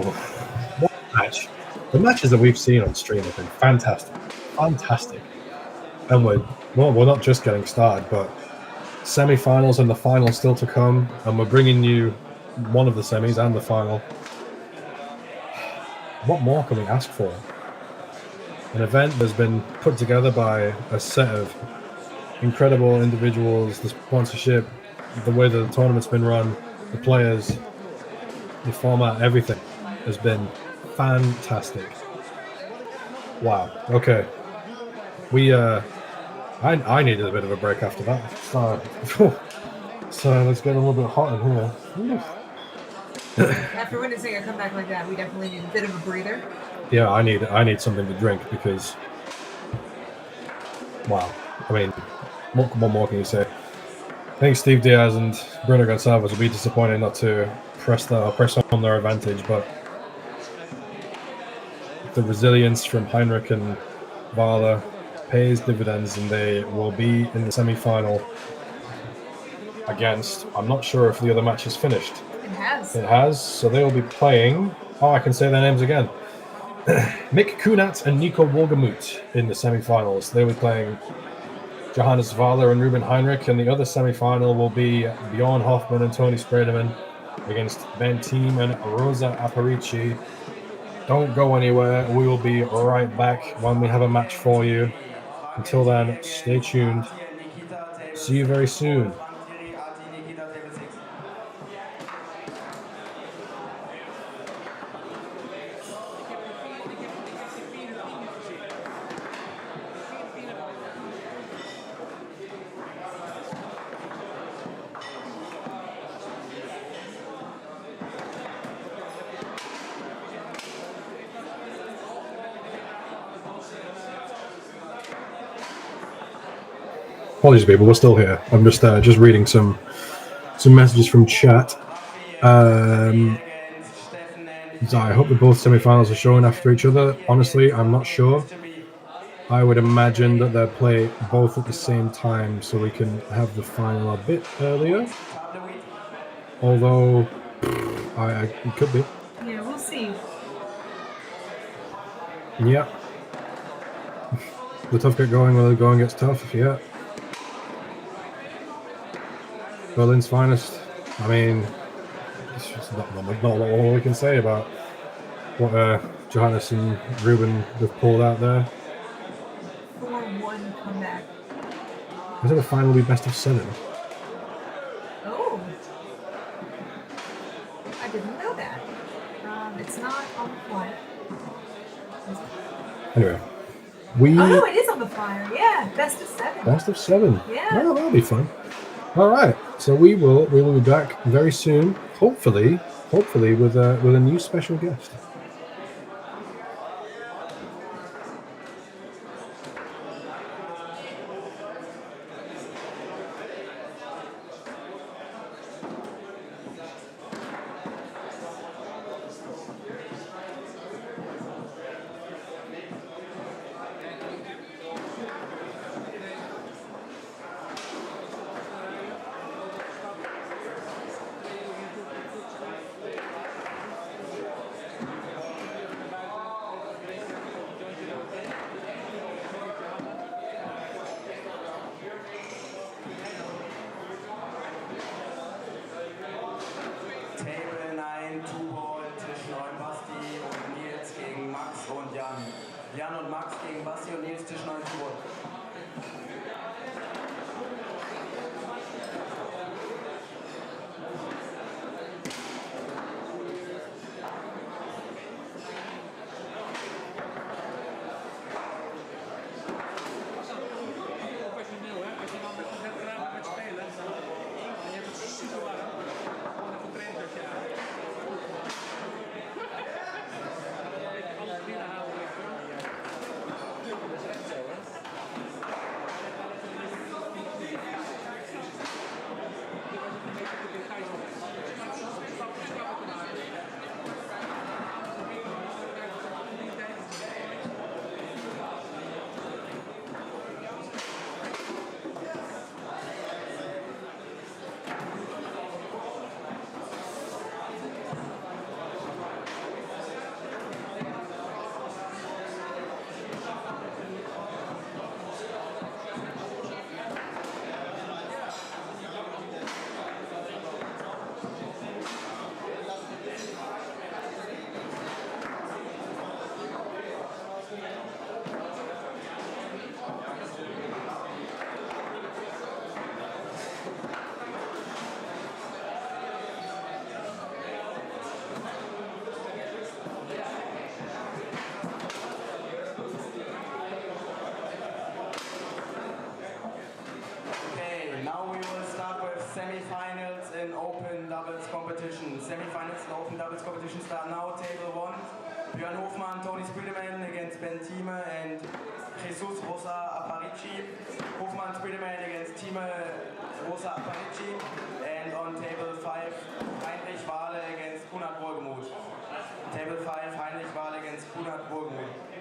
what a match. The matches that we've seen on stream have been fantastic. Fantastic. And we're not just getting started, but semi-finals and the final still to come. And we're bringing you one of the semis and the final. What more can we ask for? An event that's been put together by a set of incredible individuals, the sponsorship, the way the tournament's been run, the players, the format, everything has been fantastic. Wow. Okay. I needed a bit of a break after that. So let's get a little bit hot in here. After witnessing a comeback like that, we definitely need a bit of a breather. Yeah, I need something to drink because, wow. I mean, what more can you say? I think Steve Diaz and Bruno Gonçalves will be disappointed not to press on their advantage, but the resilience from Heinrich and Wahler pays dividends, and they will be in the semi-final against, I'm not sure if the other match is finished. It has, so they will be playing, I can say their names again, Mick Kunat and Nico Wolgemuth in the semi-finals. They will be playing Johannes Wahler and Ruben Heinrich, and the other semi-final will be Bjorn Hoffman and Tony Spredeman against Ben Team and Rosa Aparici. Don't go anywhere. We will be right back when we have a match for you. Until then, stay tuned. See you very soon. Apologies, people. We're still here. I'm just reading some messages from chat. So I hope that both semi-finals are showing after each other. Honestly, I'm not sure. I would imagine that they'll play both at the same time, so we can have the final a bit earlier. Although, it could be. Yeah, we'll see. Yeah. The tough get going when the going gets tough. Yeah. Berlin's finest. I mean, it's just not a lot we can say about what Johannes and Ruben have pulled out there. 4-1 comeback. I think the final will be best of 7. Oh. I didn't know that. It's not on the flyer. Anyway. Oh, no, it is on the flyer. Yeah, best of 7. Best of 7. Yeah. Well, that'll be fun. All right, so we will be back very soon, hopefully with a new special guest. Jan und Max gegen Basti und Nils, Tisch 9 zu Board. competition, semi-finals in open doubles competition start now. Table 1, Björn Hofmann, Tony Spreedeman against Ben Thieme and Jesus Rosa Aparici. Hofmann Spreedeman against Thieme Rosa Aparici. And on table 5, Heinrich Wahle against Kunat Wohlgemuth. Table 5, Heinrich Wahle against Kunat Wohlgemuth.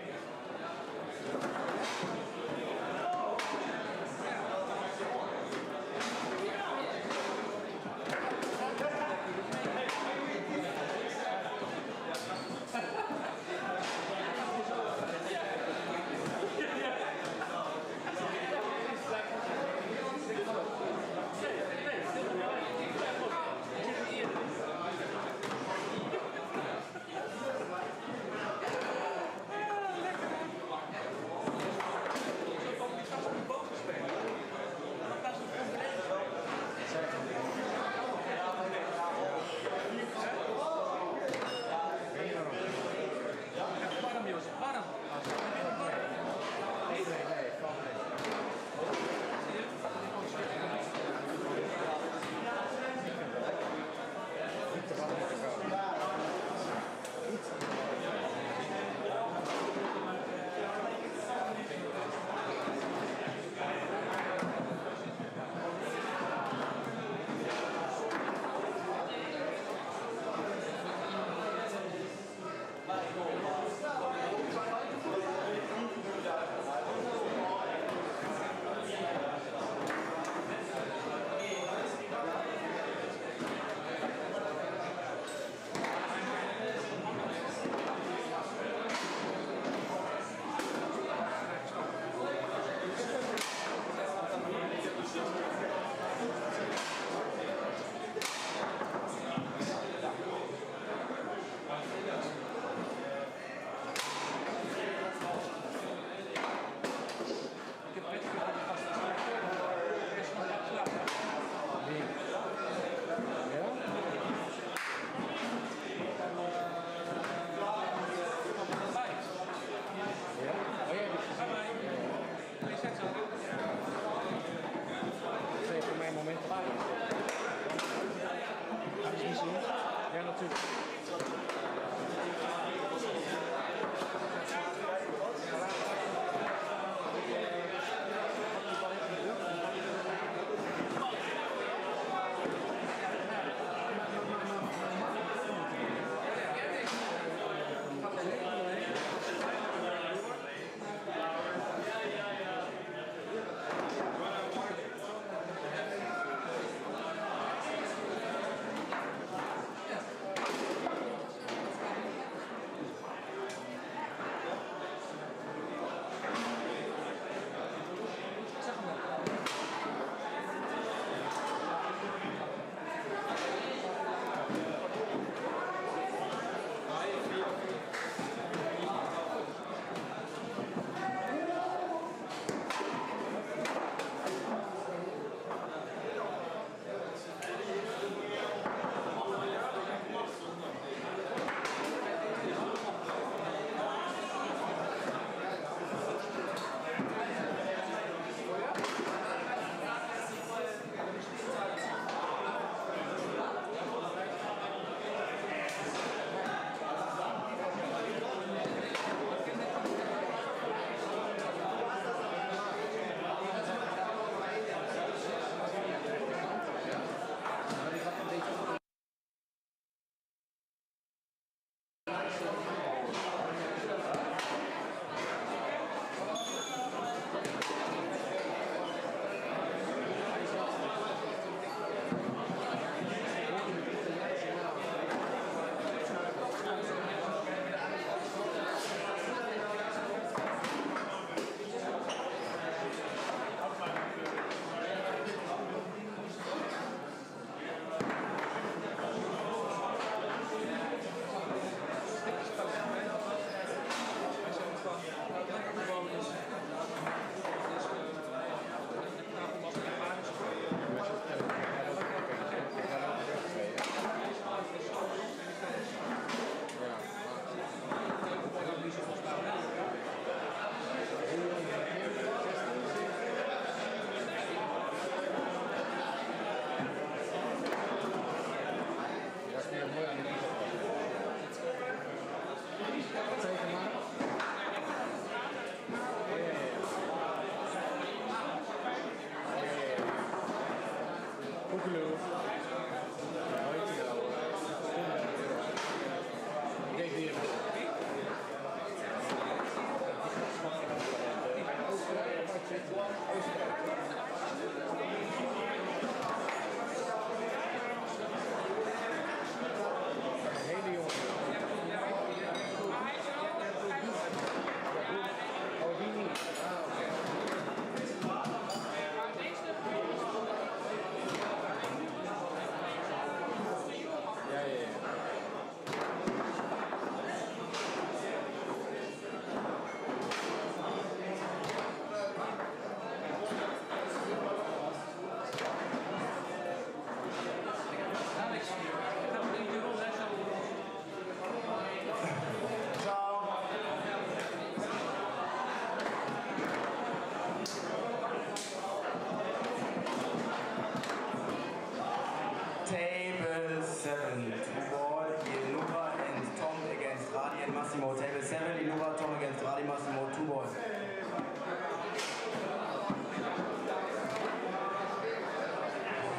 Table 7, two-ball, Illuva and Tom against Radi and Massimo. Table 7, Illuva, Tom against Radi, Massimo, two-ball.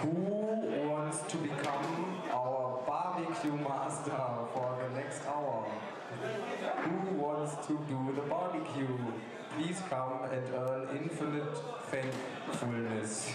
Who wants to become our barbecue master for the next hour? Who wants to do the barbecue? Please come and earn infinite thankfulness.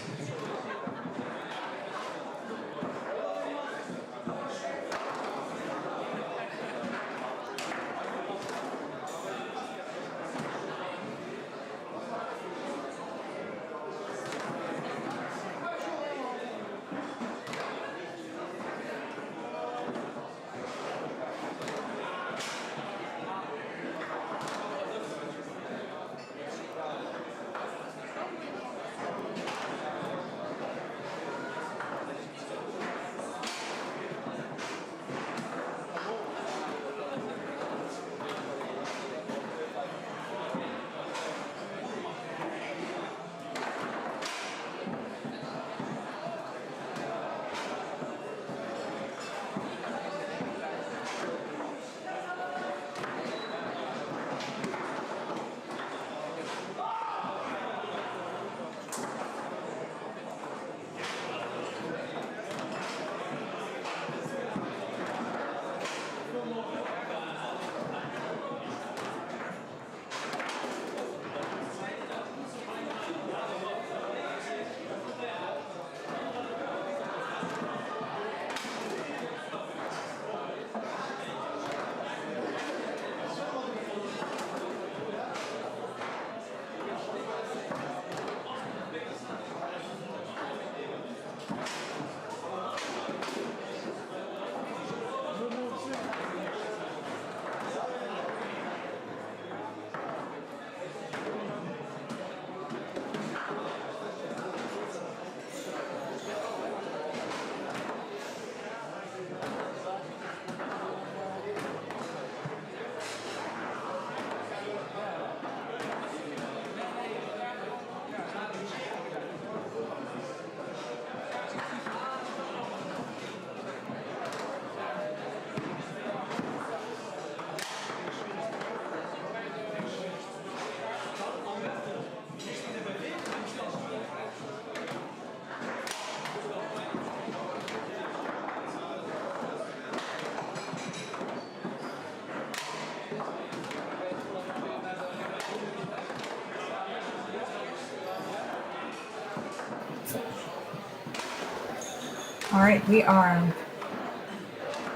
All right, we are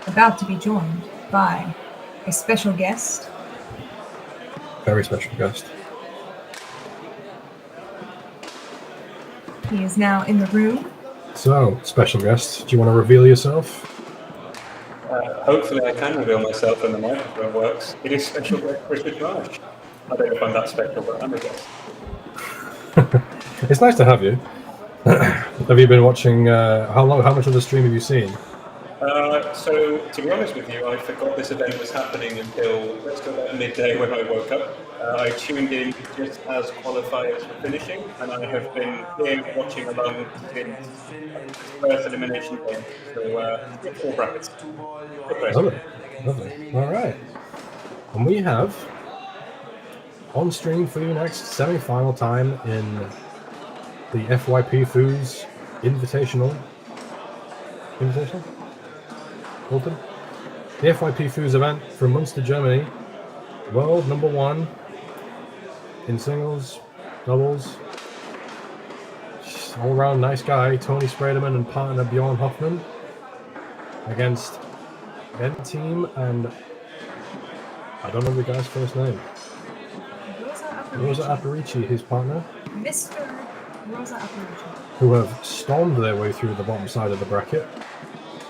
about to be joined by a special guest. Very special guest. He is now in the room. So, special guest, do you want to reveal yourself? Hopefully I can reveal myself when the microphone works. It is special guest Richard Marsh. I don't know if I'm that special, but I'm a guest. It's nice to have you. Have you been watching, how much of the stream have you seen? So, to be honest with you, I forgot this event was happening until let's go about midday when I woke up. I tuned in just as qualifiers were finishing, and I have been here watching along since first elimination game. So, 4 brackets. Lovely. Lovely. All right. And we have on stream for you next semi-final time in the Fypfoos Invitational. Open? The Fypfoos event from Muenster, Germany. World #1 in singles, doubles, all-round nice guy, Tony Sprederman and partner Bjorn Hoffman against Ben Team and I don't know the guy's first name. Rosa Aparici, his partner. Mr. Rosa Aparici. Who have stormed their way through the bottom side of the bracket,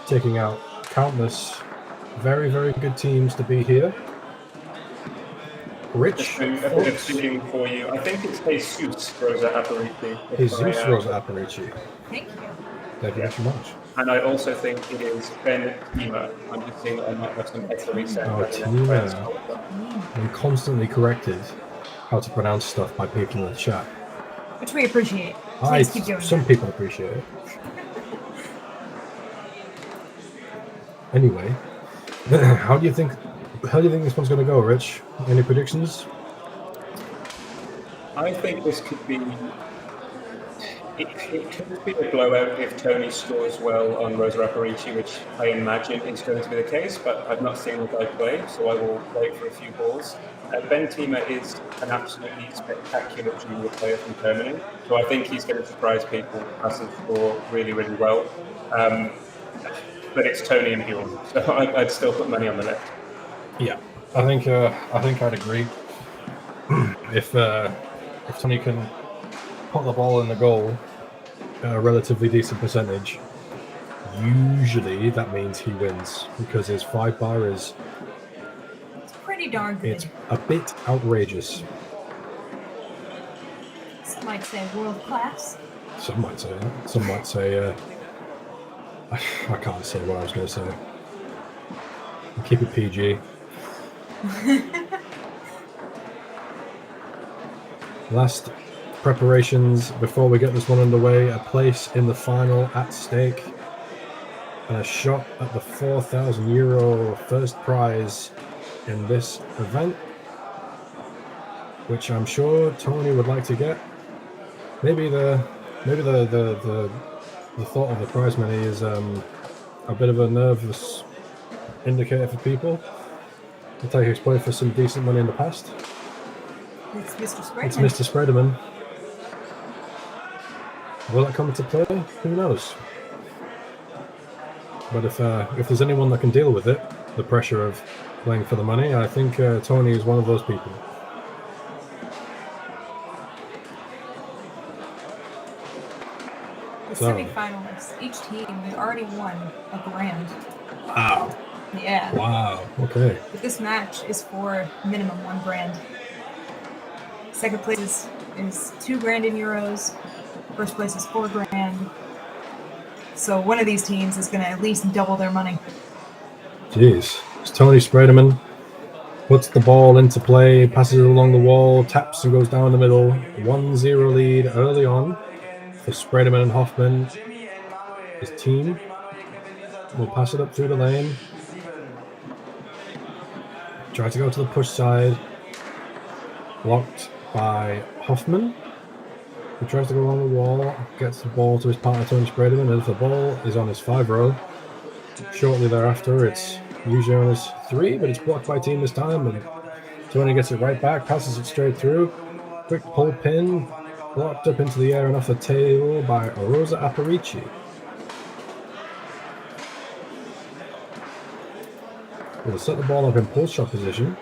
taking out countless very, very good teams to be here. Rich, just a bit of speaking for you. I think it's Jesus Rosa Aparici. Jesus Rosa Aparici. Thank you. Thank you very much. And I also think it is Ben Tima. I'm just saying that I might have some extra research. Oh, Tima. I'm constantly corrected how to pronounce stuff by people in the chat. Which we appreciate. Please keep doing some that. people appreciate it. Anyway, how do you think this one's going to go, Rich? Any predictions? I think this could be. It could be a blowout if Tony scores well on Rosa Aparici, which I imagine is going to be the case, but I've not seen the guy play, so I will wait for a few balls. Ben Tima is an absolutely spectacular junior player from Germany, so I think he's going to surprise people, passes the score really, really well. But it's Tony and Bjorn, so I'd still put money on the left. Yeah, I think I'd agree. If Tony can put the ball in the goal at a relatively decent percentage, usually that means he wins because his 5 bar is pretty darn good. It's a bit outrageous. Some might say world class. Some might say that. Some might say I can't say what I was going to say. I'll keep it PG. Last preparations before we get this one underway. A place in the final at stake. And a shot at the €4,000 first prize in this event. Which I'm sure Tony would like to get. Maybe the thought of the prize money is a bit of a nervous indicator for people. I think he's played for some decent money in the past. It's Mr. Sprederman. It's Mr. Sprederman. Will that come into play? Who knows? But if there's anyone that can deal with it, the pressure of playing for the money, I think Tony is one of those people. The semifinals, each team has already won $1,000. Wow. Yeah. Wow. Okay. But this match is for minimum $1,000. Second place is $2,000 in euros. First place is $4,000. So one of these teams is going to at least double their money. Jeez. It's Tony Sprederman. Puts the ball into play, passes it along the wall, taps and goes down the middle. 1-0 lead early on for Sprederman and Hoffman. His team will pass it up through the lane. Try to go to the push side. Blocked by Hoffman. He tries to go along the wall, gets the ball to his partner Tony Sprederman, and if the ball is on his 5 row, shortly thereafter it's usually on his 3, but it's blocked by team this time, and Tony gets it right back, passes it straight through. Quick pull pin, blocked up into the air and off the table by Rosa Aparici. We'll set the ball up in pull shot position.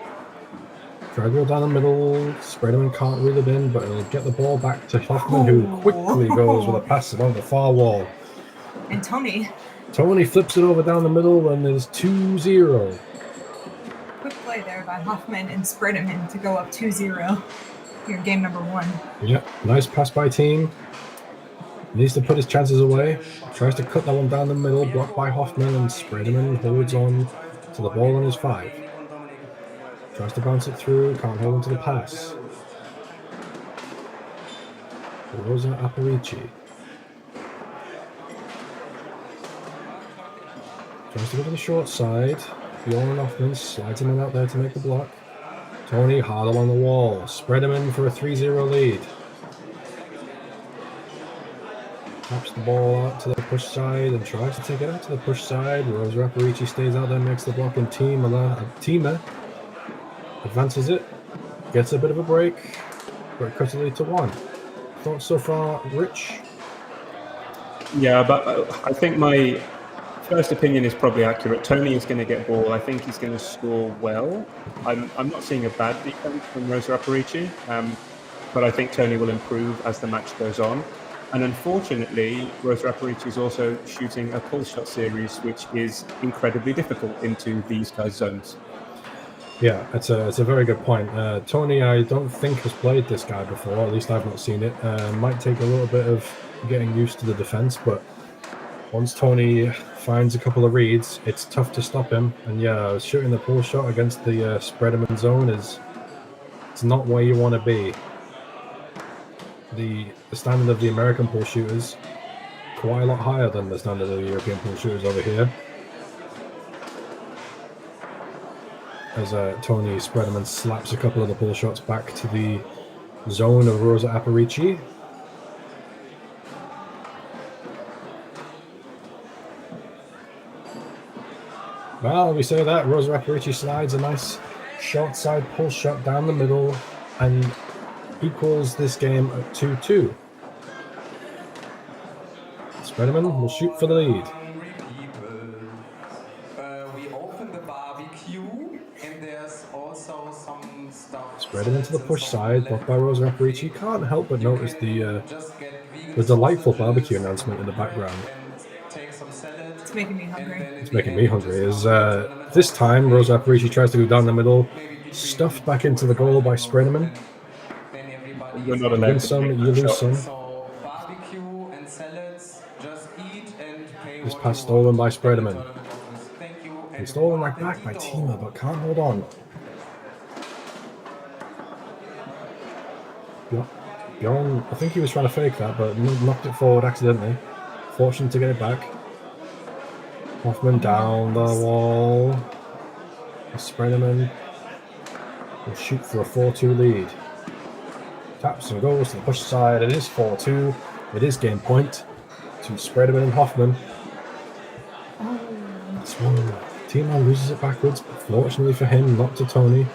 Try to go down the middle. Sprederman can't reel it in, but he'll get the ball back to Hoffman, who quickly goes with a pass along the far wall. And Tony flips it over down the middle, and there's 2-0. Quick play there by Hoffman and Sprederman to go up 2-0. Here, game number 1. Yeah, nice pass by team. Needs to put his chances away. Tries to cut that one down the middle, blocked by Hoffman, and Sprederman holds on to the ball on his 5. Tries to bounce it through, can't hold on to the pass. Rosa Aparici. Tries to go to the short side. Bjorn Hoffman slides him out there to make the block. Tony hard along the wall. Sprederman for a 3-0 lead. Taps the ball out to the push side and tries to take it out to the push side. Rosa Aparici stays out there, makes the block, and Tima advances it, gets a bit of a break, but it cuts the lead to 1. Thoughts so far, Rich? Yeah, but I think my first opinion is probably accurate. Tony is going to get ball. I think he's going to score well. I'm not seeing a bad defense from Rosa Aparici, but I think Tony will improve as the match goes on. And unfortunately, Rosa Aparici is also shooting a pull shot series, which is incredibly difficult into these guys' zones. Yeah, it's a very good point. Tony, I don't think has played this guy before. At least I've not seen it. Might take a little bit of getting used to the defense, but once Tony finds a couple of reads, it's tough to stop him. And yeah, shooting the pull shot against the Spreaderman zone it's not where you want to be. The standard of the American pull shooters quite a lot higher than the standard of the European pull shooters over here. As Tony Spreaderman slaps a couple of the pull shots back to the zone of Rosa Aparici. Well, we say that Rosa Aparici slides a nice short side pull shot down the middle and equals this game at 2-2. Spreaderman will shoot for the lead. We open the barbecue and there's also some stuff. Spreaderman to the push side, blocked by Rosa Aparici. Can't help but notice the delightful barbecue announcement in the background. It's making me hungry. It's making me hungry. This time, Rosa Aparici tries to go down the middle, stuffed back into the goal by Spreaderman. You're not You allowed win to some, take you that lose shot. some. So barbecue and salads, just eat and pay. This pass stolen by Spreaderman. Thank you. And stolen right back by Tima, but can't hold on. Bjorn, I think he was trying to fake that, but knocked it forward accidentally. Fortunate to get it back. Hoffman down the wall. Spreaderman will shoot for a 4-2 lead. Taps and goes to the push side. It is 4-2. It is game point to Spreaderman and Hoffman. That's one. Timo loses it backwards, but fortunately for him, not to Tony.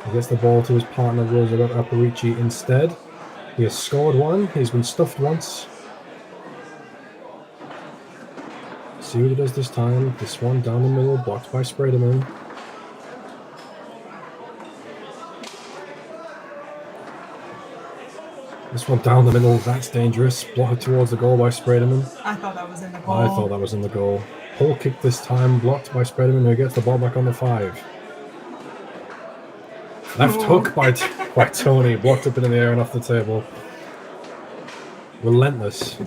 He gets the ball to his partner, Rosa Aparici, instead. He has scored one. He's been stuffed once. See what he does this time. This one down the middle, blocked by Spreaderman. This one down the middle, that's dangerous. Blocked towards the goal by Spreaderman. I thought that was in the goal. I thought that was in the goal. Pull kick this time, blocked by Spreaderman, who gets the ball back on the 5. Left hook by Tony, blocked up in the air and off the table. Relentless.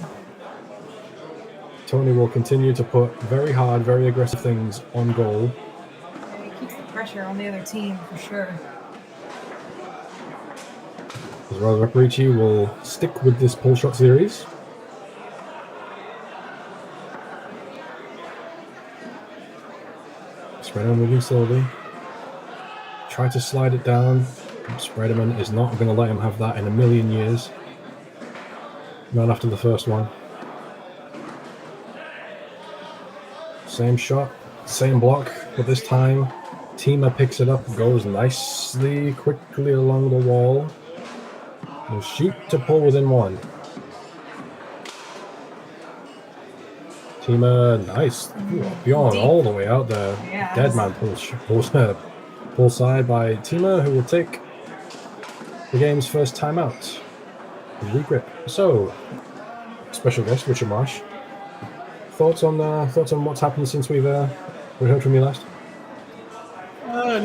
Tony will continue to put very hard, very aggressive things on goal. Yeah, it keeps the pressure on the other team for sure. As well, Aparici will stick with this pull shot series. Spreaderman moving slowly. Try to slide it down. Spreaderman is not going to let him have that in a million years. Not after the first one. Same shot, same block, but this time Tima picks it up, goes nicely, quickly along the wall. Will shoot to pull within 1. Tima, nice. Bjorn Deep. all the way out there. Yeah, Dead man pull side by Tima, who will take the game's first timeout. Regrip. So, special guest Richard Marsh. Thoughts on what's happened since we heard from you last?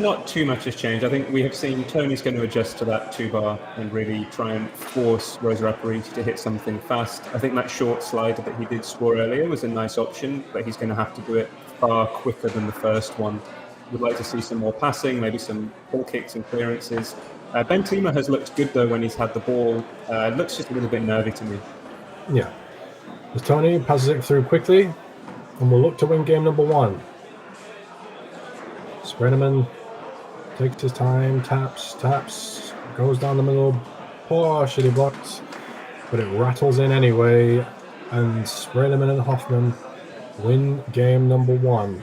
Not too much has changed. I think we have seen Tony's going to adjust to that 2-bar and really try and force Rosa Aparici to hit something fast. I think that short slide that he did score earlier was a nice option, but he's going to have to do it far quicker than the first one. We'd like to see some more passing, maybe some pull kicks and clearances. Ben Tima has looked good though when he's had the ball. Looks just a little bit nervy to me. Yeah. As Tony passes it through quickly, and we'll look to win game number 1. Spreaderman takes his time, taps, goes down the middle, partially blocked, but it rattles in anyway, and Spreaderman and Hoffman win game number 1.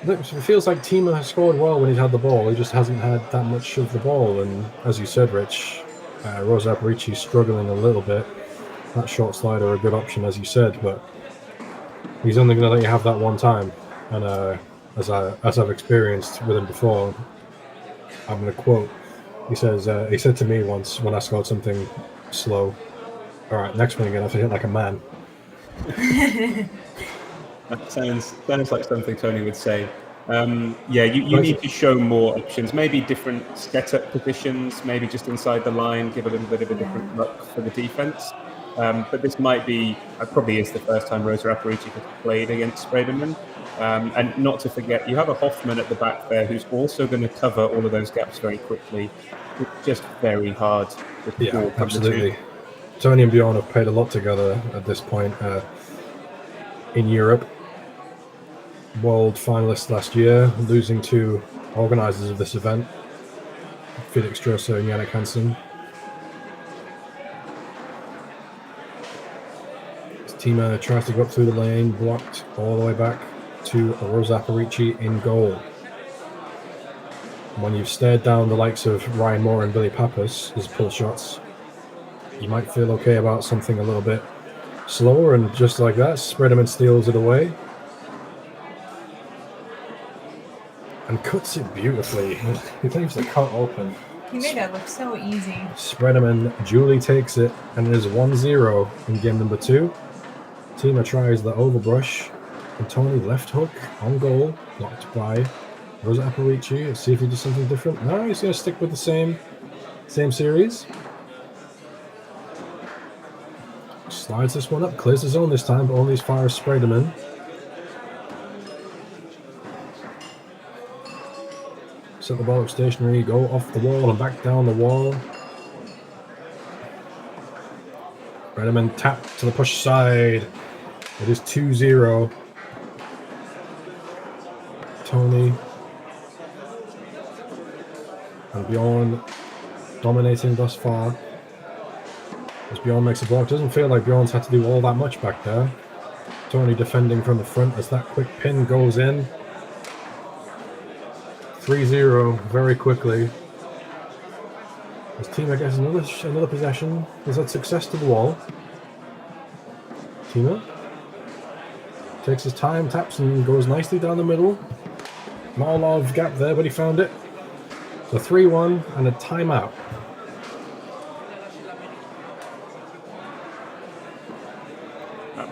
It feels like Tima has scored well when he's had the ball, he just hasn't had that much of the ball, and as you said, Rich, Rosa Aparici struggling a little bit. that short slider a good option, as you said, but he's only going to let you have that one time. And as I've experienced with him before, I'm going to quote. He said to me once when I scored something slow, "All right, next one you're going to have to hit like a man." That sounds like something Tony would say. Yeah, you need to show more options, maybe different setup positions, maybe just inside the line, give a little bit of a different look for the defense. But this might be, probably is the first time Rosa Aparici has played against Sprederman. And not to forget, you have a Hoffman at the back there who's also going to cover all of those gaps very quickly. It's just very hard to Yeah, score from absolutely. the two. Tony and Bjorn have played a lot together at this point in Europe. World finalists last year, losing to organisers of this event, Felix Stroser and Yannick Hansen. His teamer tries to go up through the lane, blocked all the way back to Rosa Aparici in goal. When you've stared down the likes of Ryan Moore and Billy Pappas as pull shots, you might feel okay about something a little bit slower, and just like that, Sprederman steals it away and cuts it beautifully. He leaves the cut open. He made that look so easy. Sprederman duly takes it, and it is 1-0 in game number 2. Tima tries the overbrush, and Tony left hook on goal, blocked by Rosa Aparici. Let's see if he does something different. No, he's going to stick with the same series. Slides this one up, clears the zone this time, but only as far as Sprederman. Set the ball up stationary, go off the wall and back down the wall. Sprederman tap to the push side. It is 2-0. Tony and Bjorn dominating thus far. As Bjorn makes a block, doesn't feel like Bjorn's had to do all that much back there. Tony defending from the front as that quick pin goes in. 3-0 very quickly. His teammate gets another possession. He's had success to the wall. Tima takes his time, taps and goes nicely down the middle. Not a lot of gap there, but he found it. So 3-1 and a timeout.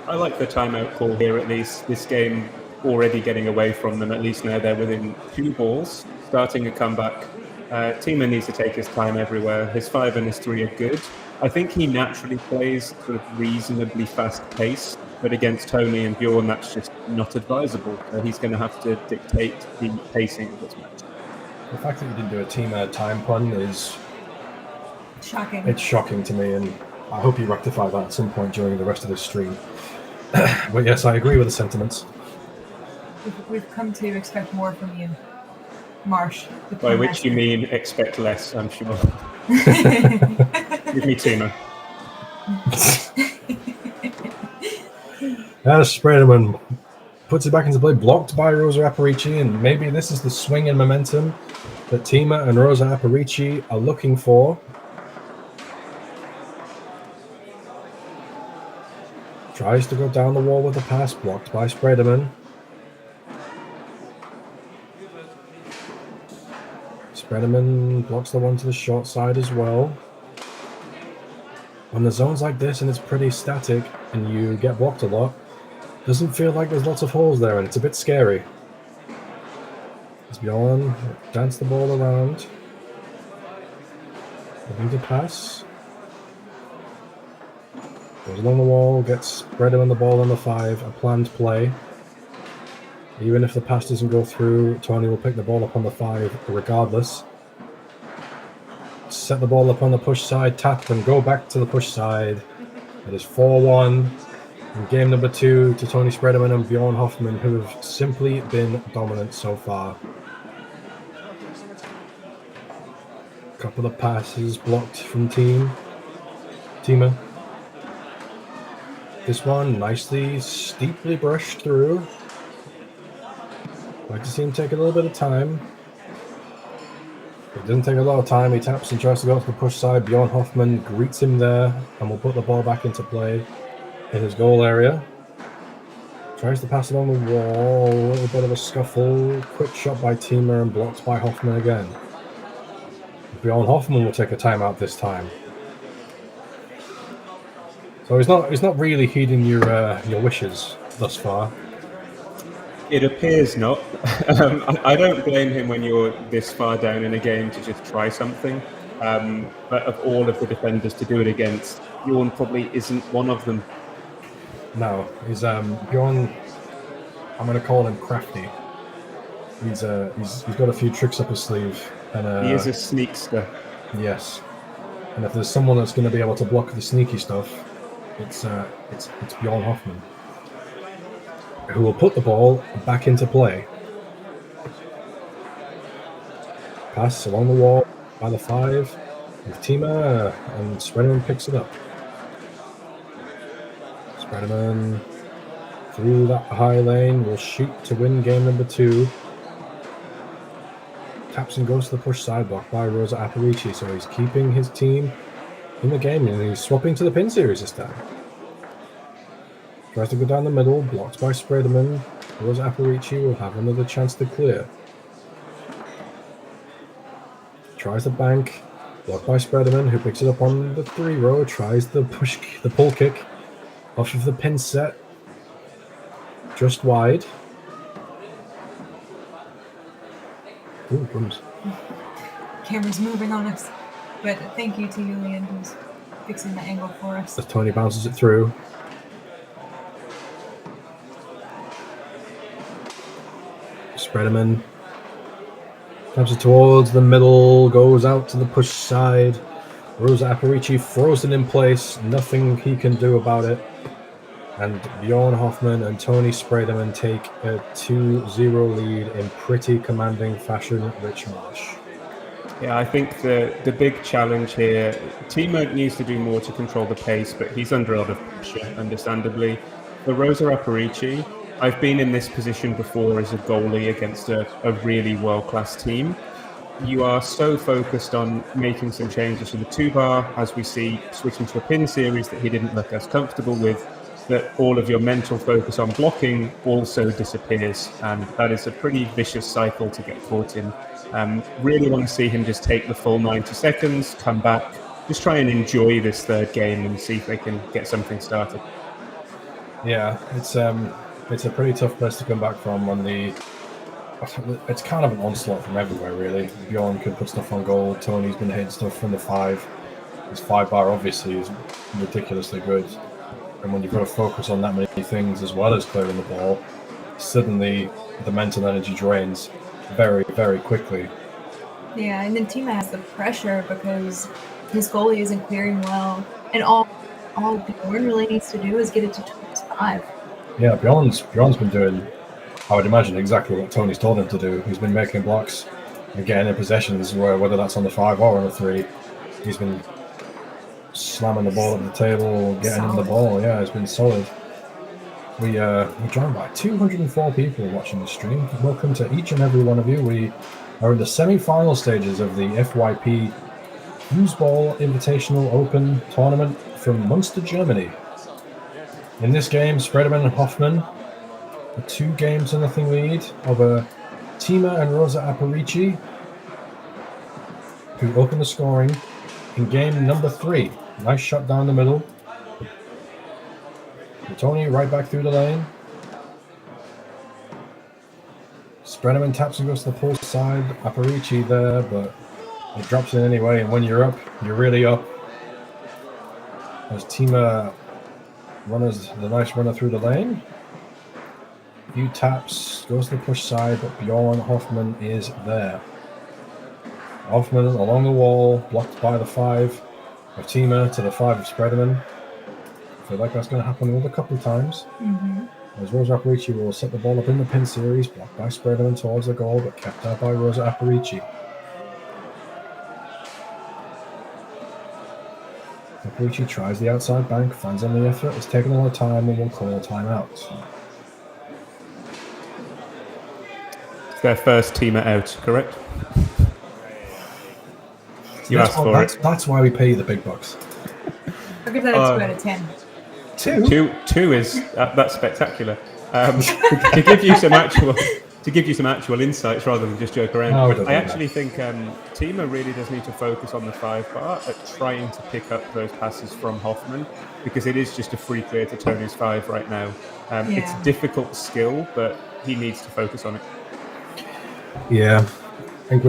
I like the timeout call here, at least. This game already getting away from them. At least now they're within 2 balls, starting a comeback. Tima needs to take his time everywhere. His 5 and his 3 are good. I think he naturally plays sort of reasonably fast pace, but against Tony and Bjorn, that's just not advisable. So he's going to have to dictate the pacing of this match. The fact that you didn't do a Tima time pun is Shocking. It's shocking to me, and I hope you rectify that at some point during the rest of this stream. But yes, I agree with the sentiments. We've come to expect more from you, Marsh. By which you mean expect less, I'm sure. Give me Tima. Sprederman puts it back into play, blocked by Rosa Aparici, and maybe this is the swing and momentum that Tima and Rosa Aparici are looking for. Tries to go down the wall with a pass, blocked by Sprederman. Sprederman blocks the one to the short side as well. When the zone's like this and it's pretty static and you get blocked a lot, doesn't feel like there's lots of holes there, and it's a bit scary. As Bjorn dance the ball around. Looking to pass. Goes along the wall, gets Sprederman the ball on the 5, a planned play. Even if the pass doesn't go through, Tony will pick the ball up on the 5 regardless. Set the ball up on the push side, tap and go back to the push side. It is 4-1 in game number 2 to Tony Sprederman and Bjorn Hoffman, who have simply been dominant so far. Couple of passes blocked from Tima. This one nicely, steeply brushed through. Like to see him take a little bit of time. It doesn't take a lot of time. He taps and tries to go to the push side. Bjorn Hoffman greets him there and will put the ball back into play in his goal area. Tries to pass it on the wall. A little bit of a scuffle. Quick shot by Teamer and blocked by Hoffman again. Bjorn Hoffman will take a timeout this time. So he's not really heeding your wishes thus far. It appears not. I don't blame him when you're this far down in a game to just try something. But of all of the defenders to do it against, Bjorn probably isn't one of them. No, he's Bjorn. I'm going to call him crafty. He's got a few tricks up his sleeve, and He is a sneakster. Yes, and if there's someone that's going to be able to block the sneaky stuff, it's Bjorn Hoffman, who will put the ball back into play. Pass along the wall by the 5 with Tima, and Spreaderman picks it up. Spreaderman through that high lane will shoot to win game number 2. Taps and goes to the push side, blocked by Rosa Aparici, so he's keeping his team in the game, and he's swapping to the pin series this time. Tries to go down the middle, blocked by Spreaderman. Rosa Aparici will have another chance to clear. Tries the bank, blocked by Spreaderman, who picks it up on the 3 row, tries the pull kick off of the pin set, just wide. Ooh, crumbs. Camera's moving on us. But thank you to Julian, who's fixing the angle for us. As Tony bounces it through. Spreaderman taps it towards the middle, goes out to the push side. Rosa Aparici frozen in place, nothing he can do about it. And Bjorn Hoffman and Tony Spreaderman take a 2-0 lead in pretty commanding fashion, Rich Marsh. Yeah, I think the big challenge here, Timo needs to do more to control the pace, but he's under a lot of pressure, understandably. For Rosa Aparici, I've been in this position before as a goalie against a really world-class team. You are so focused on making some changes to the 2-bar, as we see switching to a pin series that he didn't look as comfortable with, that all of your mental focus on blocking also disappears, and that is a pretty vicious cycle to get caught in. Really want to see him just take the full 90 seconds, come back, just try and enjoy this third game and see if they can get something started. Yeah, it's a pretty tough place to come back from when it's kind of an onslaught from everywhere, really. Bjorn can put stuff on goal, Tony's been hitting stuff from the 5. His 5-bar obviously is ridiculously good. And when you've got to focus on that many things as well as clearing the ball, suddenly the mental energy drains very, very quickly. Yeah, and then Tima has the pressure because his goalie isn't clearing well, and all Bjorn really needs to do is get it to 5. Yeah, Bjorn's been doing, I would imagine, exactly what Tony's told him to do. He's been making blocks, again, in possessions, whether that's on the 5 or on the 3. He's been slamming the ball at the table, getting him the ball. Yeah, it's been solid. We're joined by 204 people watching the stream. Welcome to each and every one of you. We are in the semi-final stages of the FYP Foosball Invitational Open Tournament from Muenster, Germany. In this game, Spreaderman and Hoffman, a 2-0 lead over Tima and Rosa Aparici, who open the scoring in game number 3. Nice shot down the middle. And Tony right back through the lane. Spreaderman taps and goes to the pull side. Aparici there, but it drops in anyway. And when you're up, you're really up. As Tima runners the nice runner through the lane. Few taps, goes to the push side, but Bjorn Hoffman is there. Hoffman along the wall, blocked by the 5 of Tima to the 5 of Spreaderman. I feel like that's going to happen another couple of times. As Rosa Aparici will set the ball up in the pin series, blocked by Spreaderman towards the goal, but kept out by Rosa Aparici. Aparici tries the outside bank, finds on the effort, is taking a lot of time, and will call timeout. It's their first Tima out, correct? You asked for it. That's why we pay you the big bucks. I'll give that a 2 out of 10. Two is that's spectacular. To give you some actual insights rather than just joke around. No, it doesn't I matter. actually think Timo really does need to focus on the 5 bar at trying to pick up those passes from Hoffman, because it is just a free clear to Tony's 5 right now. It's Yeah. difficult skill, but he needs to focus on it. Yeah, I think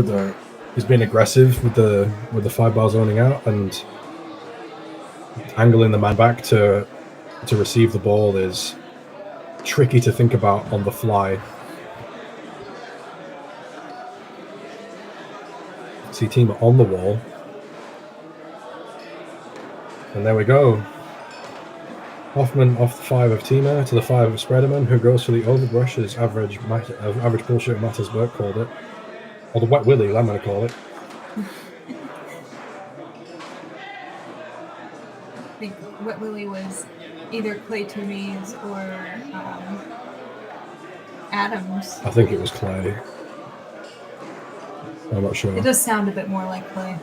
he's being aggressive with the 5 bar zoning out and angling the man back to receive the ball is tricky to think about on the fly. See Timo on the wall. And there we go. Hoffman off the 5 of Timo to the 5 of Spreaderman, who goes for the overbrush, as average bullshit Mattersburg called it. Or the wet willy, I'm going to call it. I think Wet Willy was either Clay Toomey's or Adams. I think it was Clay. I'm not sure. It does sound a bit more like Clay.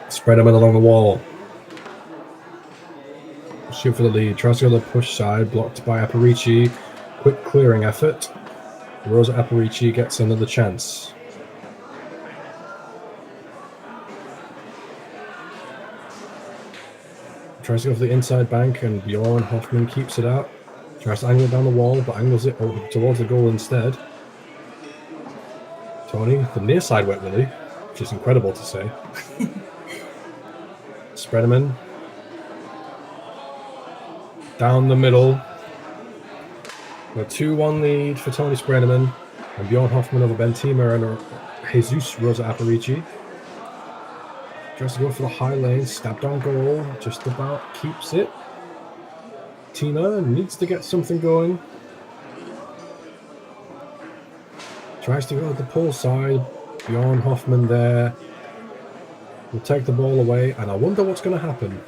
Spreaderman along the wall. Shoot for the lead. Tries to go to the push side. Blocked by Aparici. Quick clearing effort. Rosa Aparici gets another chance. Tries to go for the inside bank, and Bjorn Hoffman keeps it out. Tries to angle it down the wall, but angles it towards the goal instead. Tony, the near side Wet Willy, which is incredible to say. Spreaderman. Down the middle. A 2-1 lead for Tony Spreaderman. And Bjorn Hoffman over Ben Tima and Jesus Rosa Aparici. Tries to go for the high lane, stabbed on goal, just about keeps it. Tima needs to get something going. Tries to go to the pull side. Bjorn Hoffman there. Will take the ball away, and I wonder what's going to happen.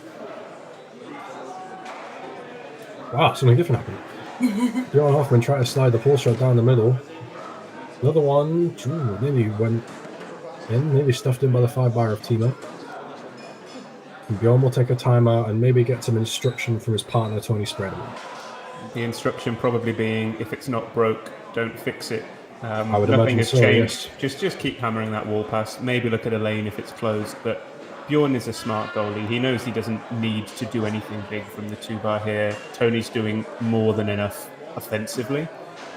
Wow, something different happened. Bjorn Hoffman tried to slide the pull shot down the middle. Another one, nearly went in, nearly stuffed in by the 5 bar of Tima. And Bjorn will take a timeout and maybe get some instruction from his partner, Tony Spreaderman. The instruction probably being, if it's not broke, don't fix it. I would nothing imagine has so, changed. yes. Just keep hammering that wall pass. Maybe look at a lane if it's closed. But Bjorn is a smart goalie. He knows he doesn't need to do anything big from the 2 bar here. Tony's doing more than enough offensively.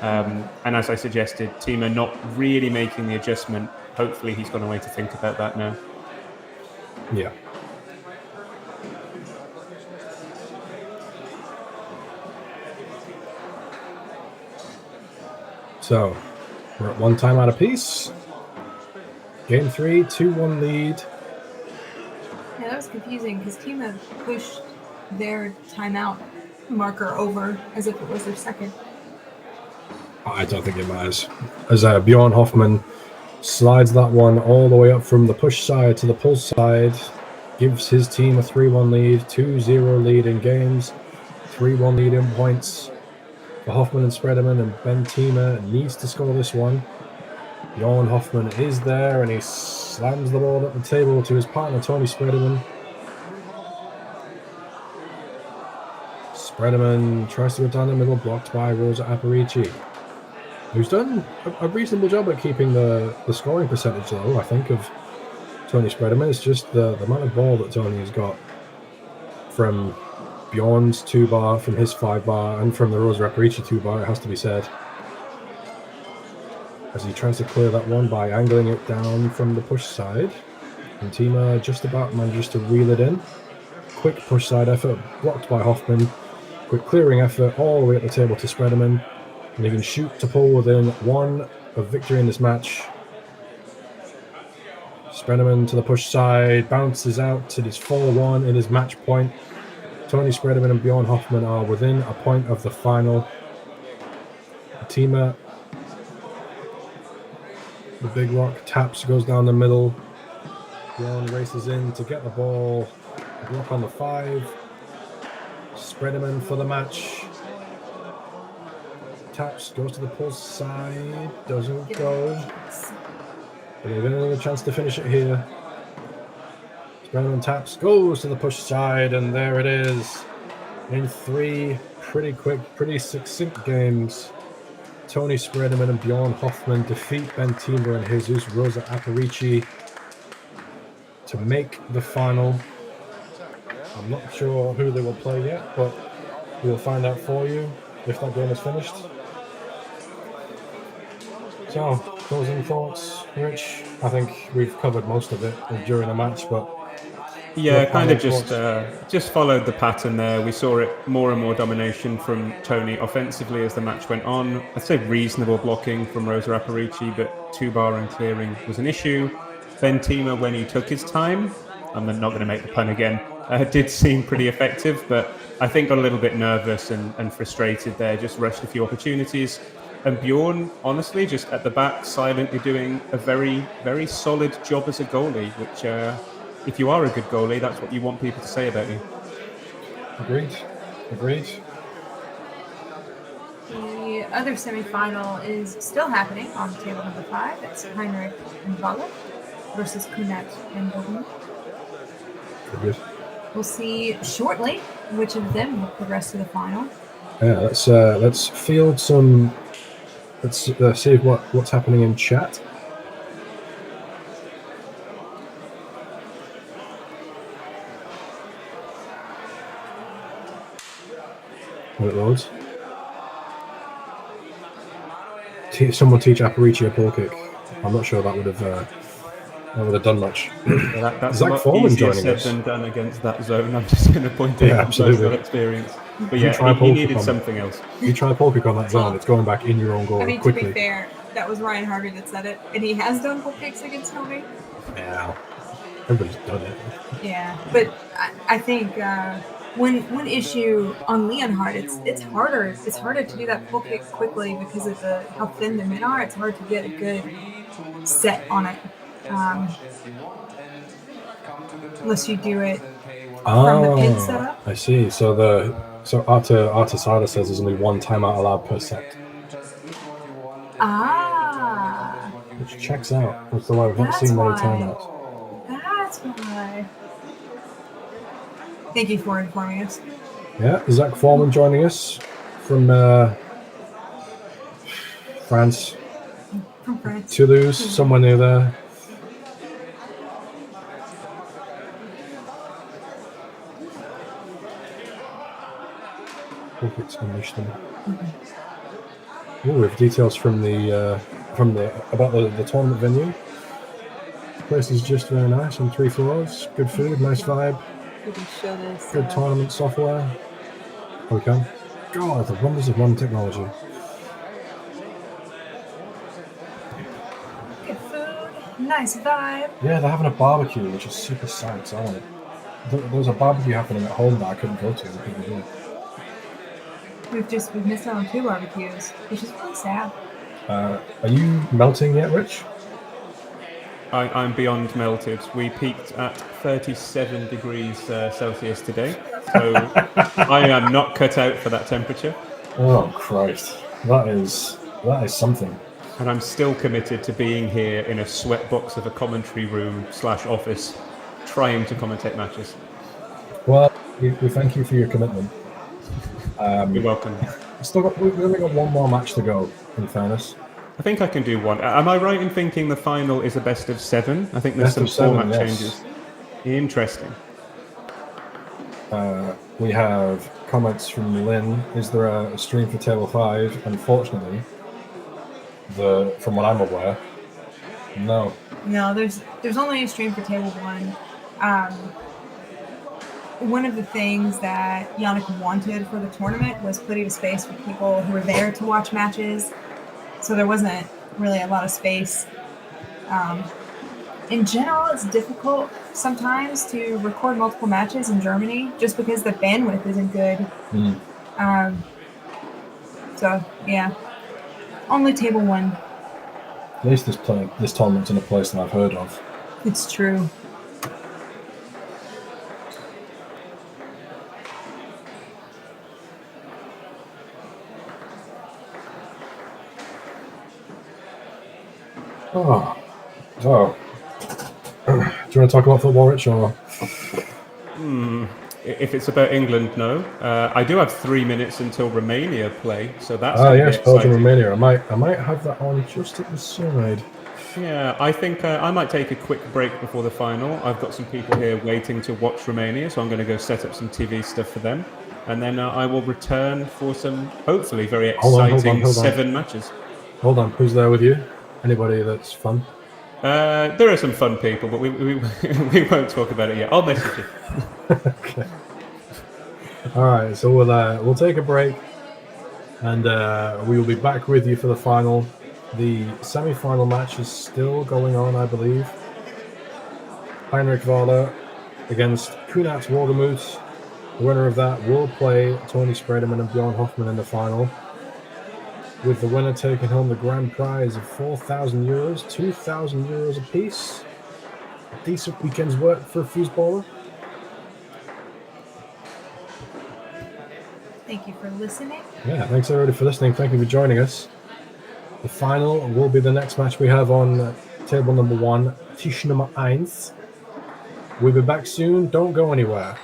And as I suggested, Timo not really making the adjustment. Hopefully he's gone away to think about that now. Yeah. So, we're at 1 timeout apiece. Game 3, 2-1 lead. Yeah, that was confusing because Tima pushed their timeout marker over as if it was their second. I don't think it matters. As Bjorn Hoffman slides that one all the way up from the push side to the pull side, gives his team a 3-1 lead, 2-0 lead in games, 3-1 lead in points. For Hoffman and Spreaderman, and Ben Tima needs to score this one. Bjorn Hoffman is there, and he slams the ball at the table to his partner, Tony Spreaderman. Spreaderman tries to go down the middle, blocked by Rosa Aparici, who's done a reasonable job at keeping the scoring percentage low, I think, of Tony Spreaderman. It's just the amount of ball that Tony has got from Bjorn's 2 bar, from his 5 bar, and from the Rosa Aparici 2 bar, it has to be said. As he tries to clear that one by angling it down from the push side. And Tima just about manages to reel it in. Quick push side effort, blocked by Hoffman. Quick clearing effort all the way at the table to Spreaderman. And he can shoot to pull within 1 of victory in this match. Spreaderman to the push side, bounces out. It is 4-1. It is match point. Tony Spreaderman and Bjorn Hoffman are within a point of the final. Tima, the big rock, taps, goes down the middle. Bjorn races in to get the ball. Block on the 5. Spreaderman for the match. Taps, goes to the pull side, doesn't go. But he'll get another chance to finish it here. Spreadman taps, goes to the push side, and there it is. In 3 pretty quick, pretty succinct games, Tony Spreadman and Bjorn Hoffman defeat Bentima and Jesus Rosa Aparici to make the final. I'm not sure who they will play yet, but we'll find out for you if that game is finished. So, closing thoughts, Rich? I think we've covered most of it during the match, but yeah, kind of thoughts? just followed the pattern there. We saw it more and more domination from Tony offensively as the match went on. I'd say reasonable blocking from Rosa Aparici, but 2-bar and clearing was an issue. Bentima, when he took his time, I'm not going to make the pun again, did seem pretty effective, but I think got a little bit nervous and frustrated there, just rushed a few opportunities. And Bjorn, honestly, just at the back, silently doing a very, very solid job as a goalie, which, if you are a good goalie, that's what you want people to say about you. Agreed. The other semifinal is still happening on table number 5. It's Heinrich and Walle versus Kunat and Bogman. Good. We'll see shortly which of them will progress to the final. Yeah, let's field some. Let's see what's happening in chat. When it loads. Someone teach Aparici a pull kick. I'm not sure that would have done much. Yeah, that's Zach a lot Foreman easier joining said us. than done against that zone. I'm just going to point out from personal experience. But yeah, he needed something else. You try a pull kick on that zone, it's going back in your own goal quickly. To be fair, that was Ryan Harvey that said it, and he has done pull kicks against Tony. Yeah, everybody's done it. Yeah, but I think one issue on Leonhart, it's harder. It's harder to do that pull kick quickly because of how thin the men are. It's hard to get a good set on it. Unless you do it from the pin setup. I see. So Artisada says there's only one timeout allowed per set. Which checks out. That's why we've not seen many timeouts. That's why. Thank you for informing us. Yeah, Zach Foreman joining us from France. From France. Toulouse, somewhere near there. Hope it's English then. We have details from the tournament venue. The place is just very nice on 3 floors. Good food, nice vibe. We can show this. Good tournament software. We can. God, the wonders of modern technology. Good food, nice vibe. Yeah, they're having a barbecue, which is super sad. So there was a barbecue happening at home that I couldn't go to. We've missed out on 2 barbecues, which is really sad. Are you melting yet, Rich? I'm beyond melted. We peaked at 37 degrees Celsius today, so I am not cut out for that temperature. Oh Christ, that is something. And I'm still committed to being here in a sweatbox of a commentary room / office, trying to commentate matches. Well, we thank you for your commitment. You're welcome. We've only got one more match to go, in fairness. I think I can do one. Am I right in thinking the final is a best of 7? I think there's some format changes. Interesting. We have comments from Lynn. Is there a stream for Table 5? Unfortunately, from what I'm aware, no. No, there's only a stream for Table 1. One of the things that Yannick wanted for the tournament was putting a space for people who were there to watch matches. So there wasn't really a lot of space. In general, it's difficult sometimes to record multiple matches in Germany just because the bandwidth isn't good. So, yeah. Only Table 1. At least this tournament's in a place that I've heard of. It's true. So, do you want to talk about football, Rich, or? If it's about England, no. I do have 3 minutes until Romania play, so that's Ah, going to yes, be Belgium, exciting. Romania. I might have that on just at the side. Yeah, I think I might take a quick break before the final. I've got some people here waiting to watch Romania, so I'm going to go set up some TV stuff for them. And then I will return for some, hopefully, very exciting Hold on. 7 matches. Hold on, who's there with you? Anybody that's fun? There are some fun people, but we we won't talk about it yet. I'll message you. Okay. All right, so we'll take a break, and we will be back with you for the final. The semi-final match is still going on, I believe. Heinrich Wahler against Kunat Waldemuth. The winner of that will play Tony Sprederman and Bjorn Hoffman in the final, with the winner taking home the grand prize of 4,000 euros, 2,000 euros apiece. A decent weekend's work for a foosballer. Thank you for listening. Yeah, thanks everybody for listening. Thank you for joining us. The final will be the next match we have on table number 1, Tisch Nummer 1. We'll be back soon. Don't go anywhere.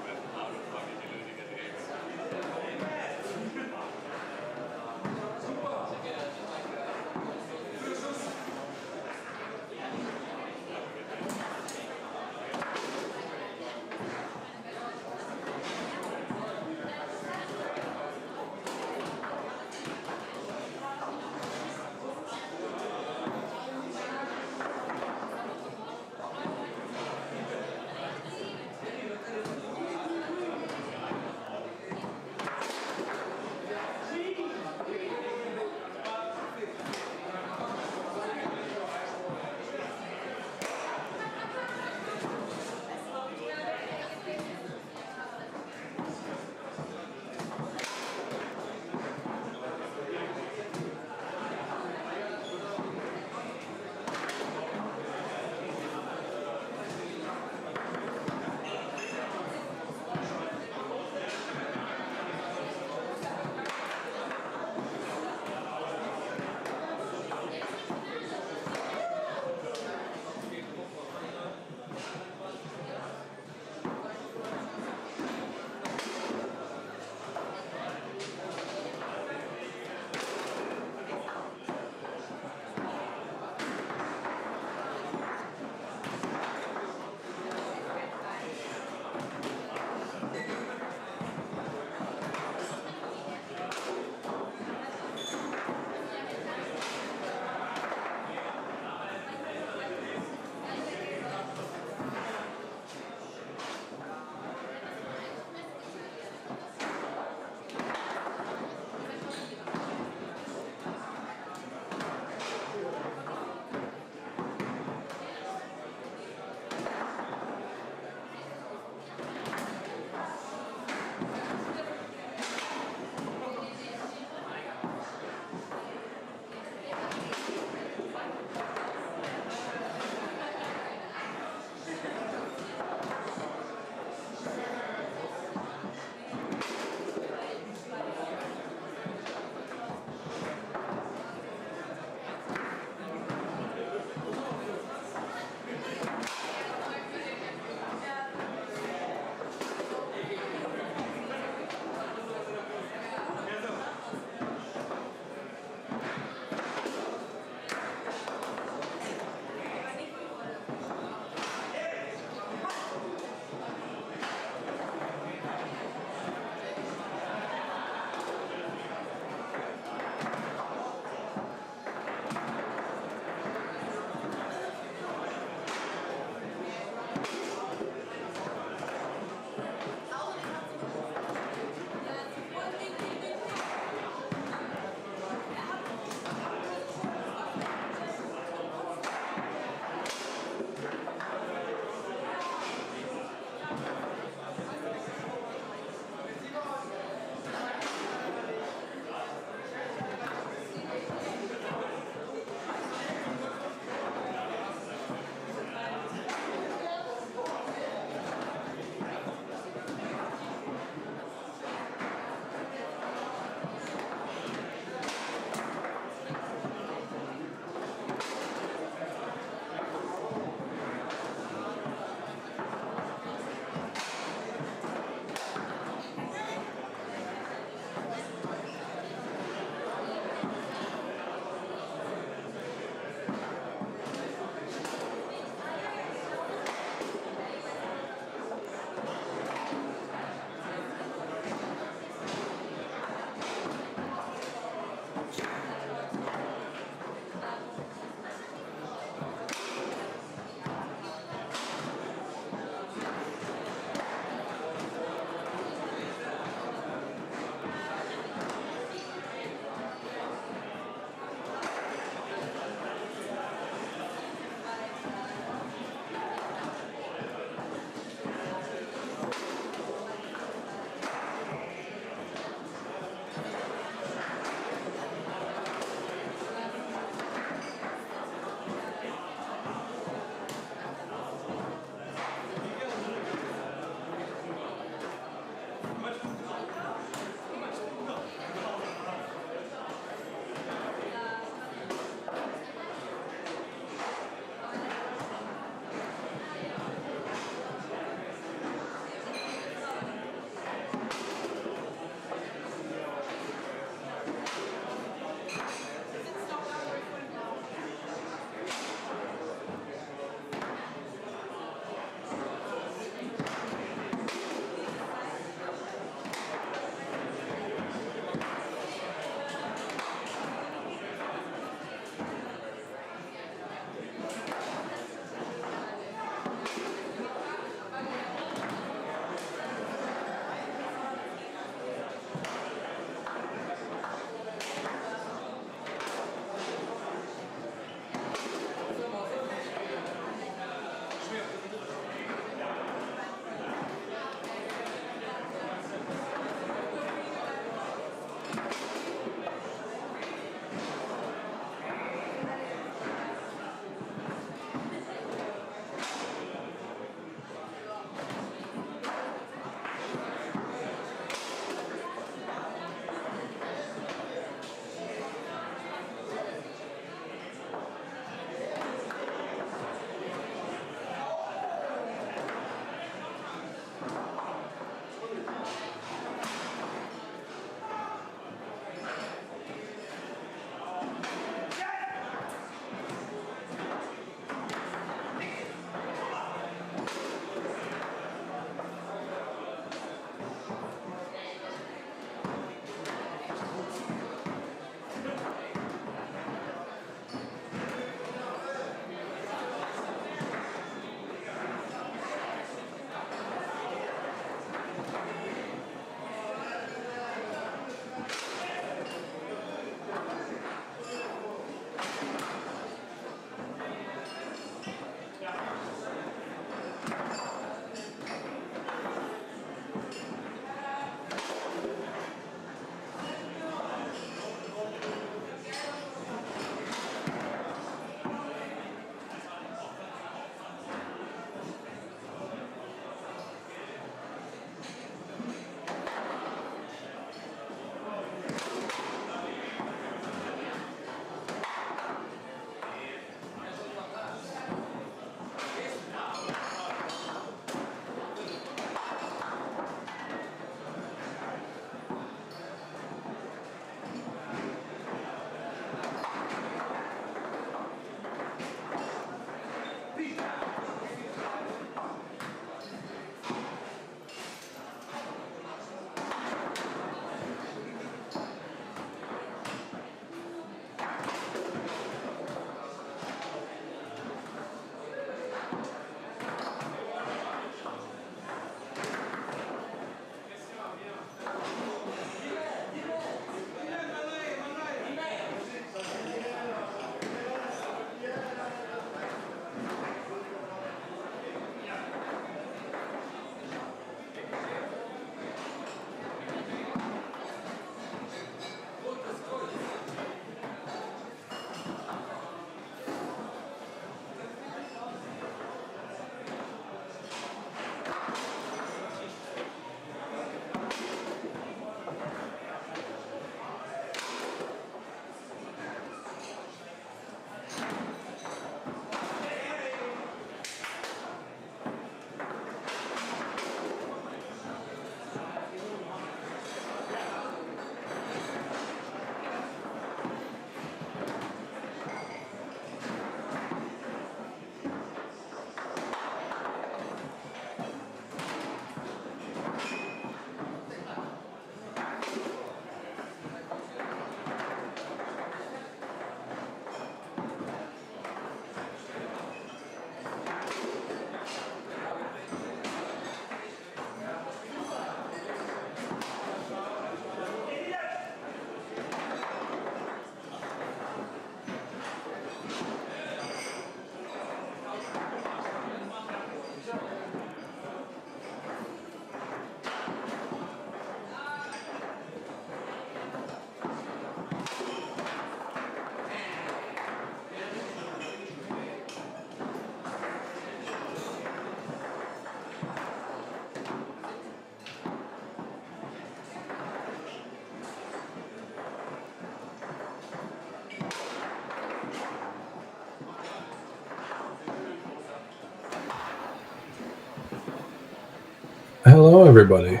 Hello, everybody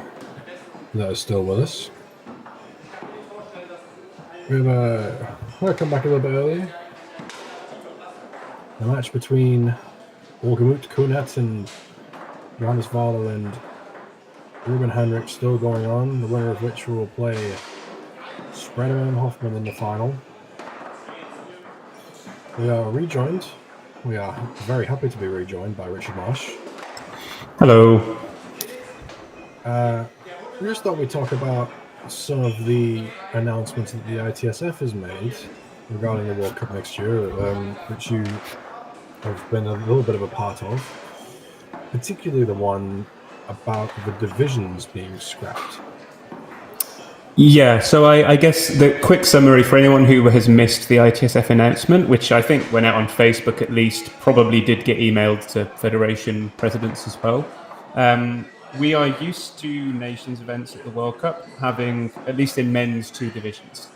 that is still with us. We're going to come back a little bit earlier. The match between Orgemut Kunat and Johannes Wahler and Ruben Henrik still going on, the winner of which will play Spredeman and Hoffman in the final. We are rejoined We are very happy to be rejoined by Richard Marsh. Hello. We just thought we'd talk about some of the announcements that the ITSF has made regarding the World Cup next year, which you have been a little bit of a part of, particularly the one about the divisions being scrapped. Yeah, so I guess the quick summary for anyone who has missed the ITSF announcement, which I think went out on Facebook at least, probably did get emailed to Federation presidents as well. We are used to nations events at the World Cup having, at least in men's, 2 divisions.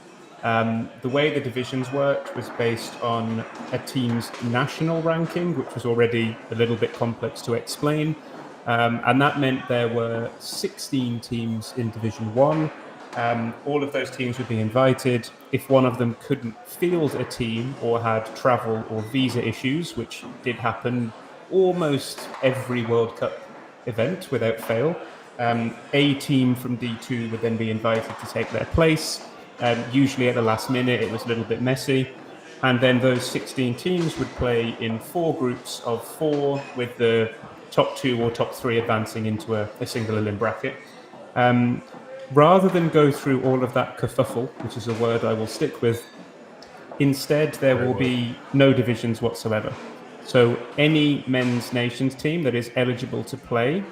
The way the divisions worked was based on a team's national ranking, which was already a little bit complex to explain. And that meant there were 16 teams in Division 1. All of those teams would be invited. If one of them couldn't field a team or had travel or visa issues, which did happen almost every World Cup event without fail, a team from D2 would then be invited to take their place. Usually at the last minute, it was a little bit messy. And then those 16 teams would play in 4 groups of 4, with the top 2 or top 3 advancing into a single elim bracket. Rather than go through all of that kerfuffle, which is a word I will stick with, instead there will be no divisions whatsoever. So any men's nations team that is eligible to play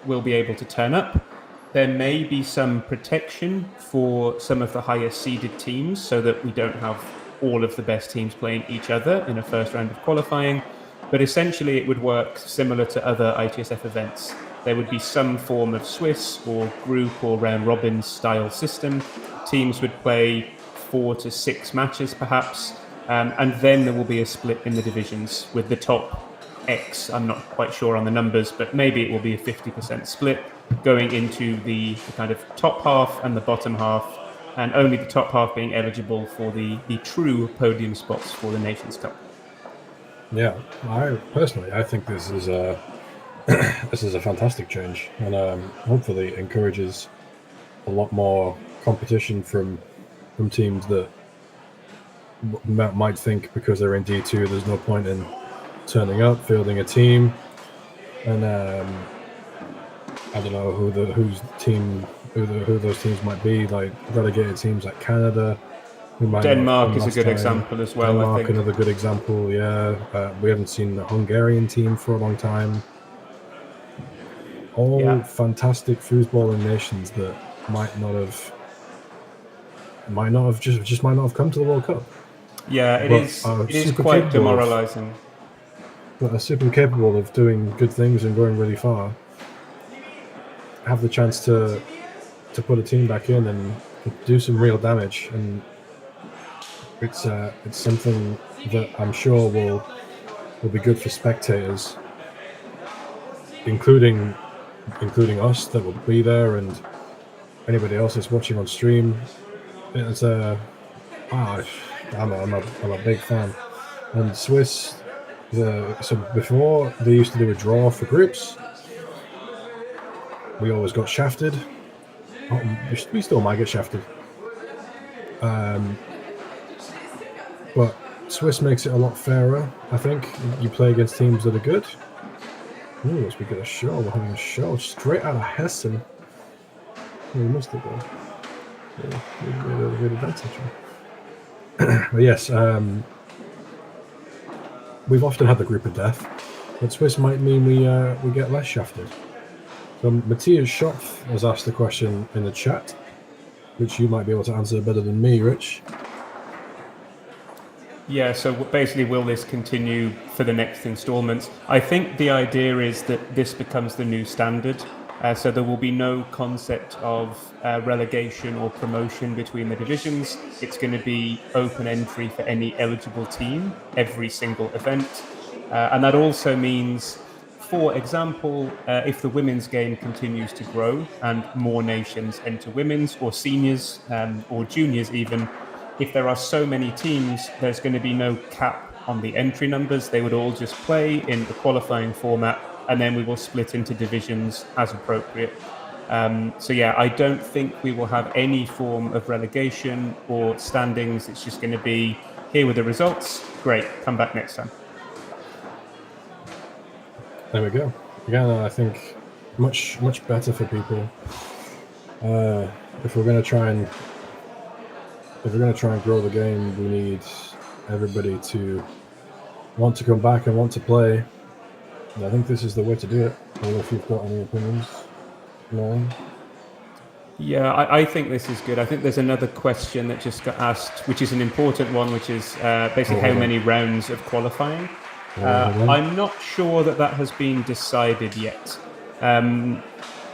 will be able to turn up. There may be some protection for some of the higher seeded teams so that we don't have all of the best teams playing each other in a first round of qualifying. But essentially it would work similar to other ITSF events. There would be some form of Swiss or group or round robin style system. Teams would play 4 to 6 matches perhaps, and then there will be a split in the divisions with the top X. I'm not quite sure on the numbers, but maybe it will be a 50% split going into the kind of top half and the bottom half, and only the top half being eligible for the true podium spots for the Nations Cup. Yeah, I think this is a this is a fantastic change, and hopefully encourages a lot more competition from teams that might think because they're in D2 there's no point in turning up, fielding a team, and I don't know who those teams might be, like relegated teams like Canada. Denmark is a good example as well. Denmark, I think another good example. Yeah, we haven't seen a Hungarian team for a long time. All fantastic foosballing nations that might not have come to the World Cup. Yeah, it is quite demoralising. But are super capable of doing good things and going really far. Have the chance to put a team back in and do some real damage, and it's something that I'm sure will be good for spectators, including us that will be there, and anybody else that's watching on stream. It's I'm a big fan. And Swiss, so before they used to do a draw for groups, we always got shafted. We still might get shafted. But Swiss makes it a lot fairer. I think you play against teams that are good. Ooh, let's get a show. We're having a show straight out of Hessen. We must have done. Good advantage. But yes, we've often had the group of death, but Swiss might mean we get less shafted. So Matthias Schopf has asked the question in the chat, which you might be able to answer better than me, Rich. Yeah, so basically, will this continue for the next installments? I think the idea is that this becomes the new standard. So there will be no concept of relegation or promotion between the divisions. It's going to be open entry for any eligible team, every single event. And that also means, for example, if the women's game continues to grow and more nations enter women's or seniors or juniors even, if there are so many teams, there's going to be no cap on the entry numbers. They would all just play in the qualifying format, and then we will split into divisions as appropriate. So yeah, I don't think we will have any form of relegation or standings. It's just going to be, here with the results, great, come back next time. There we go. Again, I think much better for people. If we're gonna try and grow the game, we need everybody to want to come back and want to play. And I think this is the way to do it. I don't know if you've got any opinions. No. Yeah, I think this is good. I think there's another question that just got asked, which is an important one, which is basically how many rounds of qualifying. I'm not sure that has been decided yet.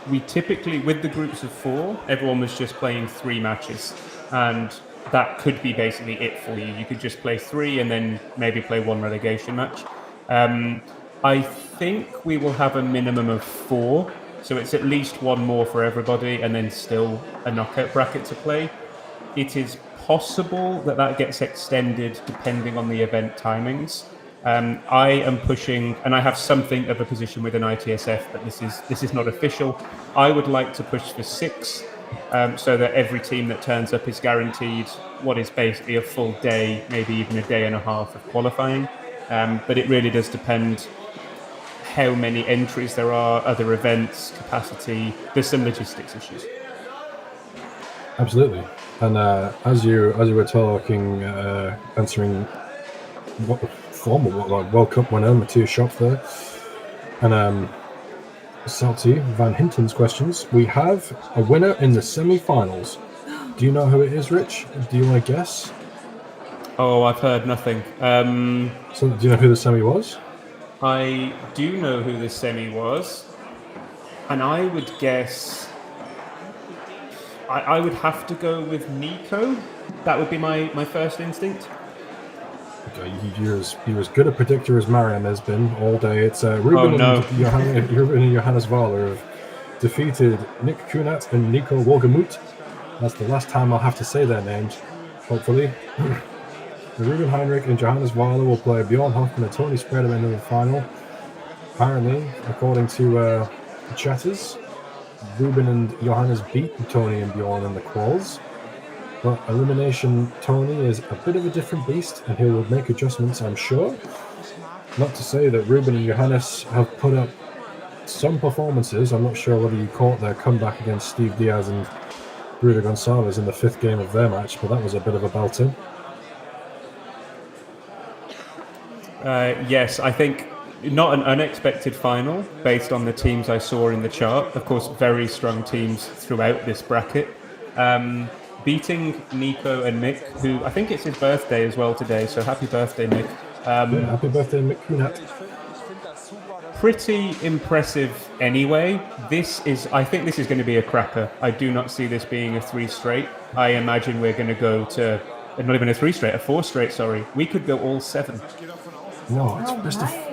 We typically, with the groups of 4, everyone was just playing 3 matches, and that could be basically it for you. You could just play 3 and then maybe play 1 relegation match. I think we will have a minimum of 4, so it's at least 1 more for everybody, and then still a knockout bracket to play. It is possible that gets extended depending on the event timings. I am pushing, and I have something of a position with an ITSF, but this is not official. I would like to push for 6, so that every team that turns up is guaranteed what is basically a full day, maybe even a day and a half of qualifying. But it really does depend how many entries there are, other events, capacity. There's some logistics issues. Absolutely. And as you were talking, answering what the former World Cup winner Matthias Schopf there, and Salty Van Hinton's questions, we have a winner in the semi-finals. Do you know who it is, Rich? Do you want to guess? Oh, I've heard nothing. So, do you know who the semi was? I do know who the semi was, and I would guess. I would have to go with Nico. That would be my first instinct. Okay, you're as good a predictor as Mariam has been all day. It's Ruben and Johannes Wahler have defeated Nick Kunat and Nico Wogemut. That's the last time I'll have to say their names, hopefully. Ruben Heinrich and Johannes Wahler will play Bjorn Hoffman and Tony Spreaderman in the final. Apparently, according to the chatters, Ruben and Johannes beat Tony and Bjorn in the quals. But Elimination Tony is a bit of a different beast, and he will make adjustments, I'm sure. Not to say that Ruben and Johannes have put up some performances. I'm not sure whether you caught their comeback against Steve Diaz and Bruno Gonçalves in the 5th game of their match, but that was a bit of a belter. Yes, I think not an unexpected final based on the teams I saw in the chart. Of course, very strong teams throughout this bracket. Beating Nico and Mick, who I think it's his birthday as well today, so happy birthday, Mick. Happy birthday, Mick Kunat. Pretty impressive anyway. I think this is going to be a cracker. I do not see this being a 3 straight. I imagine we're going to go to, not even a 3 straight, a 4 straight, sorry. We could go all 7. No, it's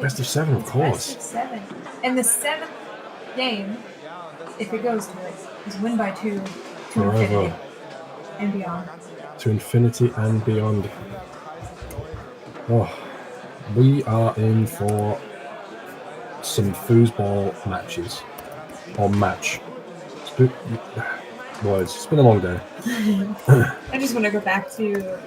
best of 7, of course. Best of 7. And the 7th game, if it goes to it, is win by 2 to infinity and beyond. To infinity and beyond. Oh, we are in for some foosball matches. Or match. Boys, it's been a long day. I just want to go back to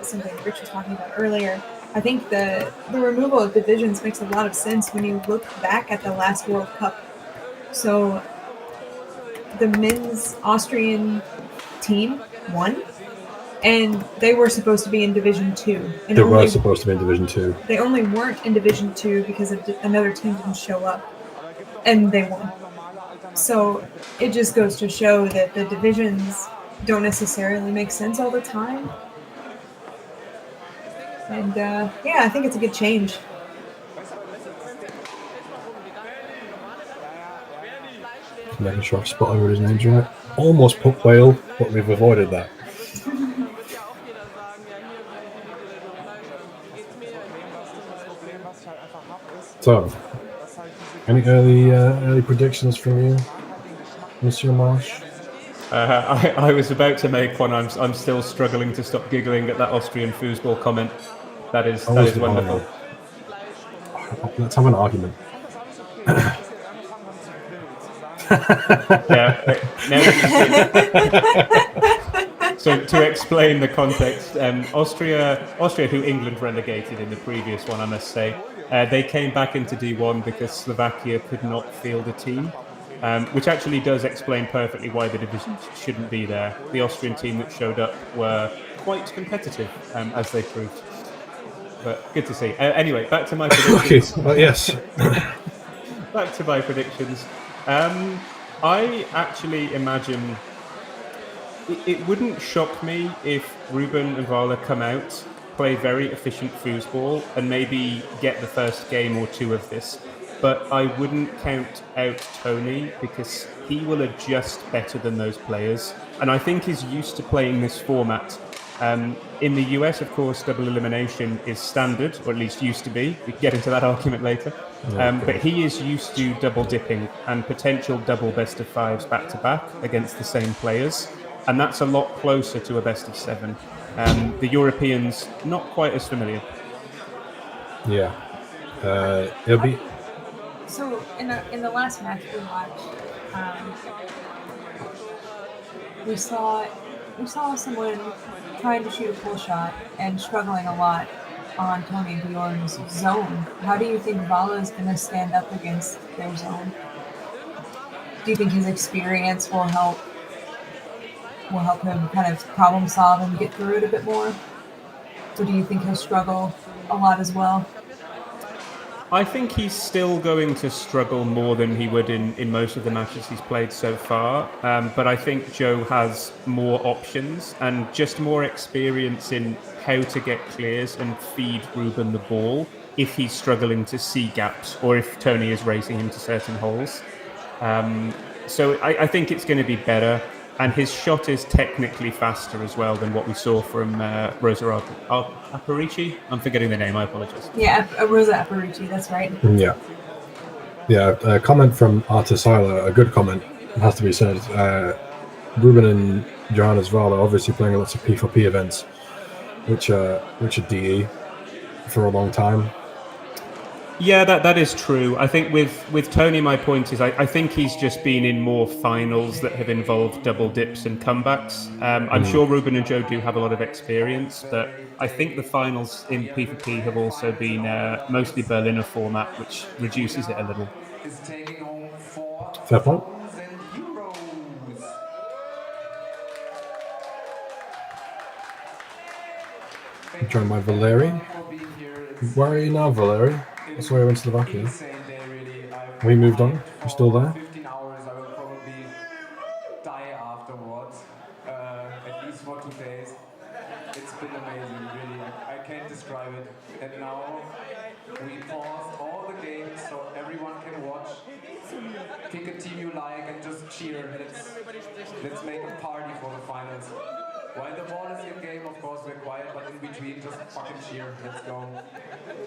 something Rich was talking about earlier. I think the removal of divisions makes a lot of sense when you look back at the last World Cup. So the men's Austrian team won, and they were supposed to be in Division 2. And they were supposed to be in Division 2. They only weren't in Division 2 because another team didn't show up, and they won. So it just goes to show that the divisions don't necessarily make sense all the time. And I think it's a good change. Making sure I've spotted what his name's right. Almost put Whale, but we've avoided that. So, any early predictions from you, Monsieur Marsh? I was about to make one. I'm still struggling to stop giggling at that Austrian foosball comment. That is wonderful. Let's have an argument. Yeah. So to explain the context, Austria, who England relegated in the previous one, I must say, They came back into D1 because Slovakia could not field a team, which actually does explain perfectly why the division shouldn't be there. The Austrian team that showed up were quite competitive, as they proved. But good to see. Anyway, back to my predictions. Okay, yes. Back to my predictions. I actually imagine it wouldn't shock me if Ruben and Vala come out, play very efficient foosball, and maybe get the first game or two of this. But I wouldn't count out Tony because he will adjust better than those players. And I think he's used to playing this format. In the US, of course, double elimination is standard, or at least used to be. We can get into that argument later. But he is used to double dipping and potential double best of fives back to back against the same players. And that's a lot closer to a best of seven. The Europeans, not quite as familiar. Yeah. It'll be. So in the last match we watched, we saw someone trying to shoot a pull shot and struggling a lot on Tony Bjorn's zone. How do you think Vala is going to stand up against their zone? Do you think his experience will help him kind of problem solve and get through it a bit more? Or do you think he'll struggle a lot as well? I think he's still going to struggle more than he would in most of the matches he's played so far. But I think Joe has more options and just more experience in how to get clears and feed Ruben the ball if he's struggling to see gaps or if Tony is racing him to certain holes. So I think it's going to be better. And his shot is technically faster as well than what we saw from Rosa Aparici. I'm forgetting the name, I apologize. Yeah, Rosa Aparici, that's right. Yeah. Yeah, a comment from Artisila, a good comment, has to be said. Ruben and Johannes Vala obviously playing lots of P4P events, which are DE for a long time. Yeah, that is true. I think with Tony, my point is I think he's just been in more finals that have involved double dips and comebacks. I'm sure Ruben and Joe do have a lot of experience, but I think the finals in P4P have also been mostly Berliner format, which reduces it a little. Fair point. Joined by Valeri. Where are you now, Valeri? That's why I went to Slovakia. We moved on. You're still there? 15 hours, I will probably die afterwards. At least for 2 days. It's been amazing, really. I can't describe it. And now we paused all the games so everyone can watch. Pick a team you like and just cheer. Let's make a party for the finals. While the ball is in game, of course, we're quiet, but in between, just fucking cheer. Let's go.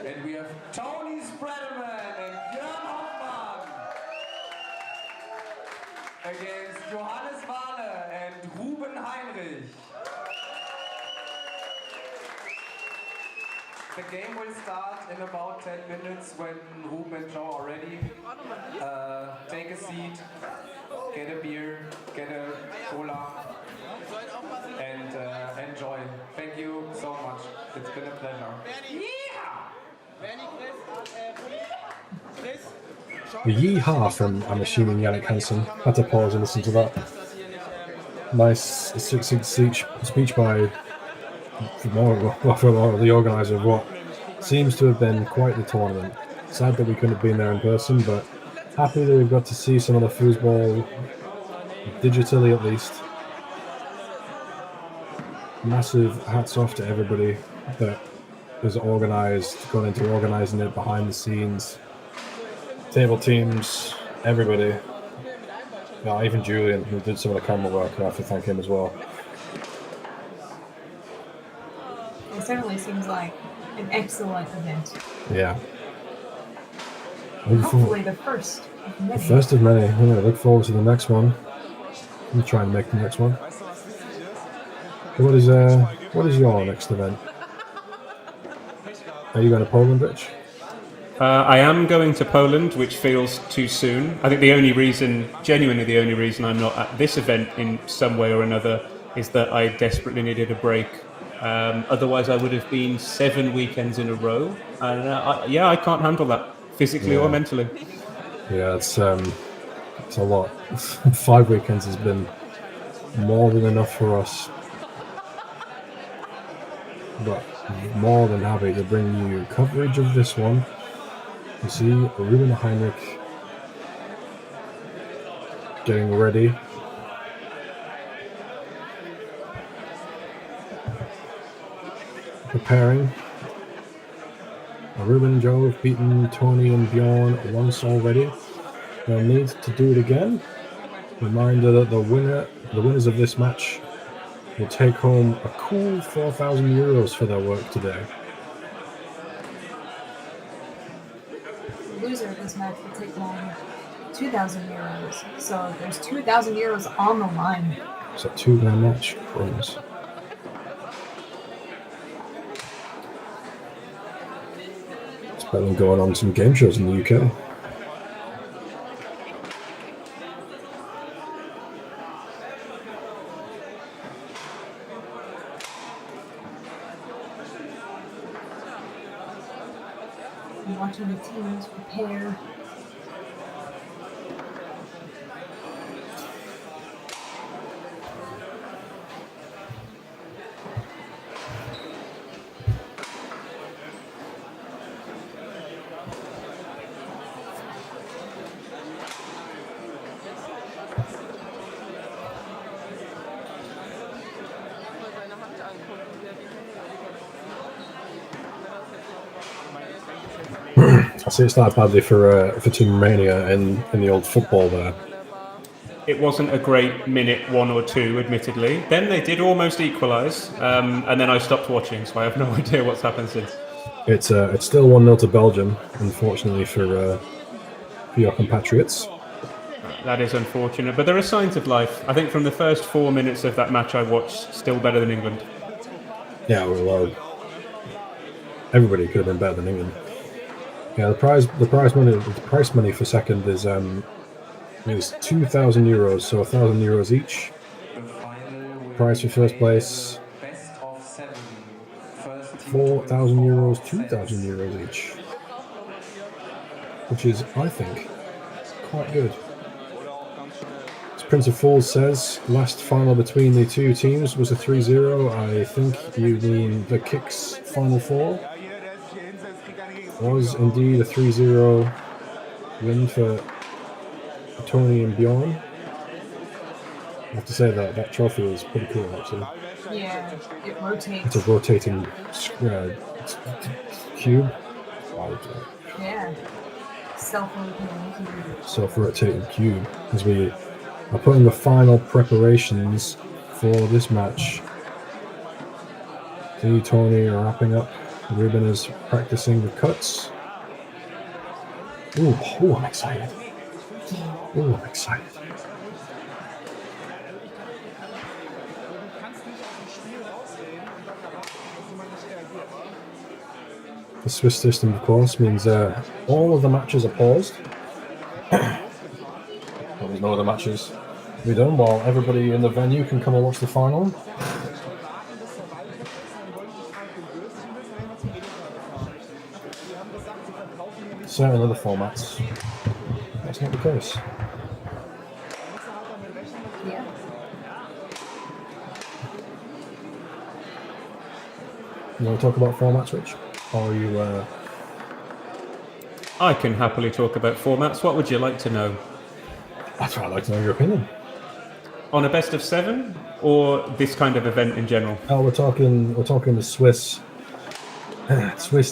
And we have Tony Spreaderman and Björn Hoffmann against Johannes Vala and Ruben Heinrich. The game will start in about 10 minutes when Ruben and Joe are ready. Take a seat, get a beer, get a cola, and enjoy. Thank you so much. It's been a pleasure. The yeehaw from, I'm assuming, Yannick Hansen. Had to pause and listen to that. Nice succinct speech by the organiser of what seems to have been quite the tournament. Sad that we couldn't have been there in person, but happy that we've got to see some of the foosball digitally at least. Massive hats off to everybody that was organised, gone into organising it behind the scenes. Table teams, everybody. Yeah, even Julian, who did some of the camera work, I have to thank him as well. It certainly seems like an excellent event. Yeah. Hopefully the first of many. The first of many. Yeah, look forward to the next one. We'll try and make the next one. What is your next event? Are you going to Poland, Rich? I am going to Poland, which feels too soon. I think genuinely the only reason I'm not at this event in some way or another is that I desperately needed a break Otherwise, I would have been 7 weekends in a row. And I can't handle that physically or mentally. Yeah, it's a lot. 5 weekends has been more than enough for us. But more than happy to bring you coverage of this one. You see Ruben Heinrich getting ready. Preparing. Ruben and Joe have beaten Tony and Bjorn once already. They'll need to do it again. Reminder that the winners of this match will take home a cool 4,000 euros for their work today. The loser of this match will take home 2,000 euros. So there's 2,000 euros on the line. It's a 2-man match. Crumbs. It's better than going on some game shows in the UK. I'm watching the teams prepare. I see it started badly for Team Romania in the old football there. It wasn't a great minute 1 or 2, admittedly. Then they did almost equalise, and then I stopped watching, so I have no idea what's happened since. It's still 1-0 to Belgium, unfortunately for your compatriots. That is unfortunate, but there are signs of life. I think from the first 4 minutes of that match I watched, still better than England. Yeah, well, everybody could have been better than England. Yeah, the prize money for second is 2,000 euros, so 1,000 euros each. Prize for first place, 4,000 euros, 2,000 euros each, which is, I think, quite good. As Prince of Fools says, last final between the two teams was a 3-0. I think you mean the Kicks Final Four. Was indeed a 3-0 win for Tony and Bjorn. I have to say that trophy is pretty cool, actually. Yeah, it rotates. It's a rotating cube. Yeah. Self-rotating cube. Self-rotating cube. As we are putting the final preparations for this match. Tony are wrapping up. Ruben is practicing the cuts. Ooh, I'm excited. Ooh, I'm excited. The Swiss system, of course, means all of the matches are paused. There's no other matches to be done while everybody in the venue can come and watch the final. Certain other formats, that's not the case. Yeah. You want to talk about formats, Rich? Or are you... I can happily talk about formats. What would you like to know? I'd like to know your opinion. On a best of 7, or this kind of event in general? Oh, we're talking the Swiss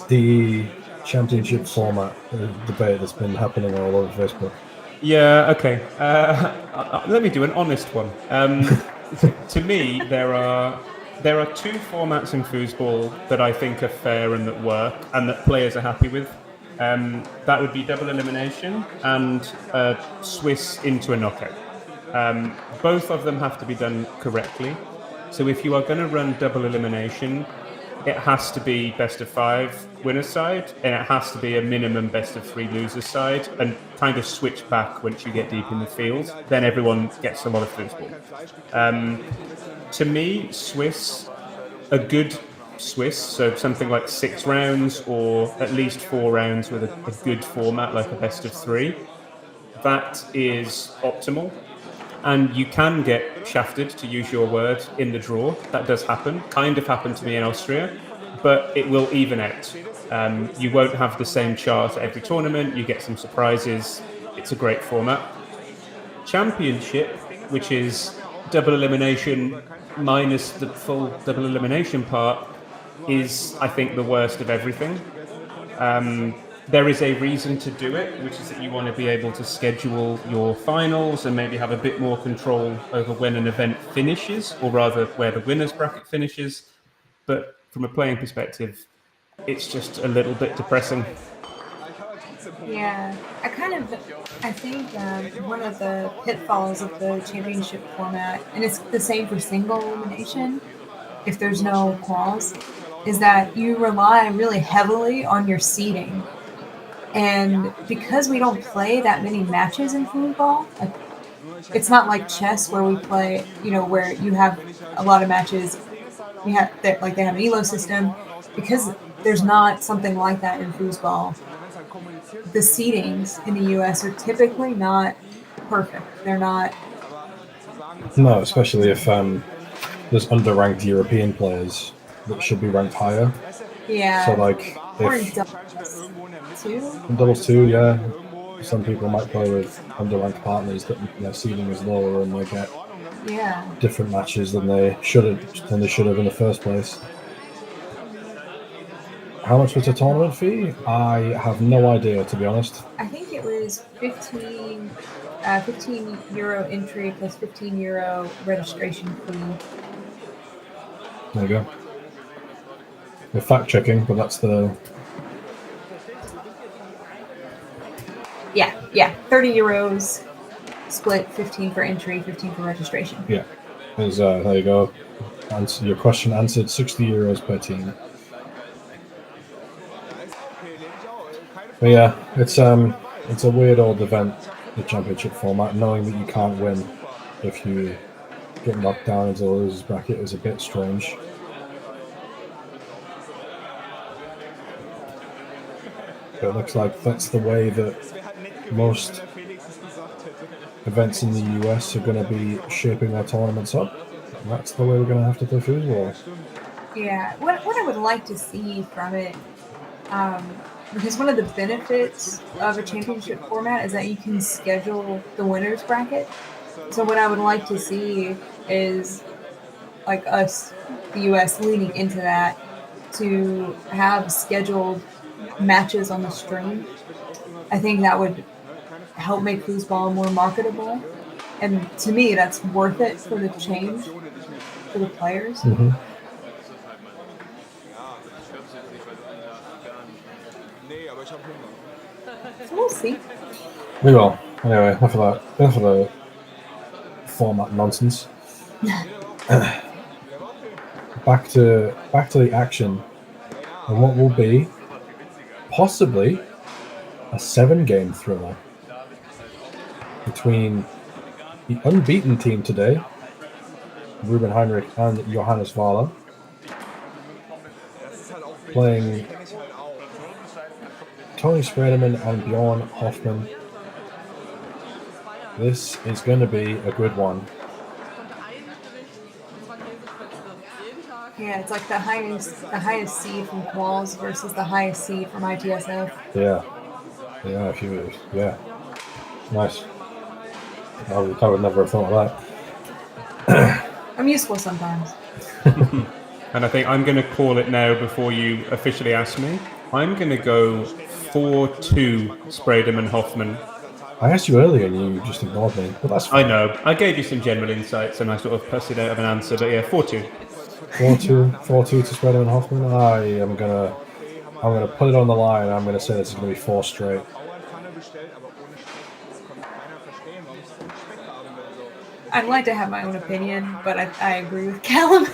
D Championship format debate that's been happening all over Facebook. Yeah, okay. Let me do an honest one. To me, there are 2 formats in foosball that I think are fair and that work and that players are happy with. That would be double elimination and Swiss into a knockout. Both of them have to be done correctly. So if you are going to run double elimination, it has to be best of 5 winner's side, and it has to be a minimum best of 3 loser's side, and kind of switch back once you get deep in the field. Then everyone gets a lot of foosball. To me, Swiss a good Swiss, so something like 6 rounds or at least 4 rounds with a good format, like a best of 3, that is optimal. And you can get shafted, to use your word, in the draw. That does happen. Kind of happened to me in Austria, but it will even out. You won't have the same chart at every tournament. You get some surprises. It's a great format. Championship, which is double elimination minus the full double elimination part, is, I think, the worst of everything. There is a reason to do it, which is that you want to be able to schedule your finals and maybe have a bit more control over when an event finishes, or rather where the winner's bracket finishes. But from a playing perspective, it's just a little bit depressing. Yeah, I think one of the pitfalls of the championship format, and it's the same for single elimination, if there's no quals, is that you rely really heavily on your seeding. And because we don't play that many matches in foosball, like, it's not like chess where we play, where you have a lot of matches. We have they have an elo system. Because there's not something like that in foosball. The seedings in the US are typically not perfect. They're not. No, especially if there's underranked European players that should be ranked higher. Yeah. So like Or in if doubles too. in doubles too, yeah. Some people might play with underranked partners that their seeding is lower and they get different matches than they should have in the first place. How much was the tournament fee? I have no idea, to be honest. I think it was 15 euro entry plus 15 euro registration fee. There you go. We're fact checking, but that's the. Yeah, 30 euros split, 15 for entry, 15 for registration. Yeah, there you go. Your question answered. 60 euros per team. But yeah, it's a weird old event, the championship format. Knowing that you can't win if you get knocked down into the losers bracket is a bit strange. But it looks like that's the way that most events in the US are going to be shaping their tournaments up. And that's the way we're going to have to play foosball. Yeah, what I would like to see from it, because one of the benefits of a championship format is that you can schedule the winners bracket. So what I would like to see is, like us, the US, leaning into that to have scheduled matches on the stream. I think that would help make foosball more marketable, and to me, that's worth it for the change for the players. Mm-hmm. So we'll see. We will. Anyway, enough of the format nonsense. Back to the action, and what will be possibly a 7-game thriller between the unbeaten team today, Ruben Heinrich and Johannes Wahler, playing Tony Sprederman and Bjorn Hoffman. This is going to be a good one. Yeah, it's like the highest seed from Quals versus the highest seed from ITSF. Yeah, nice. I would never have thought of that. I'm useful sometimes. And I think I'm going to call it now before you officially ask me. I'm going to go 4-2 Sprederman Hoffman. I asked you earlier and you just ignored me, but that's fine. I know. I gave you some general insights and I sort of pussed it out of an answer, but yeah, 4-2. 4-2 to Sprederman Hoffman. I'm gonna put it on the line. I'm gonna say this is gonna be 4 straight. I'd like to have my own opinion, but I agree with Callum.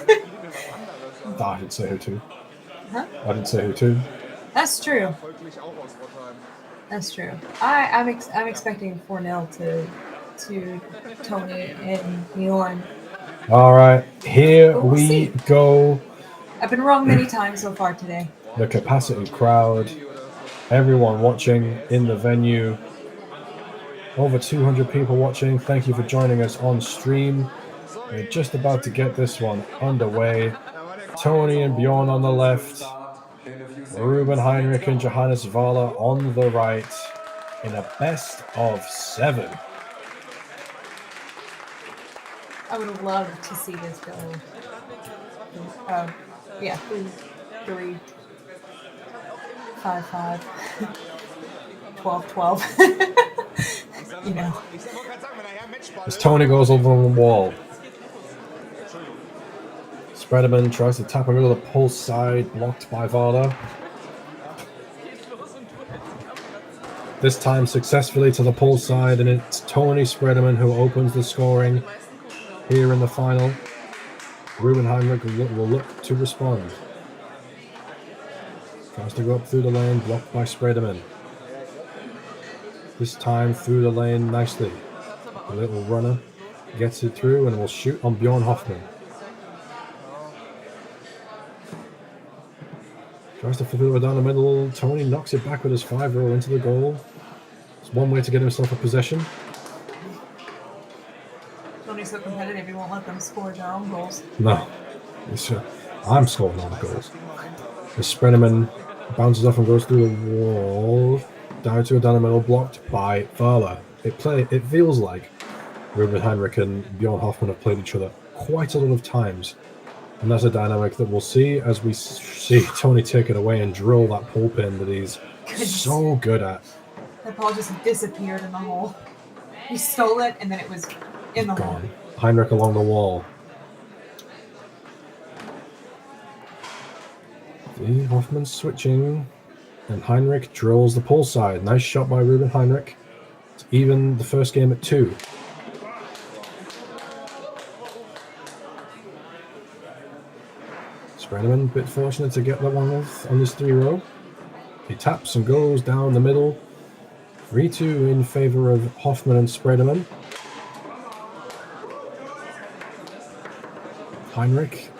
I didn't say who to. Huh? I didn't say who to. That's true. I'm expecting 4-0 to Tony and Bjorn. All right, here we go. I've been wrong many times so far today. The capacity crowd, everyone watching in the venue. Over 200 people watching. Thank you for joining us on stream. We're just about to get this one underway. Tony and Bjorn on the left. Ruben Heinrich and Johannes Wahler on the right in a best of 7. I would love to see this go. Yeah, 3, 5, 5, 12, 12. You know. As Tony goes over the wall. Spreaderman tries to tap him over the pulse side, blocked by Wahler. This time successfully to the pulse side, and it's Tony Spreaderman who opens the scoring here in the final. Ruben Heinrich will look to respond. Tries to go up through the lane, blocked by Spreaderman. This time through the lane nicely. A little runner gets it through and will shoot on Bjorn Hoffman. Tries to flip it down the middle. Tony knocks it back with his 5-roll into the goal. It's one way to get himself a possession. Tony's so competitive, he won't let them score their own goals. No. I'm scoring all the goals. The Spreaderman bounces off and goes through the wall. Down the middle, blocked by Wahler. It feels like Ruben Heinrich and Bjorn Hoffman have played each other quite a lot of times. And that's a dynamic that we'll see as we see Tony take it away and drill that pull pin that he's so good at. That ball just disappeared in the hole. He stole it and then it was in the hole. Heinrich along the wall. See, Hoffman switching. And Heinrich drills the pull side. Nice shot by Ruben Heinrich. It's even the first game at 2. Spreaderman, a bit fortunate to get that one on this 3-row. He taps and goes down the middle. 3-2 in favor of Hoffman and Spreaderman. Heinrich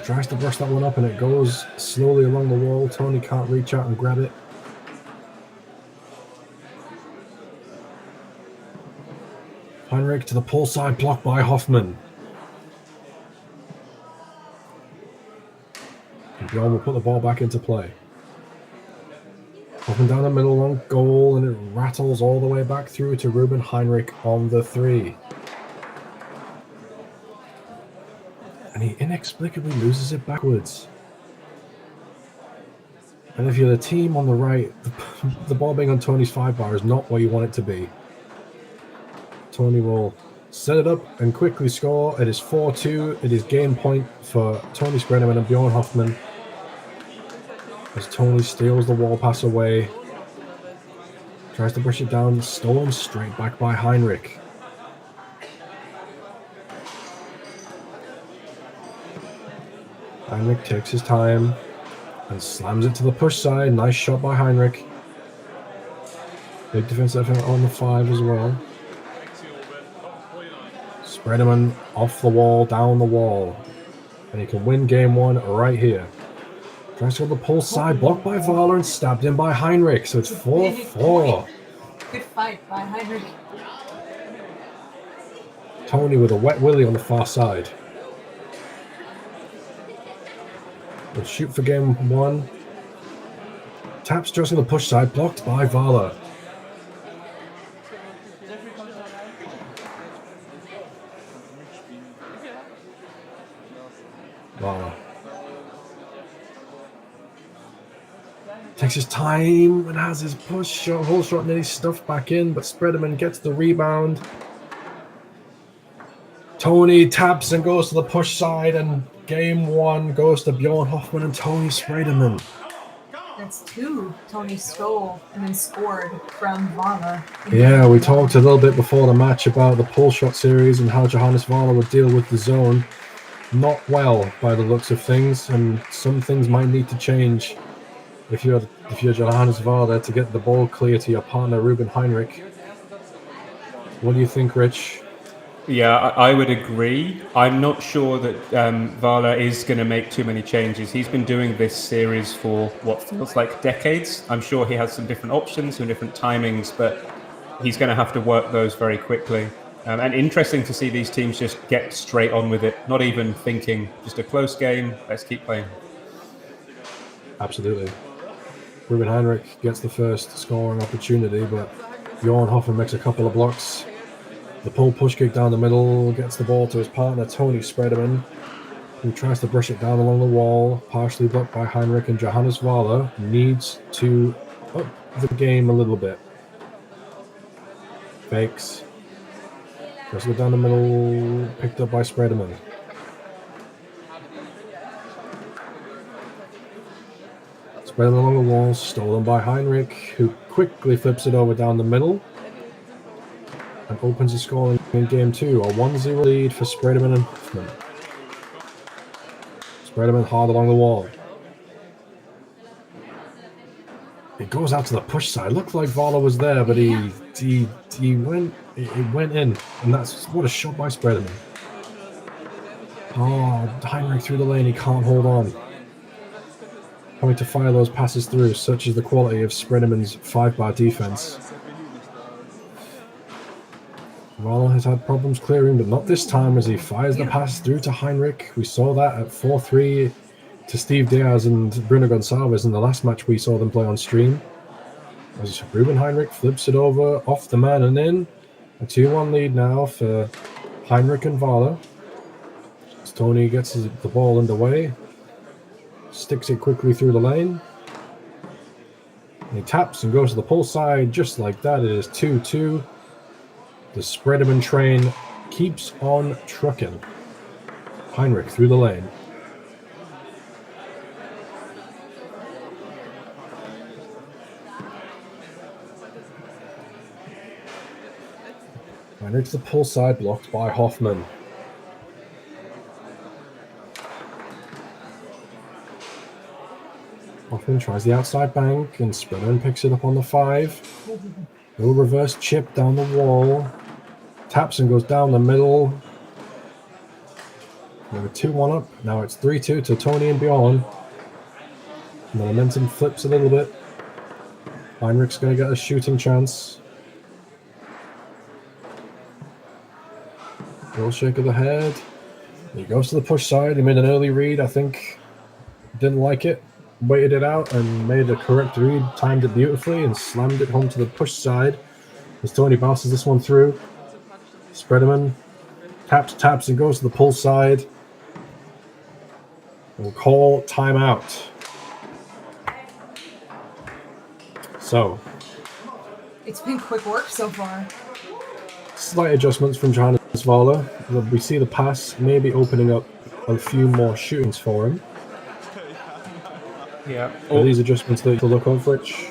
tries to brush that one up and it goes slowly along the wall. Tony can't reach out and grab it. Heinrich to the pull side, blocked by Hoffman. And Bjorn will put the ball back into play. Hoffman down the middle on goal and it rattles all the way back through to Ruben Heinrich on the 3. And he inexplicably loses it backwards. And if you're the team on the right, the ball being on Tony's 5 bar is not where you want it to be. Tony will set it up and quickly score. It is 4-2. It is game point for Tony Spreaderman and Bjorn Hoffman. As Tony steals the wall pass away. Tries to brush it down. Stolen straight back by Heinrich. Heinrich takes his time and slams it to the push side. Nice shot by Heinrich. Big defensive effort on the 5 as well. Spreaderman off the wall, down the wall. And he can win game 1 right here. Tries to go to the pull side, blocked by Wahler and stabbed in by Heinrich. So it's 4-4. Good fight by Heinrich. Tony with a wet willy on the far side. We'll shoot for game 1. Taps just on the push side, blocked by Wahler. Wahler takes his time and has his push shot, hole shot nearly stuffed back in, but Spreaderman gets the rebound. Tony taps and goes to the push side, and game 1 goes to Bjorn Hoffman and Tony Spreaderman. That's 2 Tony stole and then scored from Wahler. Yeah, we talked a little bit before the match about the pull shot series and how Johannes Wahler would deal with the zone. Not well by the looks of things, and some things might need to change if you're Johannes Wahler to get the ball clear to your partner Ruben Heinrich. What do you think, Rich? Yeah, I would agree. I'm not sure that Vala is going to make too many changes. He's been doing this series for what feels like decades. I'm sure he has some different options, some different timings, but he's going to have to work those very quickly. And interesting to see these teams just get straight on with it, not even thinking, just a close game, let's keep playing. Absolutely. Ruben Heinrich gets the first scoring opportunity, but Johan Hoffen makes a couple of blocks. The pull push kick down the middle gets the ball to his partner, Tony Sprederman, who tries to brush it down along the wall, partially blocked by Heinrich, and Johannes Wahler needs to up the game a little bit. Fakes. Goes down the middle, picked up by Sprederman. Sprederman along the wall, stolen by Heinrich, who quickly flips it over down the middle and opens the scoring in game 2. A 1-0 lead for Sprederman and Hoffman. Sprederman hard along the wall. It goes out to the push side. Looked like Vala was there, but he went in, and that's what a shot by Sprederman. Oh, Heinrich through the lane. He can't hold on. Having to fire those passes through, such is the quality of Sprederman's 5-bar defense. Vala has had problems clearing, but not this time as he fires the pass through to Heinrich. We saw that at 4-3 to Steve Diaz and Bruno Gonçalves in the last match we saw them play on stream. As Ruben Heinrich flips it over off the man and in. A 2-1 lead now for Heinrich and Vala. As Tony gets the ball underway. Sticks it quickly through the lane. And he taps and goes to the pull side just like that. It is 2-2. The Sprederman train keeps on trucking. Heinrich through the lane. Heinrich's the pull side, blocked by Hoffman. Hoffman tries the outside bank, and Sprederman picks it up on the 5. Little reverse chip down the wall. Taps and goes down the middle. We have a 2-1 up. Now it's 3-2 to Tony and Bjorn. And the momentum flips a little bit. Heinrich's going to get a shooting chance. Little shake of the head. He goes to the push side. He made an early read, I think. Didn't like it. Waited it out and made a correct read. Timed it beautifully and slammed it home to the push side. As Tony bounces this one through. Sprederman taps and goes to the pull side. We'll call timeout. So. It's been quick work so far. Slight adjustments from Johannes Vala. We see the pass maybe opening up a few more shootings for him. Yeah. Are these adjustments that you look on, Fritch?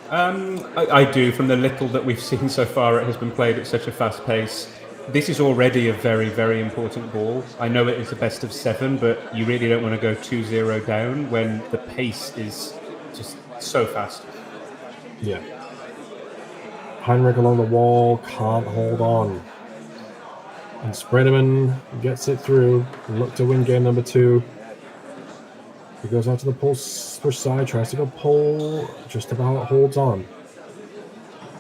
I do. From the little that we've seen so far, it has been played at such a fast pace. This is already a very, very important ball. I know it is a best of 7, but you really don't want to go 2-0 down when the pace is just so fast. Yeah. Heinrich along the wall, can't hold on. And Sprederman gets it through. Look to win game number 2. He goes out to the push side, tries to go pull, just about holds on.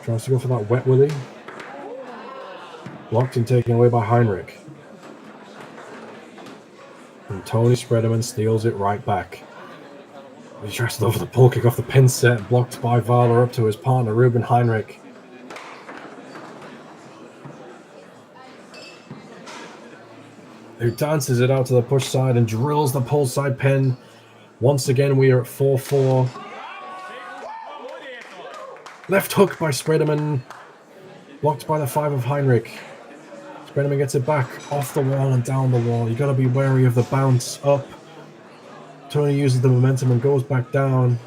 Tries to go for that wet willy. Blocked and taken away by Heinrich. And Tony Sprederman steals it right back. He tries to go for the pull kick off the pin set, blocked by Vala up to his partner, Ruben Heinrich. Who dances it out to the push side and drills the pull side pin. Once again, we are at 4-4. Left hook by Sprederman. Blocked by the 5 of Heinrich. Sprederman gets it back off the wall and down the wall. You got to be wary of the bounce up. Tony uses the momentum and goes back down.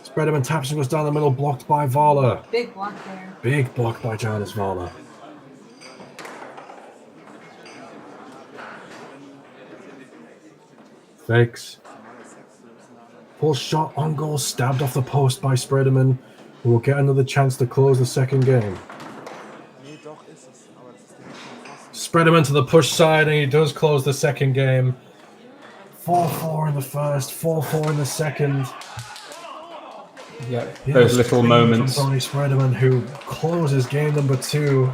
Sprederman taps and goes down the middle, blocked by Vala. Big block there. Big block by Johannes Vala. Fakes. Full shot on goal, stabbed off the post by Sprederman, who will get another chance to close the second game. Spread him into the push side, and he does close the second game. 4-4 in the first, 4-4 in the second. Yeah, those little moments. From Tony Spreadman, who closes game number 2.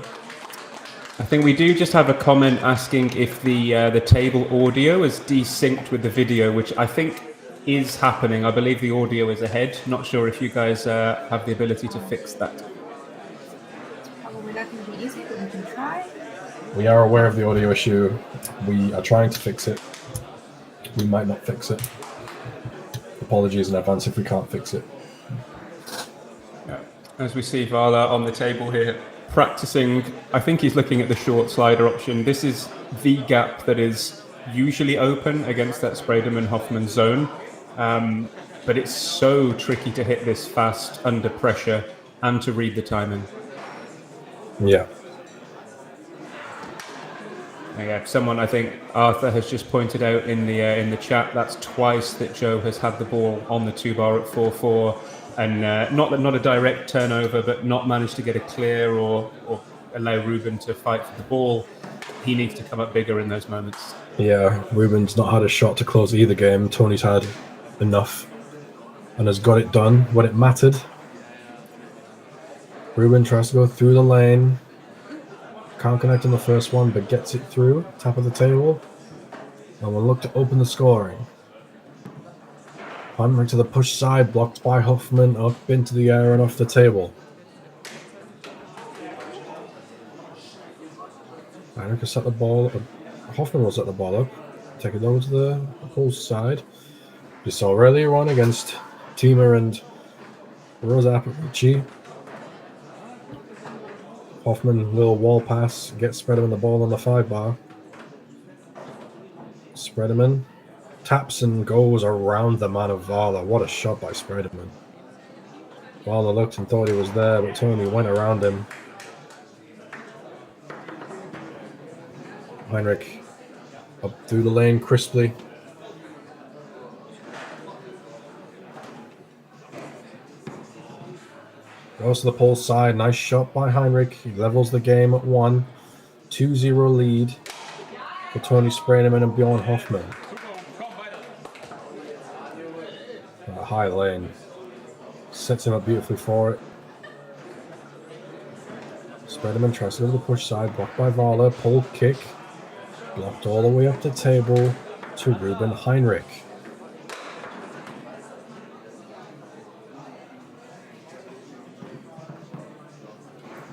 I think we do just have a comment asking if the table audio is desynced with the video, which I think is happening. I believe the audio is ahead. Not sure if you guys have the ability to fix that. Probably not going to be easy, but we can try. We are aware of the audio issue. We are trying to fix it. We might not fix it. Apologies in advance if we can't fix it. Yeah. As we see Vala on the table here, practicing, I think he's looking at the short slider option. This is the gap that is usually open against that Sprayderman-Hoffman zone. But it's so tricky to hit this fast under pressure and to read the timing. Yeah. Yeah, someone, I think Arthur has just pointed out in the chat, that's twice that Joe has had the ball on the 2-bar at 4-4, and not a direct turnover, but not managed to get a clear or allow Ruben to fight for the ball. He needs to come up bigger in those moments. Yeah, Ruben's not had a shot to close either game. Tony's had enough and has got it done when it mattered. Ruben tries to go through the lane. Can't connect on the first one, but gets it through. Top of the table. And we'll look to open the scoring. Heinrich to the push side, blocked by Hoffman, up into the air and off the table. Heinrich has set the ball up. Hoffman will set the ball up. Take it over to the push side. You saw earlier on against Tima and Rosa Aparici. Hoffman will wall pass, get Spreaderman the ball on the 5-bar. Spreaderman taps and goes around the man of Vala. What a shot by Spreaderman. Vala looked and thought he was there, but Tony went around him. Heinrich up through the lane crisply. Goes to the pole side. Nice shot by Heinrich. He levels the game at 1. 2-0 lead for Tony Sprayman and Bjorn Hoffman. A high lane. Sets him up beautifully for it. Sprayman tries to go to the push side. Blocked by Vala. Pull kick. Blocked all the way up the table to Ruben Heinrich.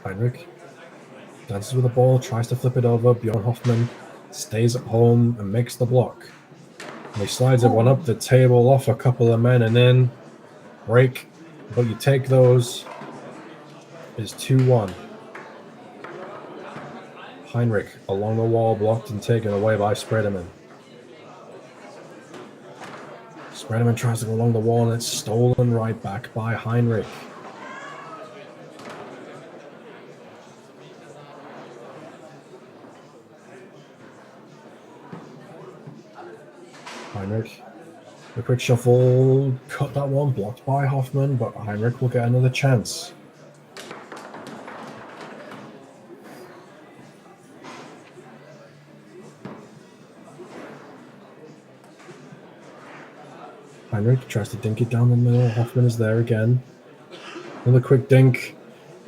Heinrich dances with the ball, tries to flip it over. Bjorn Hoffman stays at home and makes the block. And he slides it one up the table, off a couple of men and in. Break, but you take those. Is 2-1. Heinrich along the wall, blocked and taken away by Sprayderman. Sprayderman tries to go along the wall and it's stolen right back by Heinrich. Heinrich, the quick shuffle, cut that one, blocked by Hoffman, but Heinrich will get another chance. Heinrich tries to dink it down the middle. Hoffman is there again. Another quick dink.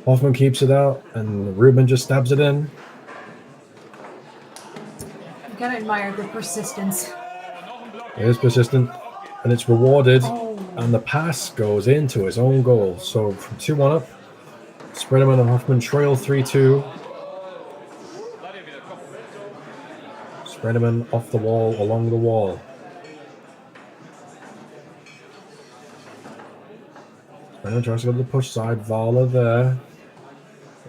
Hoffman keeps it out, and Ruben just stabs it in. You gotta admire the persistence. It is persistent, and it's rewarded, and the pass goes into his own goal. So from 2-1 up, Sprayman and Hoffman trail 3-2. Sprayman off the wall, along the wall. Sprayman tries to go to the push side. Vala there.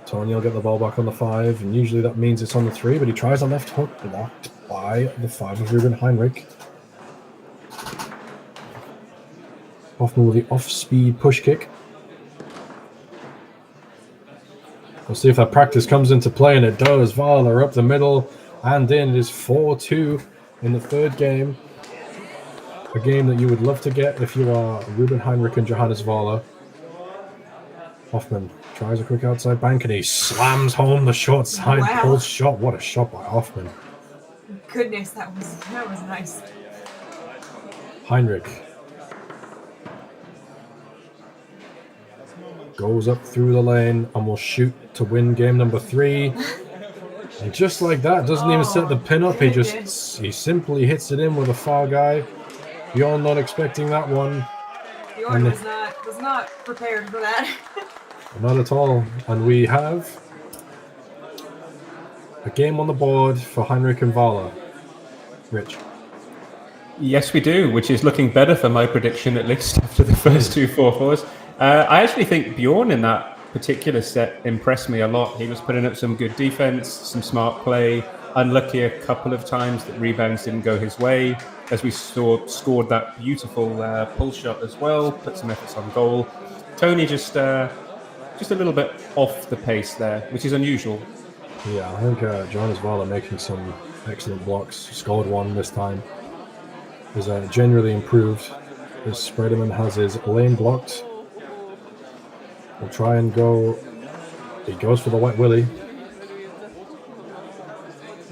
Tony will get the ball back on the 5, and usually that means it's on the 3, but he tries a left hook, blocked by the 5 of Ruben Heinrich. Hoffman with the off-speed push kick. We'll see if that practice comes into play, and it does. Vala up the middle and in. It is 4-2 in the third game. A game that you would love to get if you are Ruben Heinrich and Johannes Vala. Hoffman Tries a quick outside bank and he slams home the short side Wow. pull shot. What a shot by Hoffman. Goodness, that was nice. Heinrich goes up through the lane and will shoot to win game number 3. And just like that, doesn't even set the pin up. He simply hits it in with a far guy. Bjorn not expecting that one. Bjorn was not prepared for that. Not at all. And we have a game on the board for Heinrich and Vala. Rich. Yes, we do, which is looking better for my prediction, at least after the first 2 4-4s. I actually think Bjorn in that particular set impressed me a lot. He was putting up some good defense, some smart play, unlucky a couple of times that rebounds didn't go his way. As we scored that beautiful pull shot as well, put some efforts on goal. Tony just a little bit off the pace there, which is unusual. Yeah, I think Johannes Vala making some excellent blocks. Scored one this time. Is generally improved. As Spreaderman has his lane blocked. We'll try and go. He goes for the Wet Willy.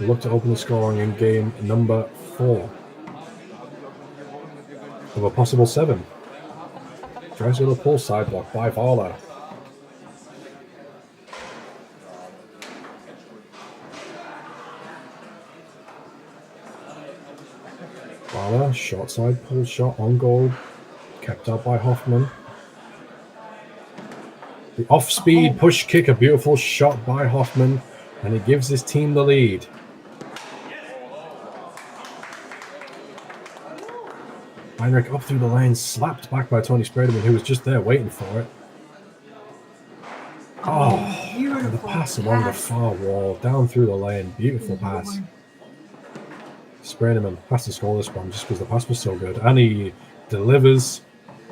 Look to open the scoring in game number 4 of a possible 7. Tries to the pull side block by Vala. Vala, short side pull shot on goal. Kept out by Hoffman. The off-speed push kick, a beautiful shot by Hoffman, and he gives his team the lead. Heinrich up through the lane, slapped back by Tony Spreaderman, who was just there waiting for it. And the pass along the far wall, down through the lane. Beautiful pass. Spreaderman has to score this one just because the pass was so good. And he delivers,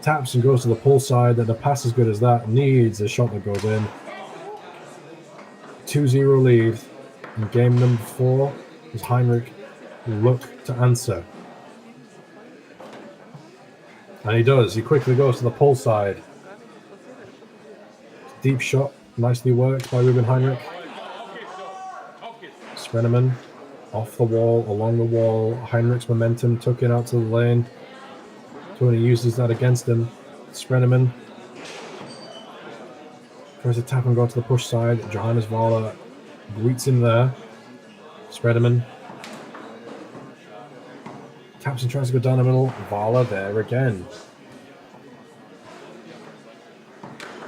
taps and goes to the pull side. That the pass as good as that needs a shot that goes in. 2-0 lead in game number 4 as Heinrich look to answer. And he does. He quickly goes to the pull side. Deep shot, nicely worked by Ruben Heinrich. Spreaderman off the wall, along the wall. Heinrich's momentum took it out to the lane. Tony uses that against him. Spreaderman tries to tap and go to the push side. Johannes Vala greets him there. Spreaderman taps and tries to go down the middle. Vala there again.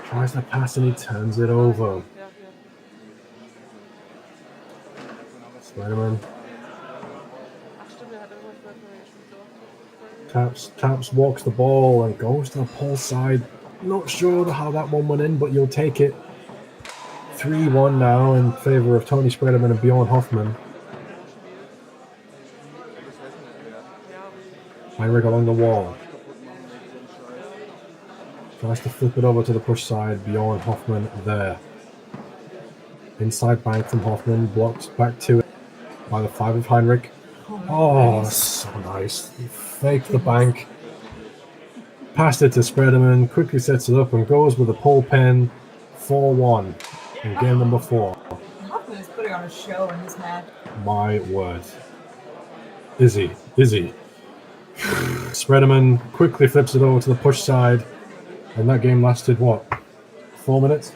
Tries to pass and he turns it over. Spreaderman taps, walks the ball and goes to the pull side. Not sure how that one went in, but you'll take it. 3-1 now in favor of Tony Spreaderman and Bjorn Hoffman. Heinrich along the wall. Tries to flip it over to the push side. Bjorn Hoffman there. Inside bank from Hoffman. Blocked back to it by the 5 of Heinrich. Oh, so nice. He faked the bank. Passed it to Spreaderman. Quickly sets it up and goes with a pull pin. 4-1 in game number 4. Hoffman is putting on a show in this match. My word. Is he? Spreaderman quickly flips it over to the push side. And that game lasted, what, 4 minutes?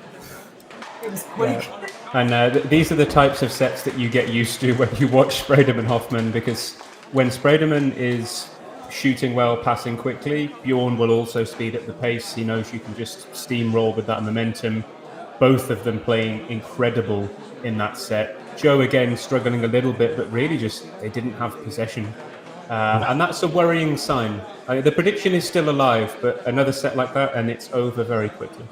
It was quick. Yeah. And these are the types of sets that you get used to when you watch Spreaderman Hoffman, because when Spreaderman is shooting well, passing quickly, Bjorn will also speed up the pace. He knows you can just steamroll with that momentum. Both of them playing incredible in that set. Joe again struggling a little bit, but really just they didn't have possession. And that's a worrying sign. The prediction is still alive, but another set like that and it's over very quickly.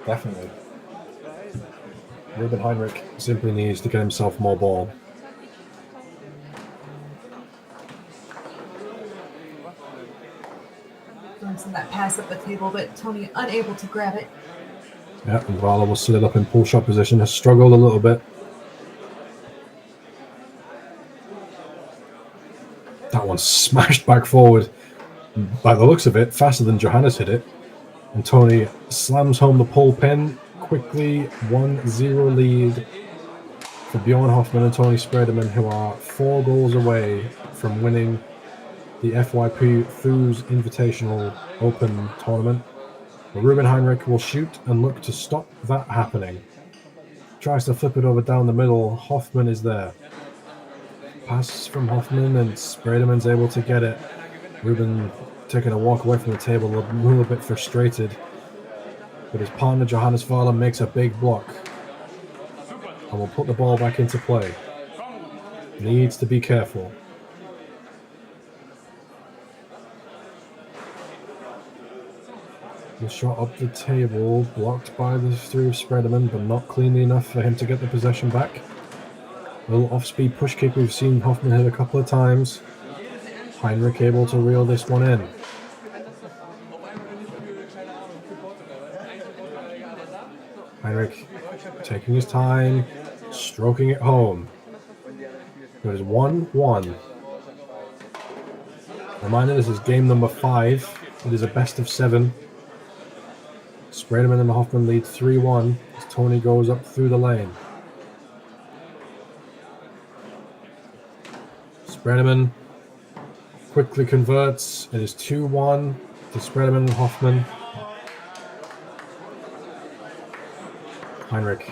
Definitely. Ruben Heinrich simply needs to get himself more ball. Doing some of that pass up the table, but Tony unable to grab it. Yeah, and Vala will sit it up in pull shot position. Has struggled a little bit. That one smashed back forward. By the looks of it, faster than Johannes hit it. And Tony slams home the pole pin. Quickly 1-0 lead for Bjorn Hoffman and Tony Sprederman, who are 4 goals away from winning the Fypfoos Invitational Open tournament. But Ruben Heinrich will shoot and look to stop that happening. Tries to flip it over down the middle. Hoffman is there. Pass from Hoffman and Sprederman's able to get it. Ruben taking a walk away from the table, a little bit frustrated. But his partner Johannes Wahler makes a big block. And will put the ball back into play. Needs to be careful. The shot up the table, blocked by the three of Sprederman, but not cleanly enough for him to get the possession back. A little off-speed push kick we've seen Hoffman hit a couple of times. Heinrich able to reel this one in. Heinrich taking his time, stroking it home. It is 1-1. Reminder, this is game number 5. It is a best of 7. Sprederman and Hoffman lead 3-1 as Tony goes up through the lane. Sprederman quickly converts. It is 2-1 to Sprederman and Hoffman. Heinrich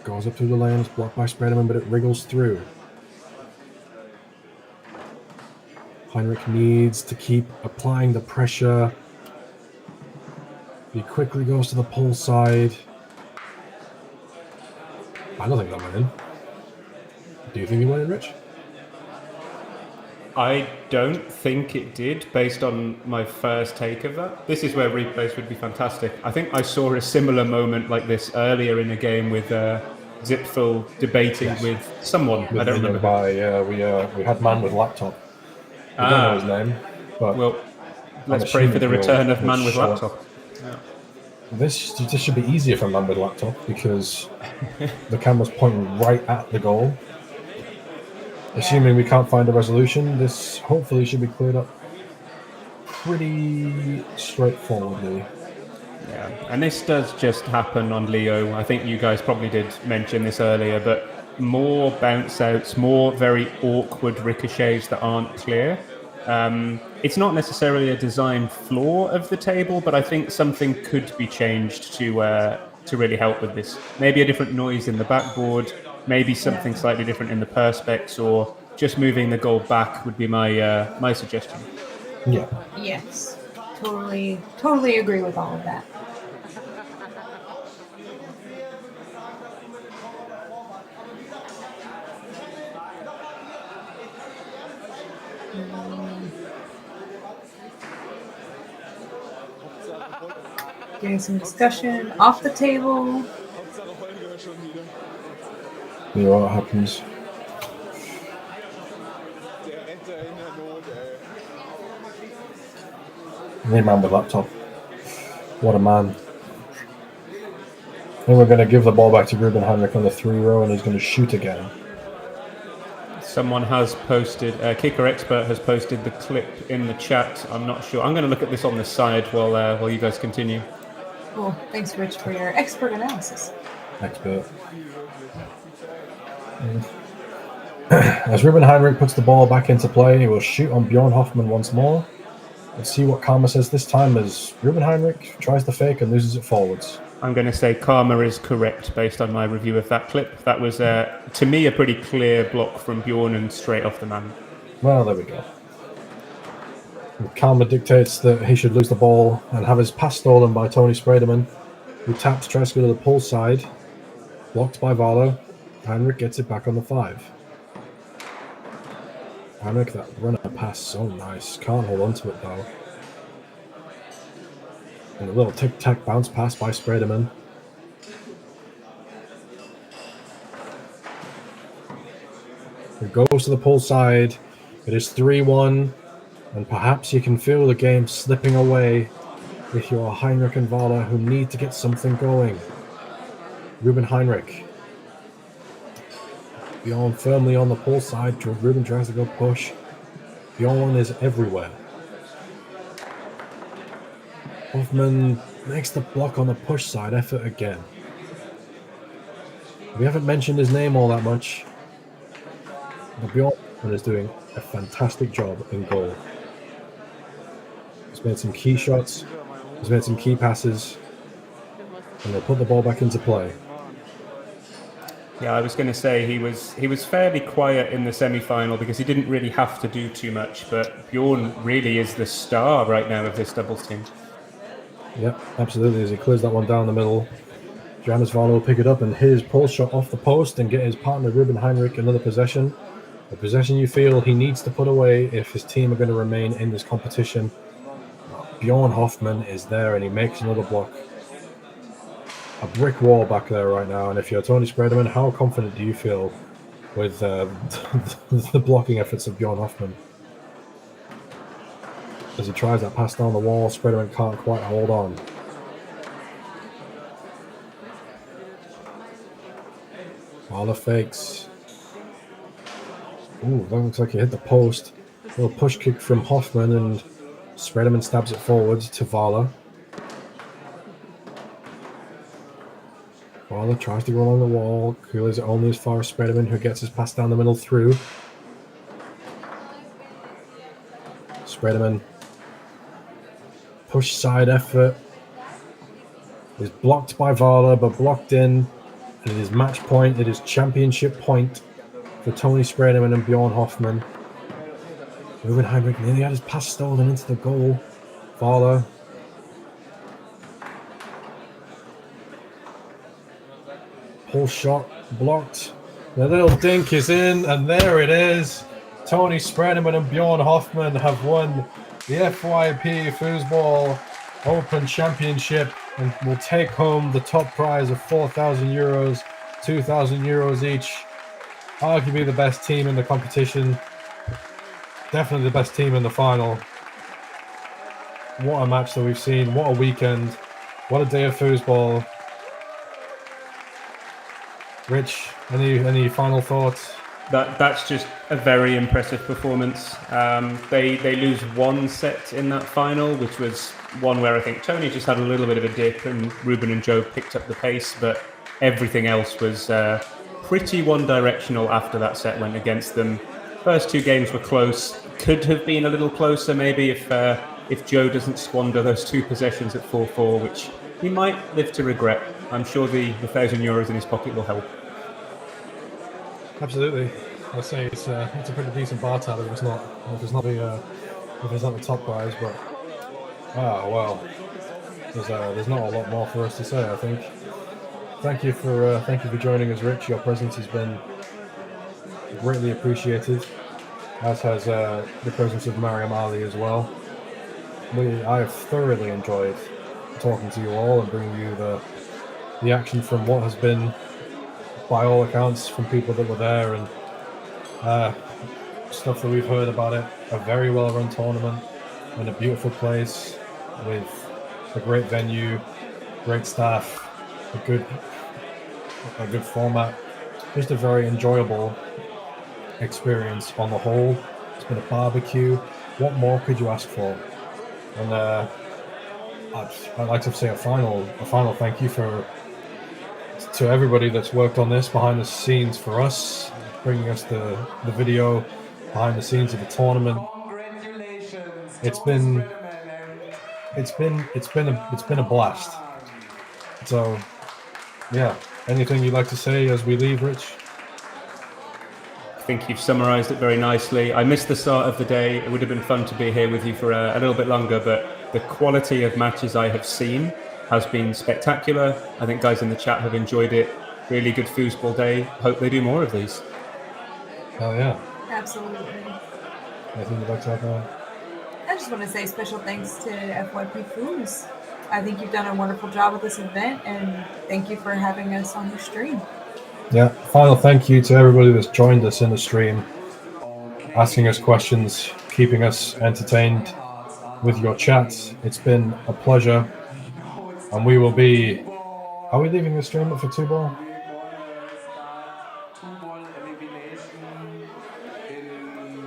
goes up through the lane. It's blocked by Sprederman, but it wriggles through. Heinrich needs to keep applying the pressure. He quickly goes to the pole side. I don't think that went in. Do you think it went in, Rich? I don't think it did, based on my first take of that. This is where replays would be fantastic. I think I saw a similar moment like this earlier in a game with Zipful debating with someone. I don't remember. We had man with laptop. I don't know his name, but well, let's pray for the return of man with laptop. Yeah. This should be easier for man with laptop because the camera's pointing right at the goal. Assuming we can't find a resolution, this hopefully should be cleared up pretty straightforwardly. Yeah, and this does just happen on Leo. I think you guys probably did mention this earlier, but more bounce outs, more very awkward ricochets that aren't clear. It's not necessarily a design flaw of the table, but I think something could be changed to really help with this. Maybe a different noise in the backboard, maybe something slightly different in the perspex, or just moving the goal back would be my suggestion. Yeah. Yes. Totally agree with all of that. Getting some discussion off the table. You know what happens. Hey, man with laptop. What a man. And we're going to give the ball back to Ruben Heinrich on the 3-row, and he's going to shoot again. Someone has posted, Kicker Expert has posted the clip in the chat. I'm not sure. I'm going to look at this on the side while you guys continue. Cool. Thanks, Rich, for your expert analysis. Expert. As Ruben Heinrich puts the ball back into play, he will shoot on Bjorn Hoffman once more. Let's see what Karma says this time as Ruben Heinrich tries the fake and loses it forwards. I'm going to say Karma is correct based on my review of that clip. That was, to me, a pretty clear block from Bjorn and straight off the man. Well, there we go. And Karma dictates that he should lose the ball and have his pass stolen by Tony Sprederman, who taps, tries to go to the pull side. Blocked by Wahler. Heinrich gets it back on the 5. Heinrich, that runner pass, so nice. Can't hold on to it though. And a little tic-tac bounce pass by Sprederman. It goes to the pull side. It is 3-1. And perhaps you can feel the game slipping away with your Heinrich and Wahler, who need to get something going. Ruben Heinrich. Bjorn firmly on the pull side. Ruben tries to go push. Bjorn is everywhere. Hoffman makes the block on the push side effort again. We haven't mentioned his name all that much, but Bjorn Hoffman is doing a fantastic job in goal. He's made some key shots, he's made some key passes, and they'll put the ball back into play. Yeah, I was going to say he was fairly quiet in the semi-final because he didn't really have to do too much, but Bjorn really is the star right now of this doubles team. Yep, absolutely. As he clears that one down the middle, Johannes Varner will pick it up and hit his pull shot off the post and get his partner Ruben Heinrich another possession. A possession you feel he needs to put away if his team are going to remain in this competition. Bjorn Hoffman is there and he makes another block. A brick wall back there right now, and if you're Tony Spreaderman, how confident do you feel with the blocking efforts of Bjorn Hoffman? As he tries that pass down the wall, Spreaderman can't quite hold on. Waller fakes. Ooh, that looks like he hit the post. A little push kick from Hoffman, and Spreaderman stabs it forwards to Waller. Waller tries to go along the wall, clears it only as far as Spreaderman, who gets his pass down the middle through. Spreaderman, push side effort, is blocked by Waller, but blocked in, and it is match point, it is championship point for Tony Spreaderman and Bjorn Hoffman. Ruben Heinrich nearly had his pass stolen into the goal. Waller. Pull shot blocked. The little dink is in, and there it is. Tony Spreaderman and Bjorn Hoffman have won the FYP Foosball Open Championship and will take home the top prize of 4,000 euros, 2,000 euros each. Arguably the best team in the competition. Definitely the best team in the final. What a match that we've seen. What a weekend. What a day of foosball. Rich, any final thoughts? That's just a very impressive performance. They lose one set in that final, which was one where I think Tony just had a little bit of a dip and Ruben and Joe picked up the pace, but everything else was pretty one-directional after that set went against them. First two games were close. Could have been a little closer maybe if Joe doesn't squander those two possessions at 4-4, which he might live to regret. I'm sure the 1,000 euros in his pocket will help. Absolutely. I'd say it's a pretty decent bar tab if it's not the top prize, but well, there's not a lot more for us to say. I think. Thank you for joining us, Rich. Your presence has been greatly appreciated, as has the presence of Mariam Ali as well. I have thoroughly enjoyed talking to you all and bringing you the action from what has been, by all accounts, from people that were there and stuff that we've heard about it. A very well run tournament in a beautiful place with a great venue, great staff, a good format. Just a very enjoyable experience on the whole. It's been a barbecue. What more could you ask for? And I'd like to say a final thank you to everybody that's worked on this behind the scenes for us, bringing us the video behind the scenes of the tournament. It's been a blast. So yeah, anything you'd like to say as we leave, Rich? I think you've summarised it very nicely. I missed the start of the day. It would have been fun to be here with you for a little bit longer, but the quality of matches I have seen has been spectacular. I think guys in the chat have enjoyed it. Really good foosball day. Hope they do more of these. Hell yeah. Absolutely. Anything you'd like to add now? I just want to say special thanks to Fypfoos. I think you've done a wonderful job with this event, and thank you for having us on your stream. Yeah, final thank you to everybody that's joined us in the stream, asking us questions, keeping us entertained with your chats. It's been a pleasure, and we will be... Are we leaving the stream up for 2-ball?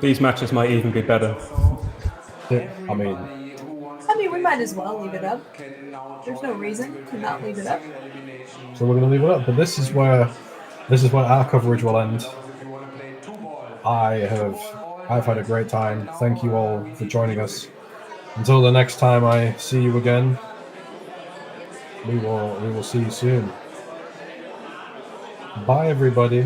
These matches might even be better. Yeah, I mean, we're might as well leave it up. There's no reason to not leave it up. So we're going to leave it up. But this is where our coverage will end. I've had a great time. Thank you all for joining us. Until the next time I see you again, we will see you soon. Bye, everybody.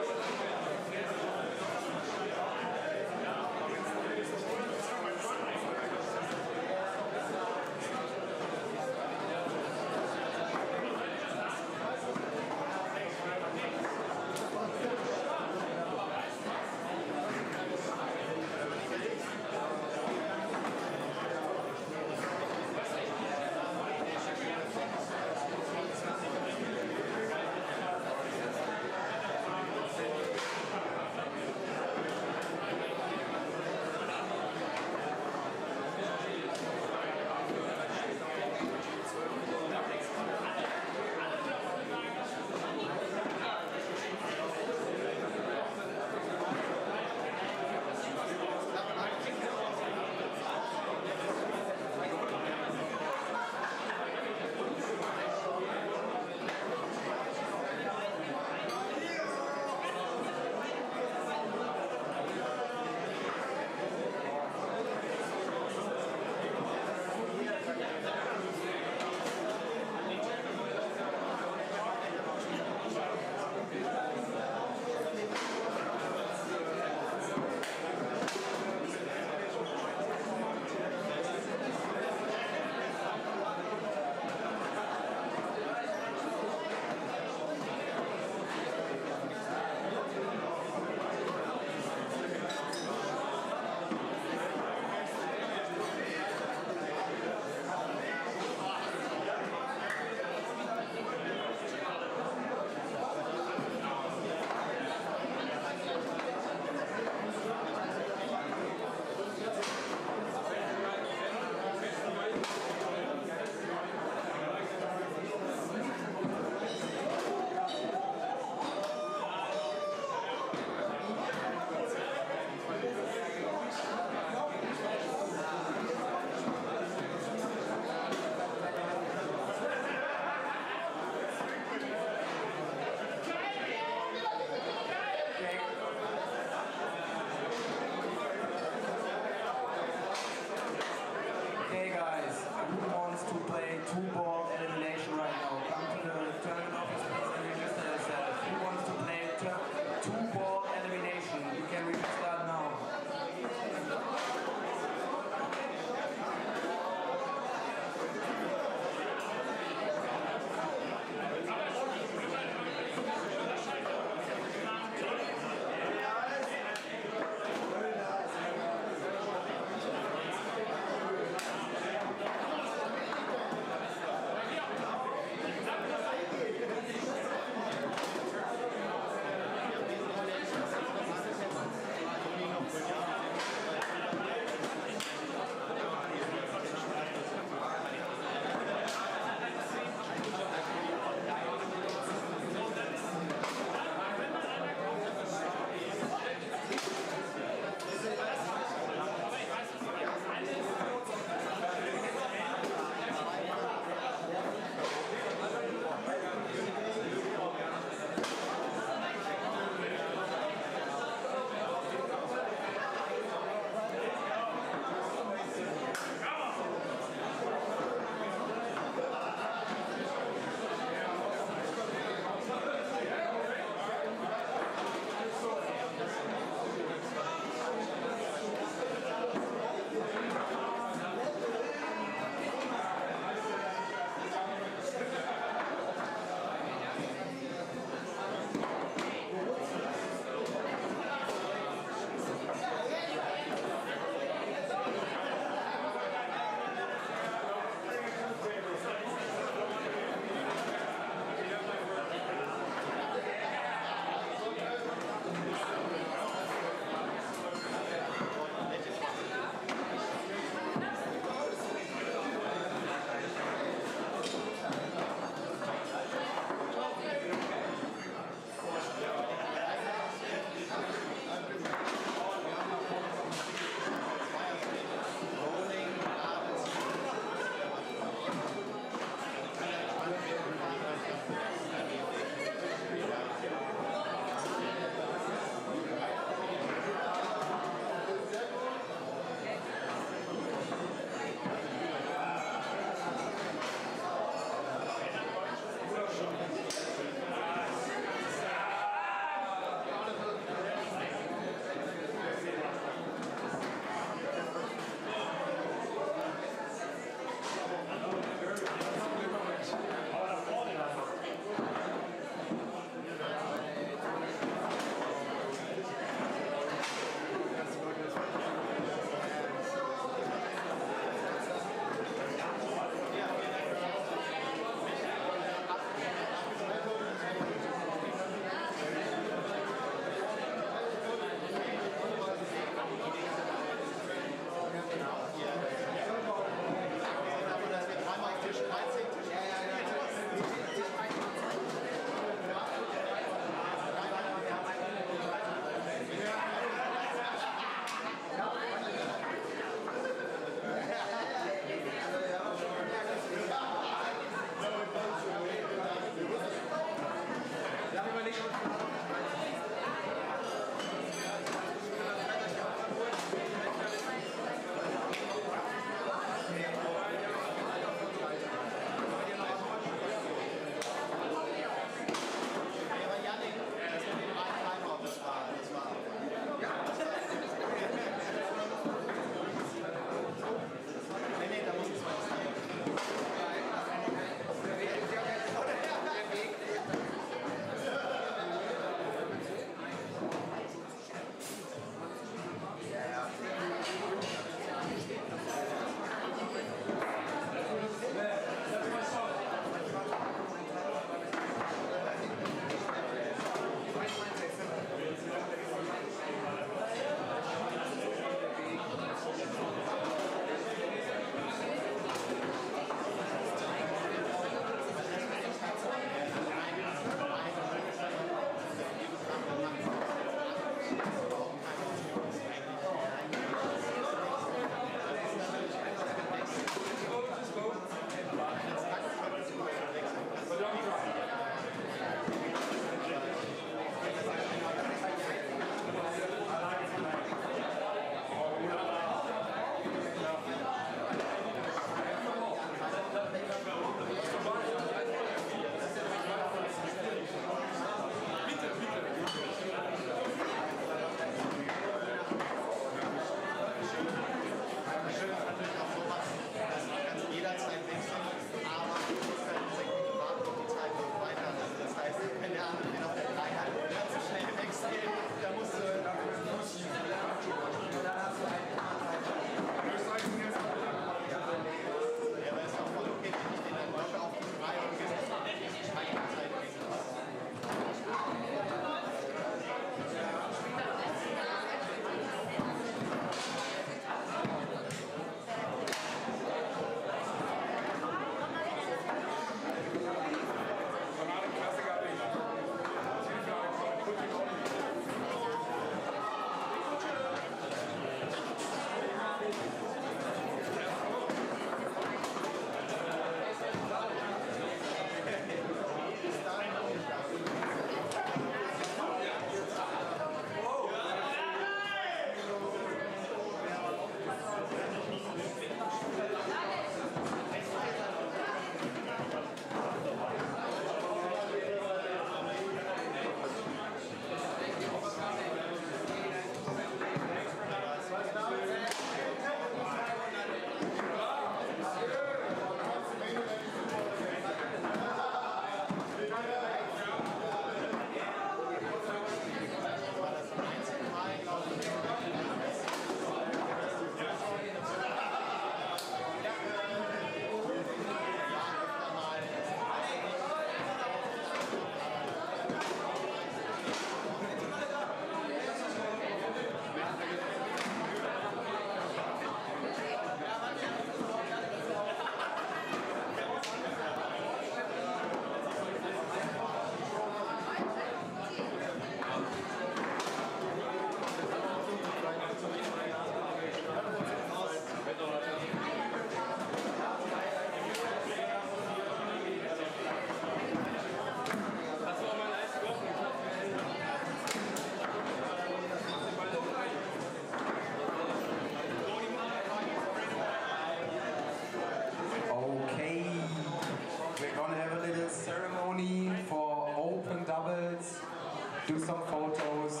do some photos.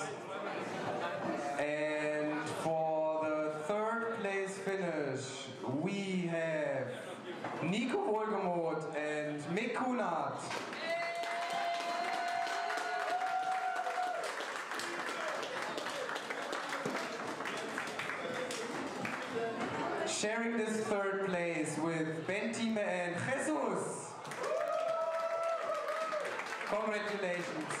And for the third place finish, we have Nico Wohlgemuth and Mick Kunert. Sharing this third place with Bentime and Jesus. Congratulations.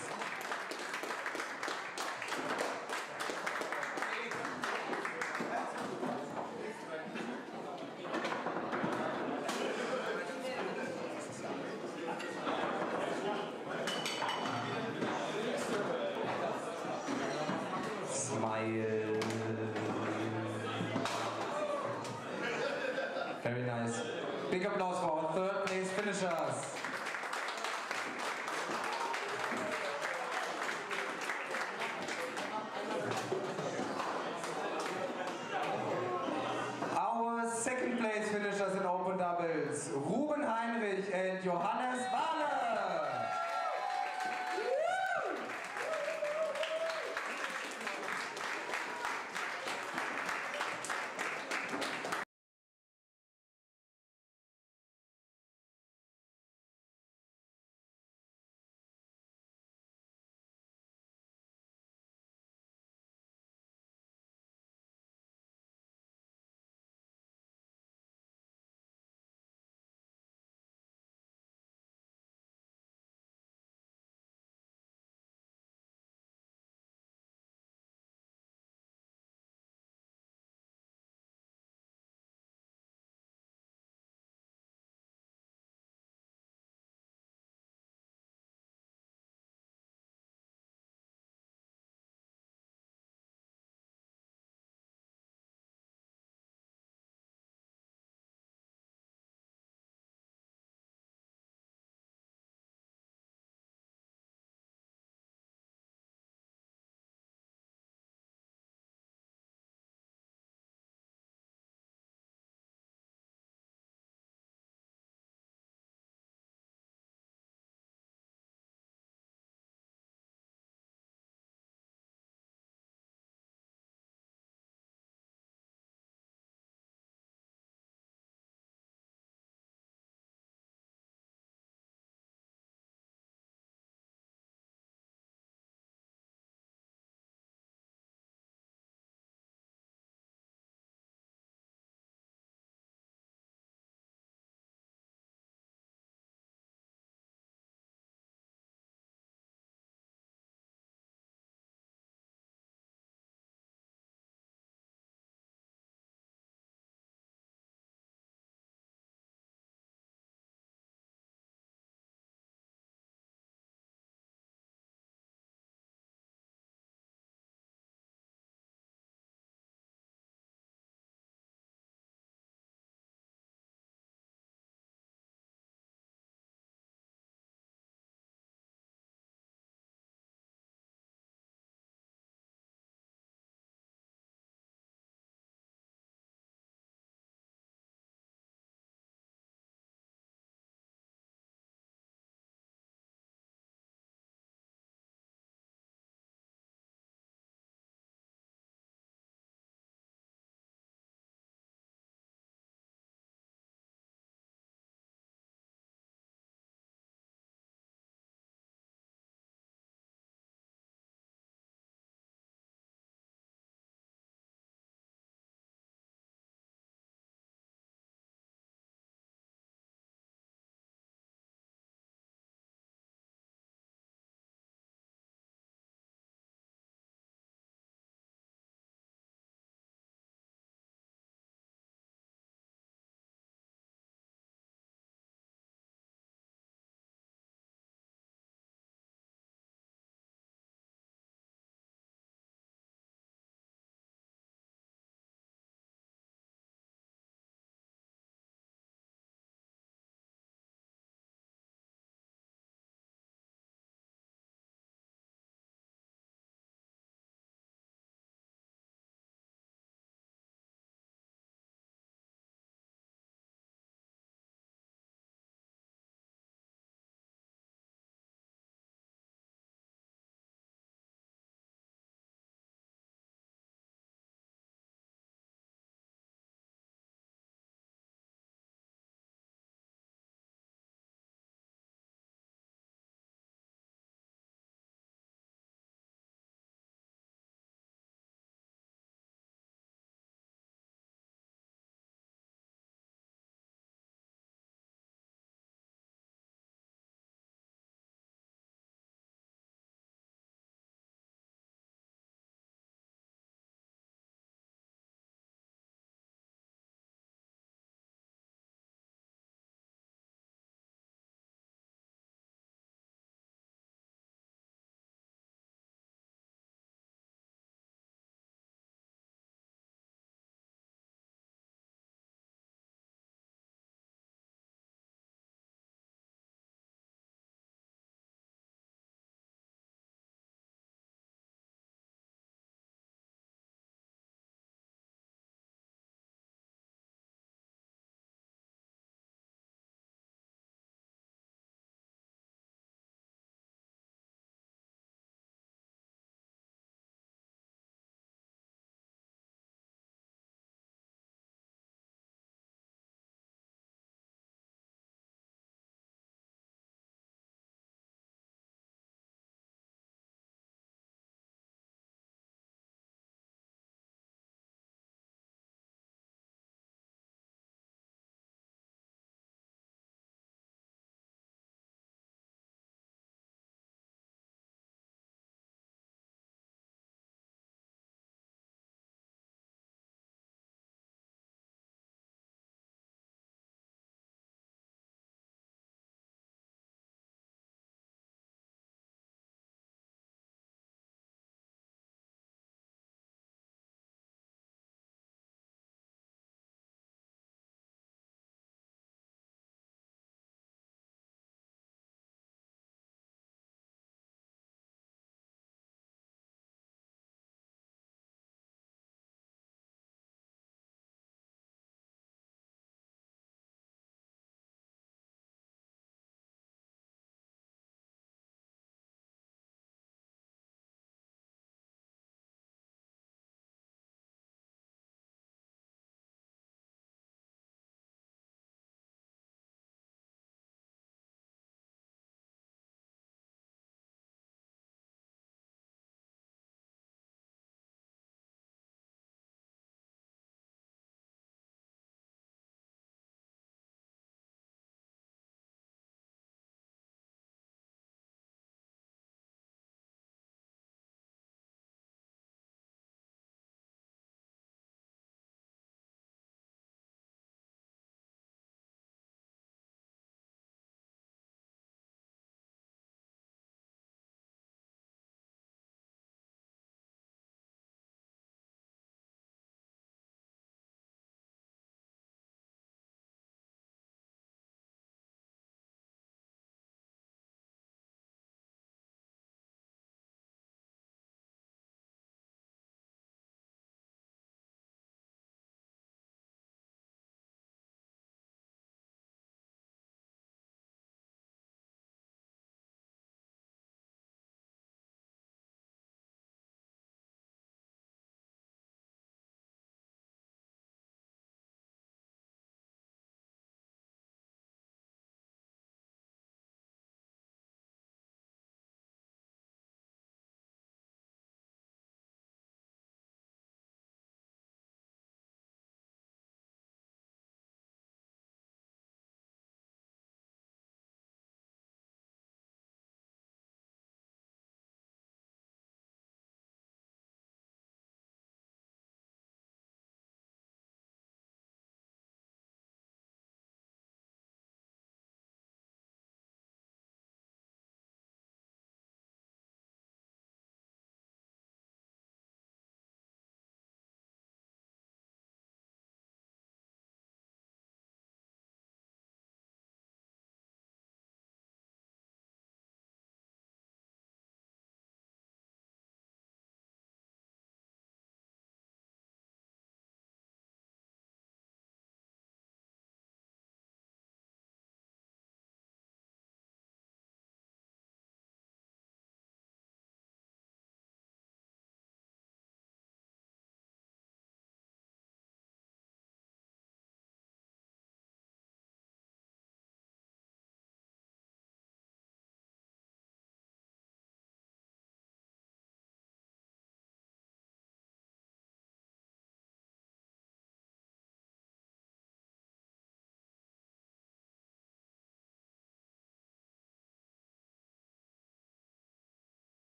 Smile. Very nice. Big applause for our third place finishers. Our second place finishers in open doubles, Ruben Heinrich and Johanna